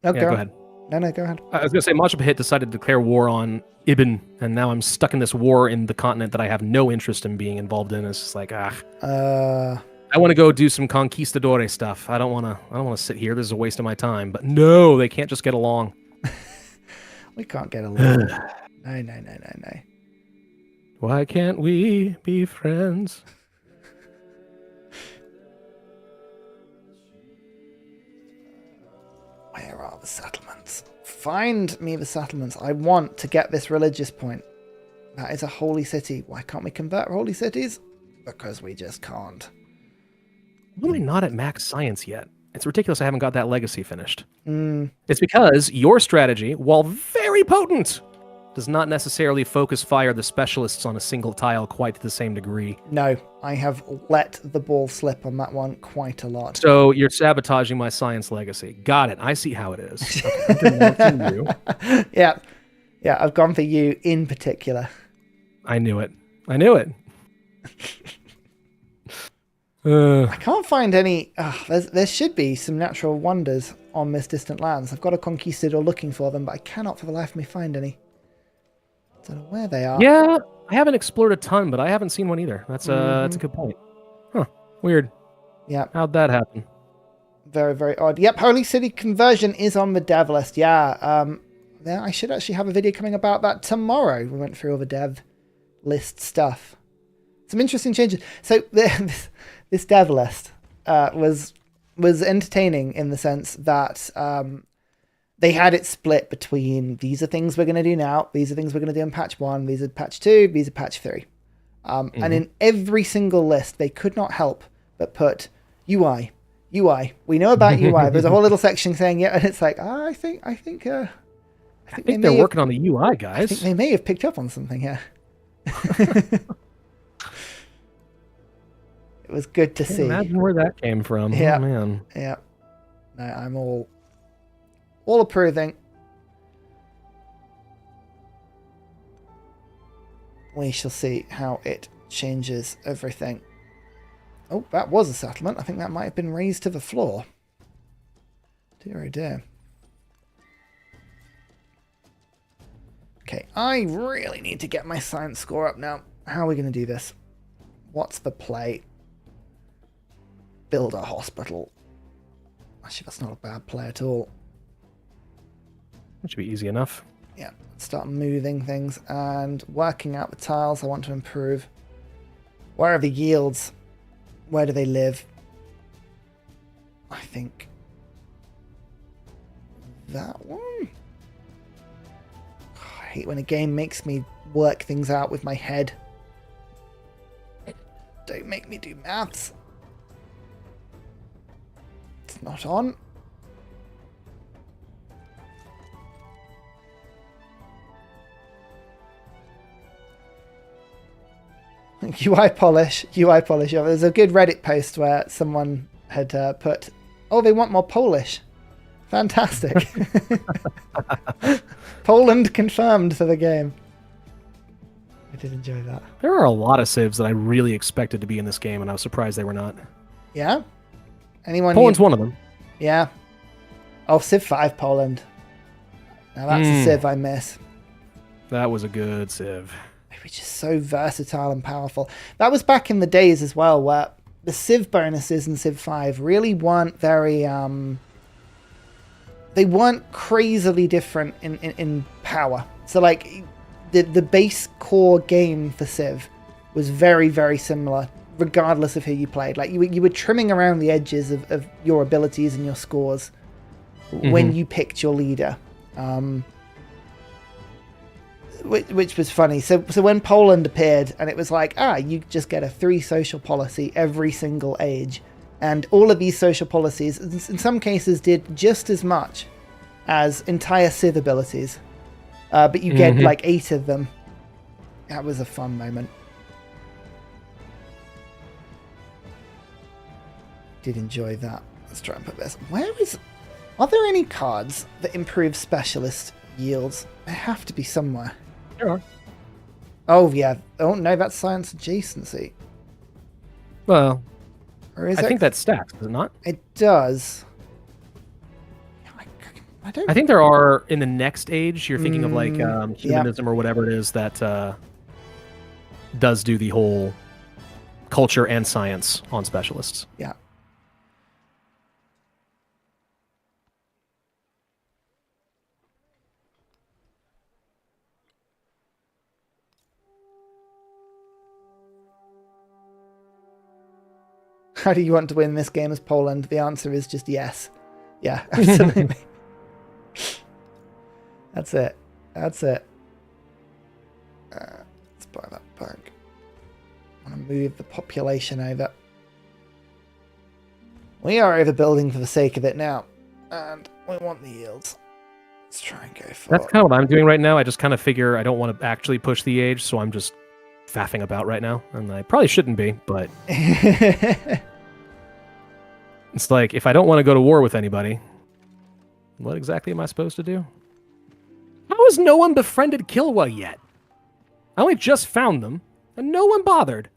No, go ahead. I was going to say, Machapa Hit decided to declare war on Ibn, and now I'm stuck in this war in the continent that I have no interest in being involved in. It's just like, I want to go do some conquistadore stuff. I don't want to sit here. This is a waste of my time. But no, they can't just get along. We can't get along. No. Why can't we be friends? Where are the settlements? Find me the settlements. I want to get this religious point. That is a holy city. Why can't we convert holy cities? Because we just can't. Why am I not at max science yet? It's ridiculous I haven't got that legacy finished. It's because your strategy, while very potent, does not necessarily focus fire the specialists on a single tile quite to the same degree. No, I have let the ball slip on that one quite a lot. So you're sabotaging my science legacy. Got it. I see how it is. Okay, you. Yeah, I've gone for you in particular. I knew it. I can't find any. There should be some natural wonders on this distant lands. I've got a conquistador looking for them, but I cannot for the life of me find any. Don't know where they are. Yeah, I haven't explored a ton, but I haven't seen one either. That's a good point. Huh? Weird. Yeah. How'd that happen? Very, very odd. Yep, Holy City conversion is on the dev list. Yeah. I should actually have a video coming about that tomorrow. We went through all the dev list stuff. Some interesting changes. So this dev list, was entertaining in the sense that they had it split between these are things we're going to do now, these are things we're going to do in patch 1, these are patch 2, these are patch 3. And in every single list, they could not help but put UI. We know about UI. There's a whole little section saying, yeah, and it's like, I think they're working on the UI, guys. I think they may have picked up on something here. It was good to see. Imagine where that came from. Yeah. Oh, man. Yeah. No, I'm all approving. We shall see how it changes everything. Oh, that was a settlement. I think that might have been raised to the floor. Dear oh dear. Okay, I really need to get my science score up now. How are we going to do this? What's the play? Build a hospital. Actually, that's not a bad play at all. That should be easy enough. Yeah, start moving things and working out the tiles I want to improve. Where are the yields? Where do they live? I think that one. I hate when a game makes me work things out with my head. Don't make me do maths. It's not on. UI polish. Yeah, there's a good Reddit post where someone had put, oh, they want more Polish. Fantastic. Poland confirmed for the game. I did enjoy that. There are a lot of civs that I really expected to be in this game, and I was surprised they were not. Yeah? Anyone? Poland's one of them. Yeah. Oh, Civ 5 Poland. Now that's a Civ I miss. That was a good civ. Which is so versatile and powerful. That was back in the days as well, where the Civ bonuses in Civ 5 really weren't very... they weren't crazily different in power. So, like, the base core game for Civ was very, very similar, regardless of who you played. Like, you were trimming around the edges of your abilities and your scores when you picked your leader. Which was funny. So when Poland appeared, and it was like, you just get a 3 social policy every single age. And all of these social policies, in some cases, did just as much as entire Civ abilities. But you get like 8 of them. That was a fun moment. Did enjoy that. Let's try and put this. Are there any cards that improve specialist yields? There have to be somewhere. Sure. Oh, yeah. Oh, no, that's science adjacency. Well, Or is I think that stacks, does it not? It does. I think there are, in the next age, you're thinking of like humanism or whatever it is that does do the whole culture and science on specialists. Yeah. How do you want to win this game as Poland? The answer is just yes. Yeah, absolutely. That's it. Let's buy that back. I want to move the population over. We are overbuilding for the sake of it now. And we want the yields. Let's try and go for... That's kind of what I'm doing right now. I just kind of figure I don't want to actually push the age, so I'm just faffing about right now. And I probably shouldn't be, but... It's like, if I don't want to go to war with anybody, what exactly am I supposed to do? How has no one befriended Kilwa yet? I only just found them, and no one bothered.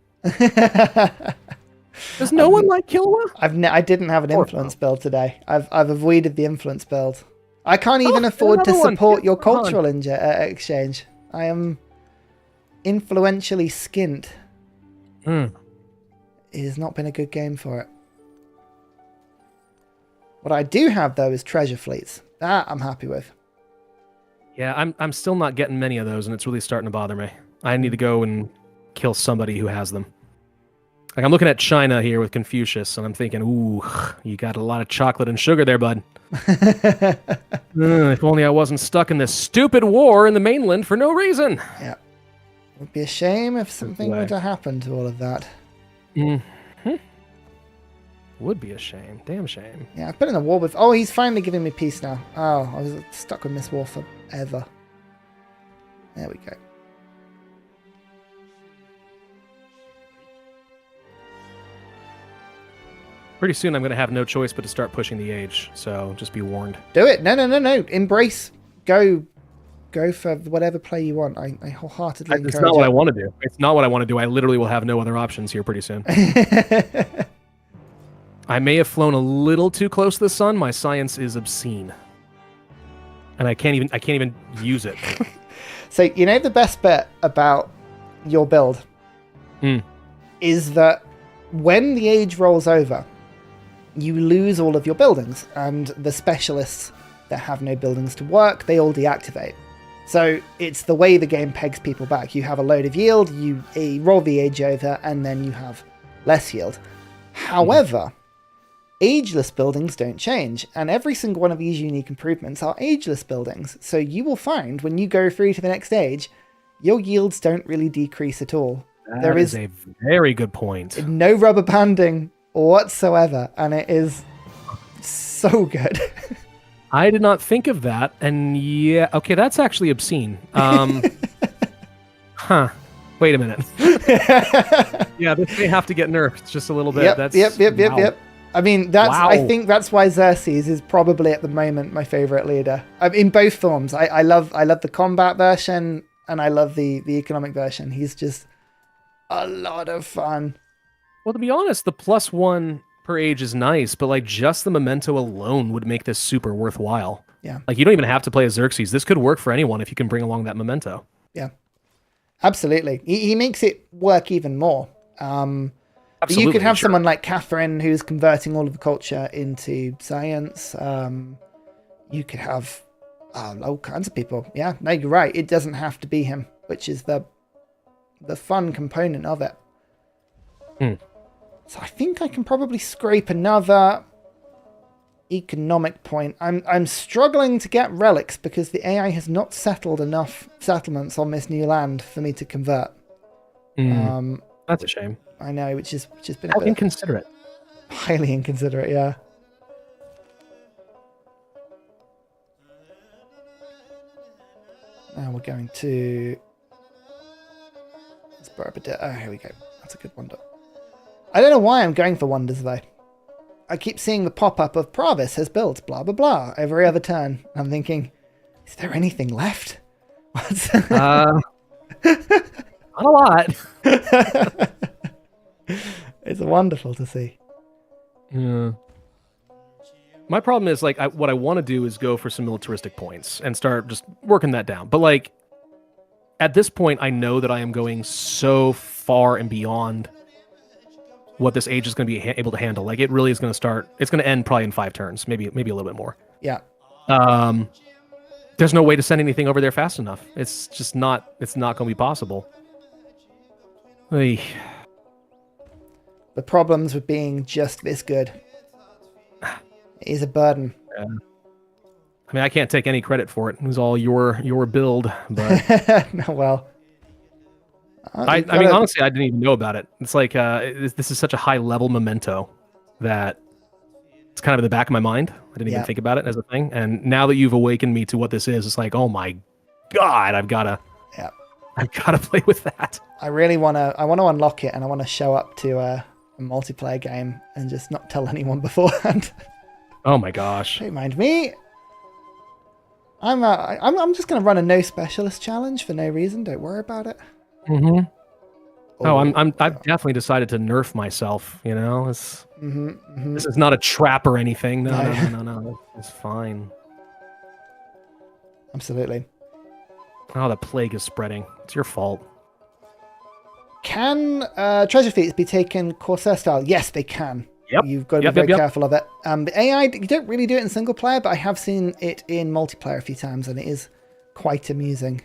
Does no one like Kilwa? I didn't have an influence build today. I've avoided the influence build. I can't even afford to support your cultural exchange. I am influentially skint. It has not been a good game for it. What I do have, though, is treasure fleets. That I'm happy with. Yeah, I'm still not getting many of those, and it's really starting to bother me. I need to go and kill somebody who has them. Like I'm looking at China here with Confucius, and I'm thinking, ooh, you got a lot of chocolate and sugar there, bud. If only I wasn't stuck in this stupid war in the mainland for no reason. Yeah. It would be a shame if something were to happen to all of that. Would be a shame. Damn shame. Yeah, I've been in a war with... Oh, he's finally giving me peace now. Oh, I was stuck with this war forever. There we go. Pretty soon I'm going to have no choice but to start pushing the age, so just be warned. Do it. No. Embrace. Go for whatever play you want. I wholeheartedly encourage it. It's not what I want to do. It's not what I want to do. I literally will have no other options here pretty soon. I may have flown a little too close to the sun. My science is obscene. And I can't even use it. So, you know the best bit about your build is that when the age rolls over, you lose all of your buildings, and the specialists that have no buildings to work, they all deactivate. So it's the way the game pegs people back. You have a load of yield, you roll the age over, and then you have less yield. However, ageless buildings don't change, and every single one of these unique improvements are ageless buildings. So you will find when you go through to the next age, your yields don't really decrease at all. There is a very good point. No rubber banding whatsoever, and it is so good. I did not think of that, and yeah, okay, that's actually obscene. Wait a minute. Yeah, this may have to get nerfed just a little bit. Yep. I mean, I think that's why Xerxes is probably at the moment my favorite leader. In both forms. I love the combat version, and I love the economic version. He's just a lot of fun. Well, to be honest, the +1 per age is nice, but like just the memento alone would make this super worthwhile. Yeah. Like you don't even have to play a Xerxes. This could work for anyone if you can bring along that memento. Yeah. Absolutely. He makes it work even more. Absolutely, you could have someone like Catherine who's converting all of the culture into science. You could have all kinds of people. Yeah, no, you're right. It doesn't have to be him, which is the fun component of it. So I think I can probably scrape another economic point. I'm struggling to get relics because the AI has not settled enough settlements on this new land for me to convert. That's a shame. I know, which has been how inconsiderate. Highly inconsiderate, yeah. Now we're going to... Oh, here we go. That's a good wonder. I don't know why I'm going for wonders, though. I keep seeing the pop-up of Pravus has built blah, blah, blah every other turn. I'm thinking, is there anything left? What's... Not a lot. It's wonderful to see. Yeah. My problem is, like, what I want to do is go for some militaristic points and start just working that down. But, like, at this point, I know that I am going so far and beyond what this age is going to be able to handle. Like, it really is going to start... It's going to end probably in 5 turns, maybe a little bit more. Yeah. There's no way to send anything over there fast enough. It's just not... It's not going to be possible. Hey. The problems with being just this good is a burden. Yeah. I mean, I can't take any credit for it. It was all your build, but... No, well... I mean, honestly, I didn't even know about it. It's like, this is such a high-level memento that it's kind of in the back of my mind. I didn't even think about it as a thing. And now that you've awakened me to what this is, it's like, oh my God, I've got to play with that. I really want to unlock it, and I want to show up to a multiplayer game and just not tell anyone beforehand. Oh my gosh. Don't mind me. I'm just going to run a no specialist challenge for no reason. Don't worry about it. Mm-hmm. Oh, I've definitely decided to nerf myself. You know, this is not a trap or anything. No. It's fine. Absolutely. Oh, the plague is spreading. It's your fault. Can treasure feats be taken Corsair style? Yes, they can. Yep. You've got to be very careful of it. The AI, you don't really do it in single player, but I have seen it in multiplayer a few times, and it is quite amusing.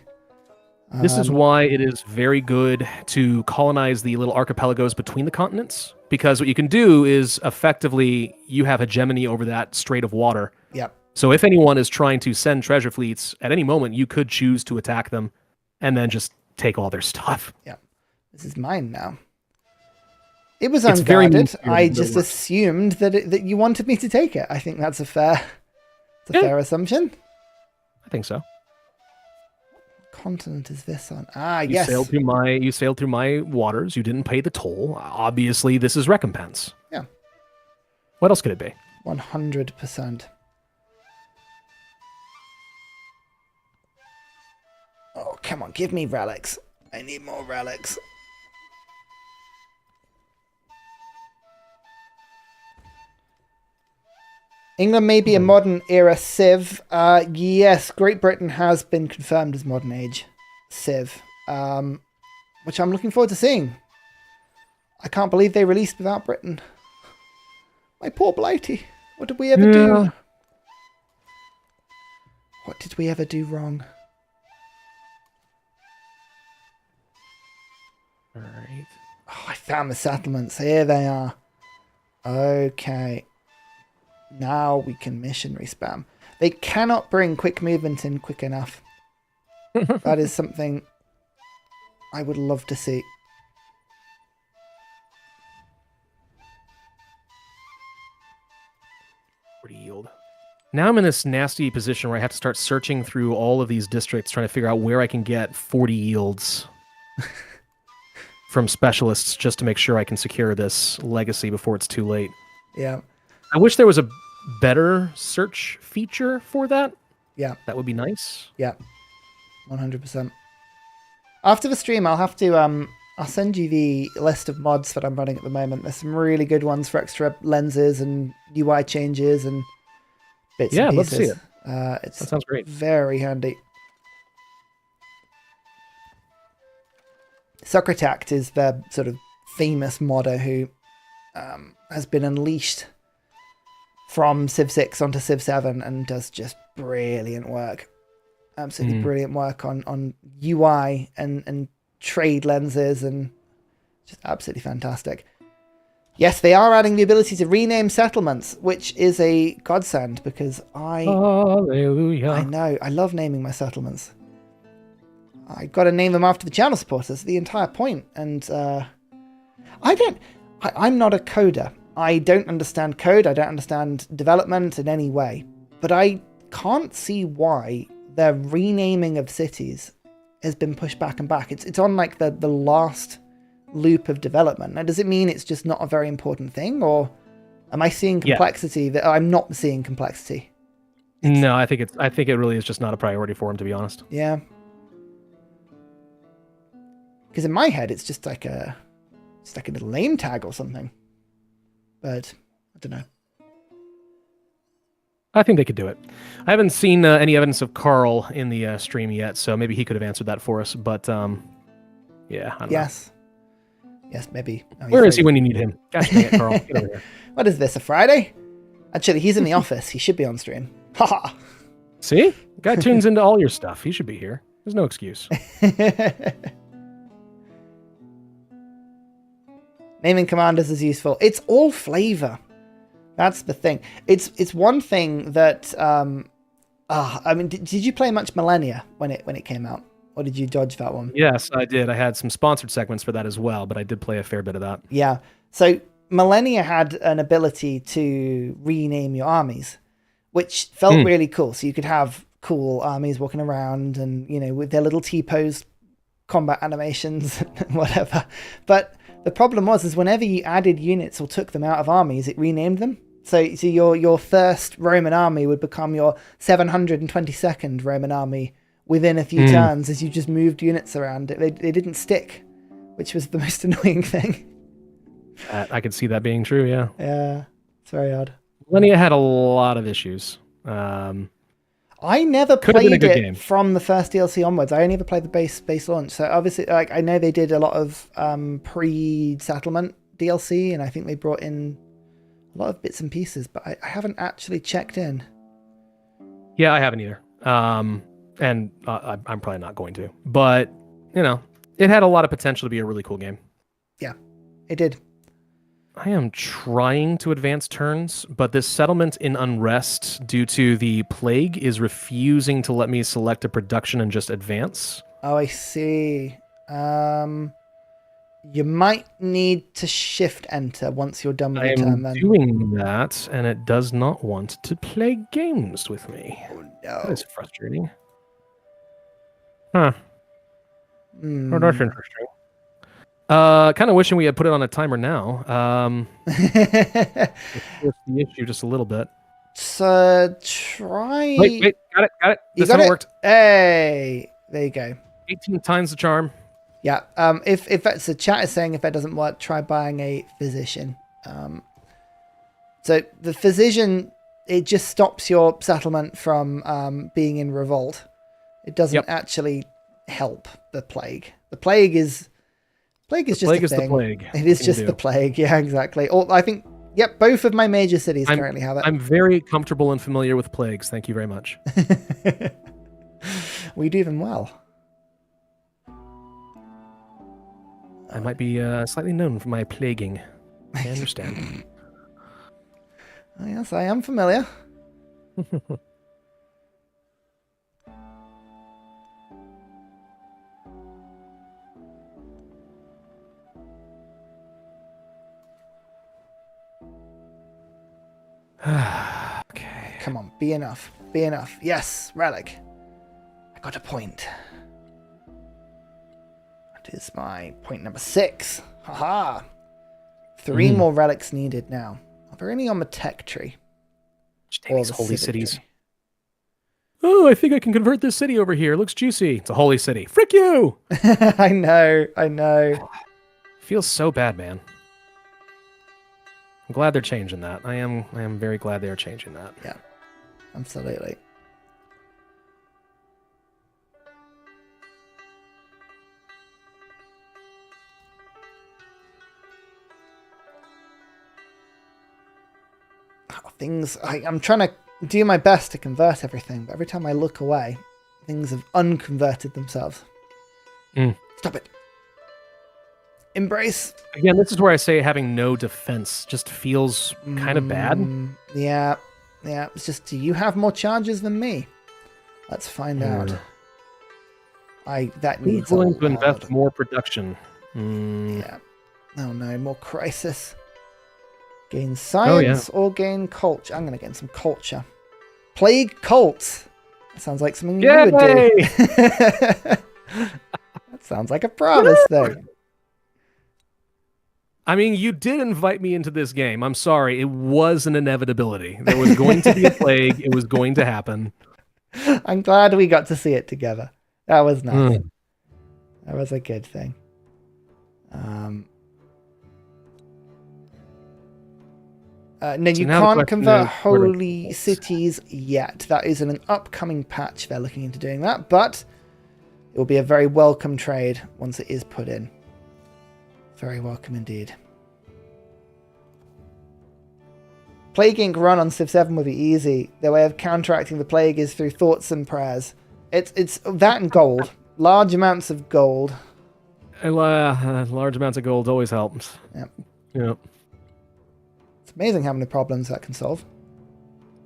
This is why it is very good to colonize the little archipelagos between the continents, because what you can do is effectively you have hegemony over that strait of water. Yep. So if anyone is trying to send treasure fleets at any moment, you could choose to attack them and then just take all their stuff. Yep. This is mine now. It was It's very unguarded. mean, I but it just works. assumed that you wanted me to take it. I think that's a fair assumption. I think so. Continent is this on? Ah, You yes. sailed through my waters. You didn't pay the toll. Obviously, this is recompense. Yeah. What else could it be? 100%. Oh, come on, give me relics. I need more relics. England may be a modern era civ. Yes, Great Britain has been confirmed as modern age civ, which I'm looking forward to seeing. I can't believe they released without Britain. My poor Blighty. What did we ever do? What did we ever do wrong? All right. Oh, I found the settlements. Here they are. Okay. Now we can missionary spam. They cannot bring quick movement in quick enough. That is something I would love to see. Yield. Now I'm in this nasty position where I have to start searching through all of these districts, trying to figure out where I can get 40 yields from specialists just to make sure I can secure this legacy before it's too late. Yeah. I wish there was a better search feature for that. Yeah. That would be nice. Yeah. 100%. After the stream, I'll have to I'll send you the list of mods that I'm running at the moment. There's some really good ones for extra lenses and UI changes and bits and I'd pieces. love to see it. It's That sounds great. very handy. Socratact is the sort of famous modder who has been unleashed from Civ 6 onto Civ 7 and does just brilliant work. Absolutely brilliant work on UI and trade lenses and just absolutely fantastic. Yes, they are adding the ability to rename settlements, which is a godsend because Hallelujah. I know, I love naming my settlements. I got to name them after the channel supporters, the entire point. And I'm not a coder. I don't understand code. I don't understand development in any way. But I can't see why the renaming of cities has been pushed back and back. It's on like the last loop of development. Now, does it mean it's just not a very important thing? Or am I seeing complexity that I'm not seeing complexity? No, I think it really is just not a priority for him, to be honest. Yeah. Because in my head, it's just like a little name tag or something. But I don't know. I think they could do it. I haven't seen any evidence of Carl in the stream yet, so maybe he could have answered that for us. But yeah, I don't know. Yes, maybe. Oh, Where is he when you need him? Gosh dang it, Carl. Get over here. What is this, a Friday? Actually, he's in the office. He should be on stream. Haha. See? The guy tunes into all your stuff. He should be here. There's no excuse. Naming commanders is useful. It's all flavor. That's the thing. It's one thing that I mean, did you play much Millennia when it came out, or did you dodge that one? Yes, I did. I had some sponsored segments for that as well, but I did play a fair bit of that. Yeah. So Millennia had an ability to rename your armies, which felt really cool. So you could have cool armies walking around and, you know, with their little T-pose combat animations and whatever. But the problem was whenever you added units or took them out of armies, it renamed them. So your first Roman army would become your 722nd Roman army within a few turns as you just moved units around. They didn't stick, which was the most annoying thing. I could see that being true, yeah. Yeah, it's very odd. Millennia had a lot of issues. I never Could have been a played good it game. from the first DLC onwards. I only ever played the base launch. So obviously, like, I know they did a lot of pre-settlement DLC, and I think they brought in a lot of bits and pieces, but I haven't actually checked in. Yeah, I haven't either. And I'm probably not going to. But it had a lot of potential to be a really cool game. Yeah, it did. I am trying to advance turns, but this settlement in unrest due to the plague is refusing to let me select a production and just advance. Oh, I see. You might need to shift enter once you're done with your turn then. I'm doing that, and it does not want to play games with me. Oh, no. That is frustrating. Huh. Oh, that's interesting. Kind of wishing we had put it on a timer now. It's the issue just a little bit. So try. Wait, got it. You This got one it. worked. Hey, there you go. 18 times the charm. Yeah. If that's the chat is saying if that doesn't work, try buying a physician. So the physician, it just stops your settlement from being in revolt. It doesn't actually help the plague. The plague is just a thing. The plague. It is just the plague. Yeah, exactly. Or I think, yep, both of my major cities currently have it. I'm very comfortable and familiar with plagues. Thank you very much. We do them well. I might be slightly known for my plaguing. I understand. Oh, yes, I am familiar. Okay. Come on, be enough. Be enough. Yes, relic. I got a point. That is my point number 6. Haha. 3 more relics needed now. Are there any on the tech tree? These holy cities. Oh, I think I can convert this city over here. It looks juicy. It's a holy city. Frick you! I know. Feels so bad, man. I'm glad they're changing that. I am very glad they are changing that. Yeah, absolutely. Things, I'm trying to do my best to convert everything, but every time I look away, things have unconverted themselves. Stop it. Embrace. Again, this is where I say having no defense just feels kind of bad. Yeah. It's just, do you have more charges than me? Let's find out. That needs Who's willing to invest more production? Yeah. Oh no, more crisis. Gain science or gain culture? I'm going to gain some culture. Plague cults. That sounds like something you would do. That sounds like a promise, though. I mean, you did invite me into this game. I'm sorry. It was an inevitability. There was going to be a plague. It was going to happen. I'm glad we got to see it together. That was nice. That was a good thing. No, you can't convert holy cities yet. That is in an upcoming patch. They're looking into doing that, but it will be a very welcome trade once it is put in. Very welcome indeed. Plague Inc. run on Civ 7 will be easy. Their way of counteracting the plague is through thoughts and prayers. It's that and gold. Large amounts of gold. Large amounts of gold always helps. Yep. It's amazing how many problems that can solve.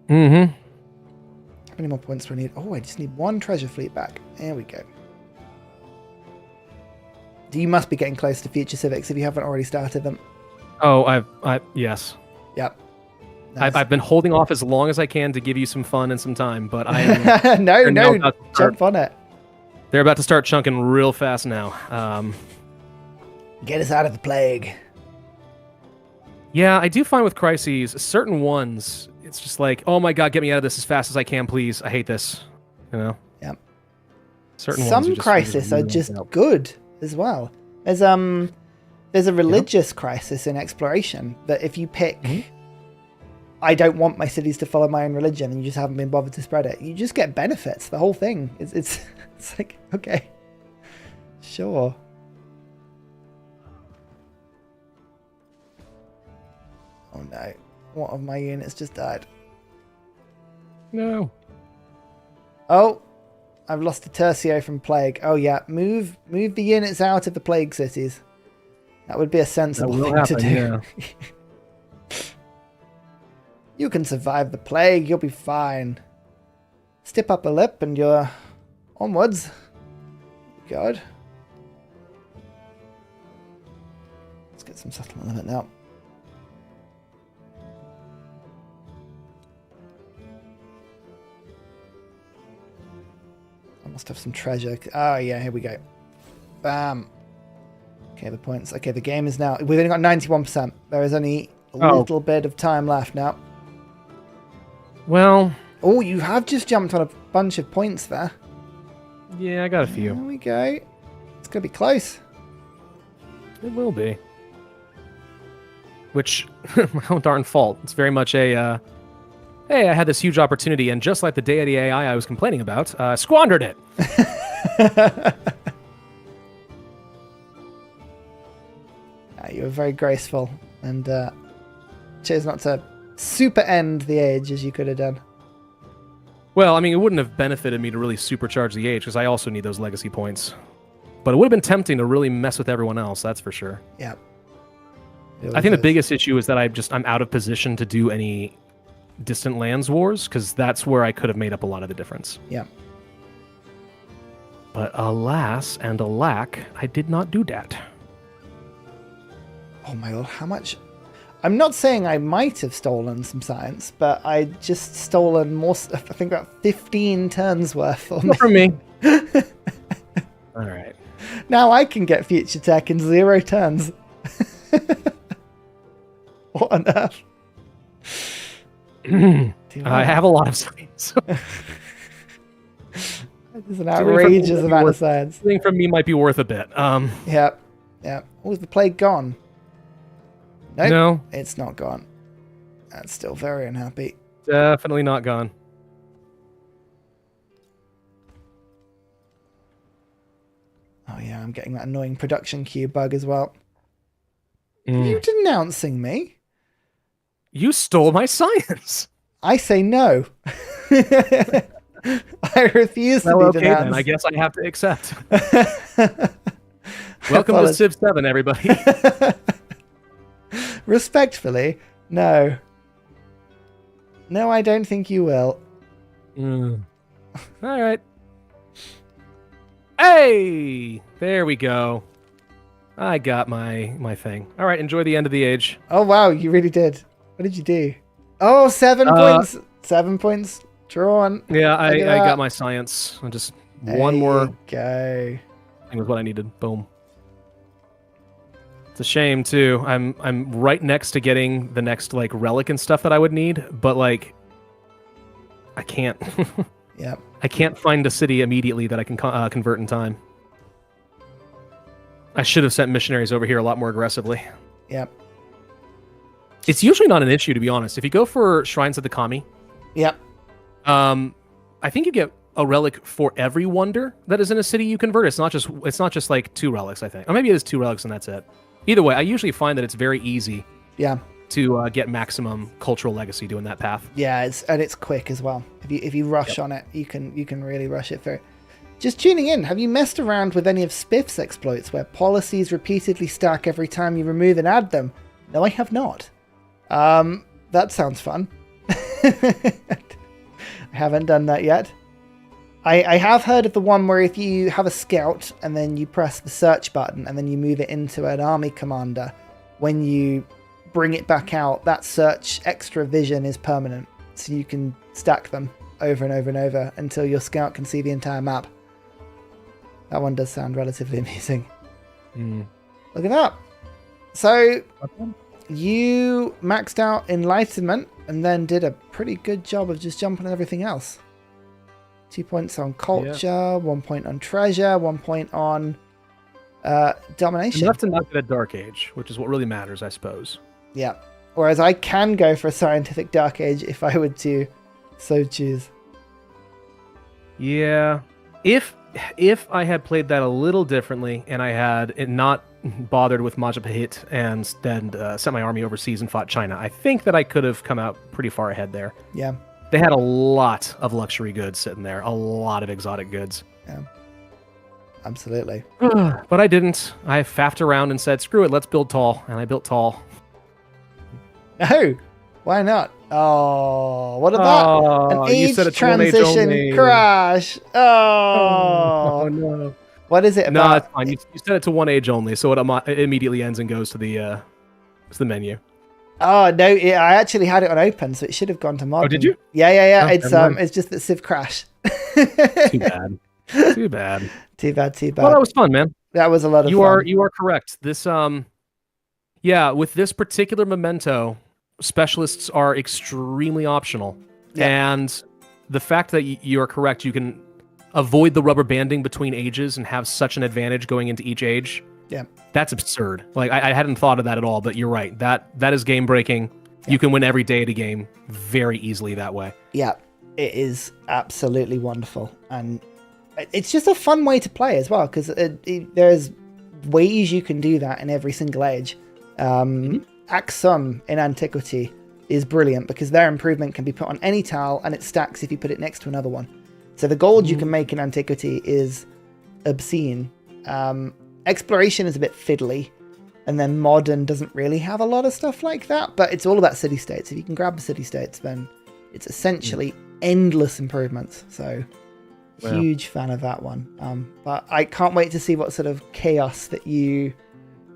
How many more points do I need? Oh, I just need 1 treasure fleet back. There we go. You must be getting close to future civics if you haven't already started them. Oh, yes. Yep. Nice. I've been holding off as long as I can to give you some fun and some time, but I am... no, jump on it. They're about to start chunking real fast now. Get us out of the plague. Yeah, I do find with crises, certain ones, it's just like, oh my god, get me out of this as fast as I can, please. I hate this. You know? Yep. Some crises are just good as well. There's a religious crisis in exploration that if you pick... I don't want my cities to follow my own religion, and you just haven't been bothered to spread it. You just get benefits. The whole thing. It's like, okay, sure. Oh no! One of my units just died. No. Oh, I've lost a tercio from plague. Oh yeah, move the units out of the plague cities. That would be a sensible thing to do. Yeah. You can survive the plague. You'll be fine. Step up a lip and you're onwards. God. Let's get some settlement limit now. I must have some treasure. Oh yeah, here we go. Bam. Okay, the points. Okay, the game is now... We've only got 91%. There is only a little bit of time left now. Well... Oh, you have just jumped on a bunch of points there. Yeah, I got a few. There we go. It's going to be close. It will be. Which, my own darn fault. It's very much a, hey, I had this huge opportunity, and just like the day of the AI I was complaining about, squandered it. You were very graceful, and chose not to super end the age as you could have done. Well, I mean, it wouldn't have benefited me to really supercharge the age, because I also need those legacy points. But it would have been tempting to really mess with everyone else, that's for sure. Yeah. I think the biggest issue is that I'm out of position to do any distant lands wars, because that's where I could have made up a lot of the difference. Yeah. But alas and alack, I did not do that. Oh my god, how much... I'm not saying I might have stolen some science, but I just stolen more, I think about 15 turns worth on Not from me. All right. Now I can get future tech in 0 turns. What on earth? I have a lot of science. There's an outrageous amount of science. Something from me might be worth a bit. Yeah. Yeah. Oh, is the plague gone? Nope, no. It's not gone. That's still very unhappy. Definitely not gone. Oh yeah, I'm getting that annoying production queue bug as well. Are you denouncing me? You stole my science. I say no. I refuse to be denounced. Then I guess I have to accept. Welcome to Civ 7, everybody. Respectfully, no. No, I don't think you will. All right. Hey! There we go. I got my thing. All right, enjoy the end of the age. Oh, wow, you really did. What did you do? Oh, 7 points. 7 points drawn. Yeah, I got my science. Just one more go. Thing was what I needed. Boom. It's a shame too. I'm right next to getting the next like relic and stuff that I would need, but like I can't. Yep. I can't find a city immediately that I can convert in time. I should have sent missionaries over here a lot more aggressively. Yep. It's usually not an issue, to be honest. If you go for Shrines of the Kami, yep. I think you get a relic for every wonder that is in a city you convert. It's not just like 2 relics, I think. Or maybe it is 2 relics and that's it. Either way, I usually find that it's very easy. Yeah. To get maximum cultural legacy doing that path. Yeah, it's quick as well. If you rush on it, you can really rush it through. Just tuning in, have you messed around with any of Spiff's exploits where policies repeatedly stack every time you remove and add them? No, I have not. That sounds fun. I haven't done that yet. I have heard of the one where if you have a scout and then you press the search button and then you move it into an army commander, when you bring it back out, that search extra vision is permanent. So you can stack them over and over and over until your scout can see the entire map. That one does sound relatively amusing. Look at that. So you maxed out Enlightenment and then did a pretty good job of just jumping on everything else. 2 points on culture, 1 point on treasure, 1 point on domination. Enough to not get a Dark Age, which is what really matters, I suppose. Yeah. Whereas I can go for a scientific Dark Age if I would to so choose. Yeah. If I had played that a little differently and I had not bothered with Majapahit and then sent my army overseas and fought China, I think that I could have come out pretty far ahead there. Yeah. They had a lot of luxury goods sitting there, a lot of exotic goods. Yeah, absolutely. But I didn't. I faffed around and said, screw it, let's build tall. And I built tall. No, why not? Oh, what about an age transition crash? Oh, no. What is it about? No, it's fine. You set it to one age only, so it immediately ends and goes to the menu. Oh no! I actually had it on open, so it should have gone to mod. Oh, did you? Yeah. Oh, It's just that Civ crashed. Too bad. Too bad. Too bad. Well, that was fun, man. That was a lot of fun. You are correct. This yeah, with this particular memento, specialists are extremely optional, and the fact that you are correct, you can avoid the rubber banding between ages and have such an advantage going into each age. Yeah, that's absurd. Like I hadn't thought of that at all, but you're right. That is game breaking. Yeah. You can win every day at a game very easily that way. Yeah, it is absolutely wonderful, and it's just a fun way to play as well, because there's ways you can do that in every single age. Axum in Antiquity is brilliant because their improvement can be put on any tile and it stacks if you put it next to another one. So the gold you can make in Antiquity is obscene. Exploration is a bit fiddly, and then Modern doesn't really have a lot of stuff like that, but it's all about city-states. If you can grab the city-states, then it's essentially endless improvements. So huge fan of that one. But I can't wait to see what sort of chaos that you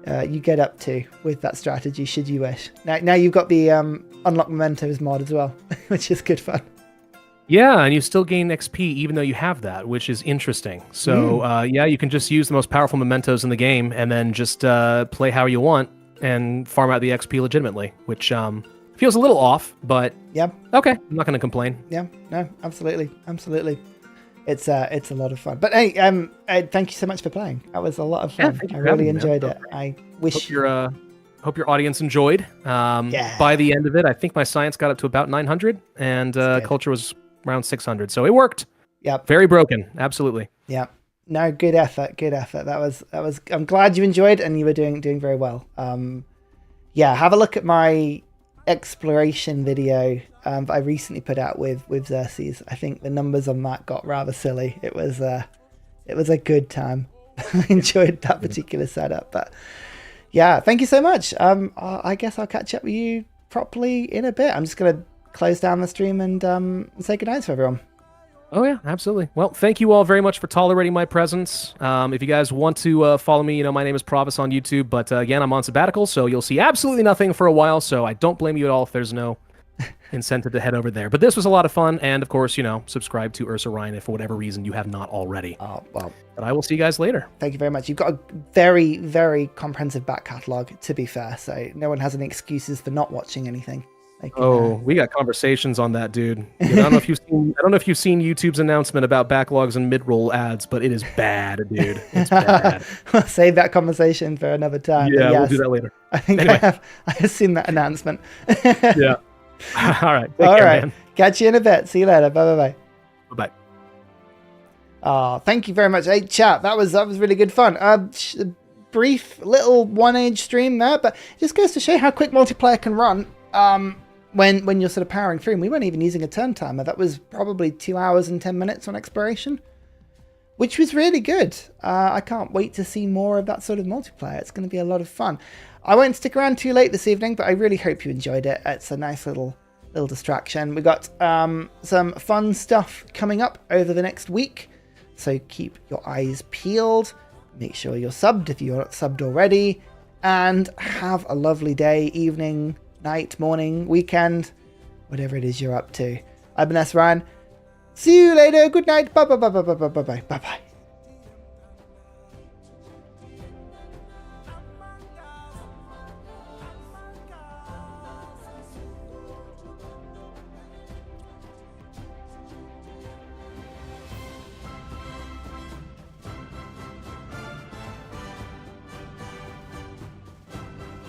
get up to with that strategy, should you wish. Now you've got the Unlock Mementos mod as well, which is good fun. Yeah, and you still gain XP even though you have that, which is interesting. So yeah, you can just use the most powerful mementos in the game and then just play how you want and farm out the XP legitimately, which feels a little off, but yeah, okay, I'm not going to complain. Yeah, no, absolutely. It's a lot of fun. But hey, thank you so much for playing. That was a lot of fun. I really enjoyed it. I wish hope your audience enjoyed. By the end of it, I think my science got up to about 900, and culture was around 600. So it worked. Yep. Very broken. Absolutely. Yep. No, good effort. That was. I'm glad you enjoyed and you were doing very well. Yeah, have a look at my exploration video that I recently put out with Xerxes. I think the numbers on that got rather silly. It was a good time. I enjoyed that particular setup. But yeah, thank you so much. I guess I'll catch up with you properly in a bit. I'm just gonna close down the stream and say goodnight to everyone. Oh yeah, absolutely. Well, thank you all very much for tolerating my presence. If you guys want to follow me, my name is Pravus on YouTube, but again, I'm on sabbatical, so you'll see absolutely nothing for a while, so I don't blame you at all if there's no incentive to head over there. But this was a lot of fun, and of course, subscribe to Ursa Ryan if for whatever reason you have not already. Oh, well. But I will see you guys later. Thank you very much. You've got a very, very comprehensive back catalogue, to be fair, so no one has any excuses for not watching anything. We got conversations on that, dude. I don't know if you've seen YouTube's announcement about backlogs and mid-roll ads, but it is bad, dude. It's bad. We'll save that conversation for another time. Yeah, we'll do that later. I think anyway. I have seen that announcement. Yeah. All right. All right. Man. Catch you in a bit. See you later. Bye. Bye. Oh, thank you very much. Hey, chat. That was really good fun. Brief little one-age stream there, but it just goes to show how quick multiplayer can run. When you're sort of powering through, and we weren't even using a turn timer. That was probably 2 hours and 10 minutes on exploration, which was really good. I can't wait to see more of that sort of multiplayer. It's going to be a lot of fun. I won't stick around too late this evening, but I really hope you enjoyed it. It's a nice little distraction. We got some fun stuff coming up over the next week, so keep your eyes peeled. Make sure you're subbed if you're not subbed already, and have a lovely day, evening, night, morning, weekend, whatever it is you're up to. I've been Ursa Ryan. See you later. Good night. Bye.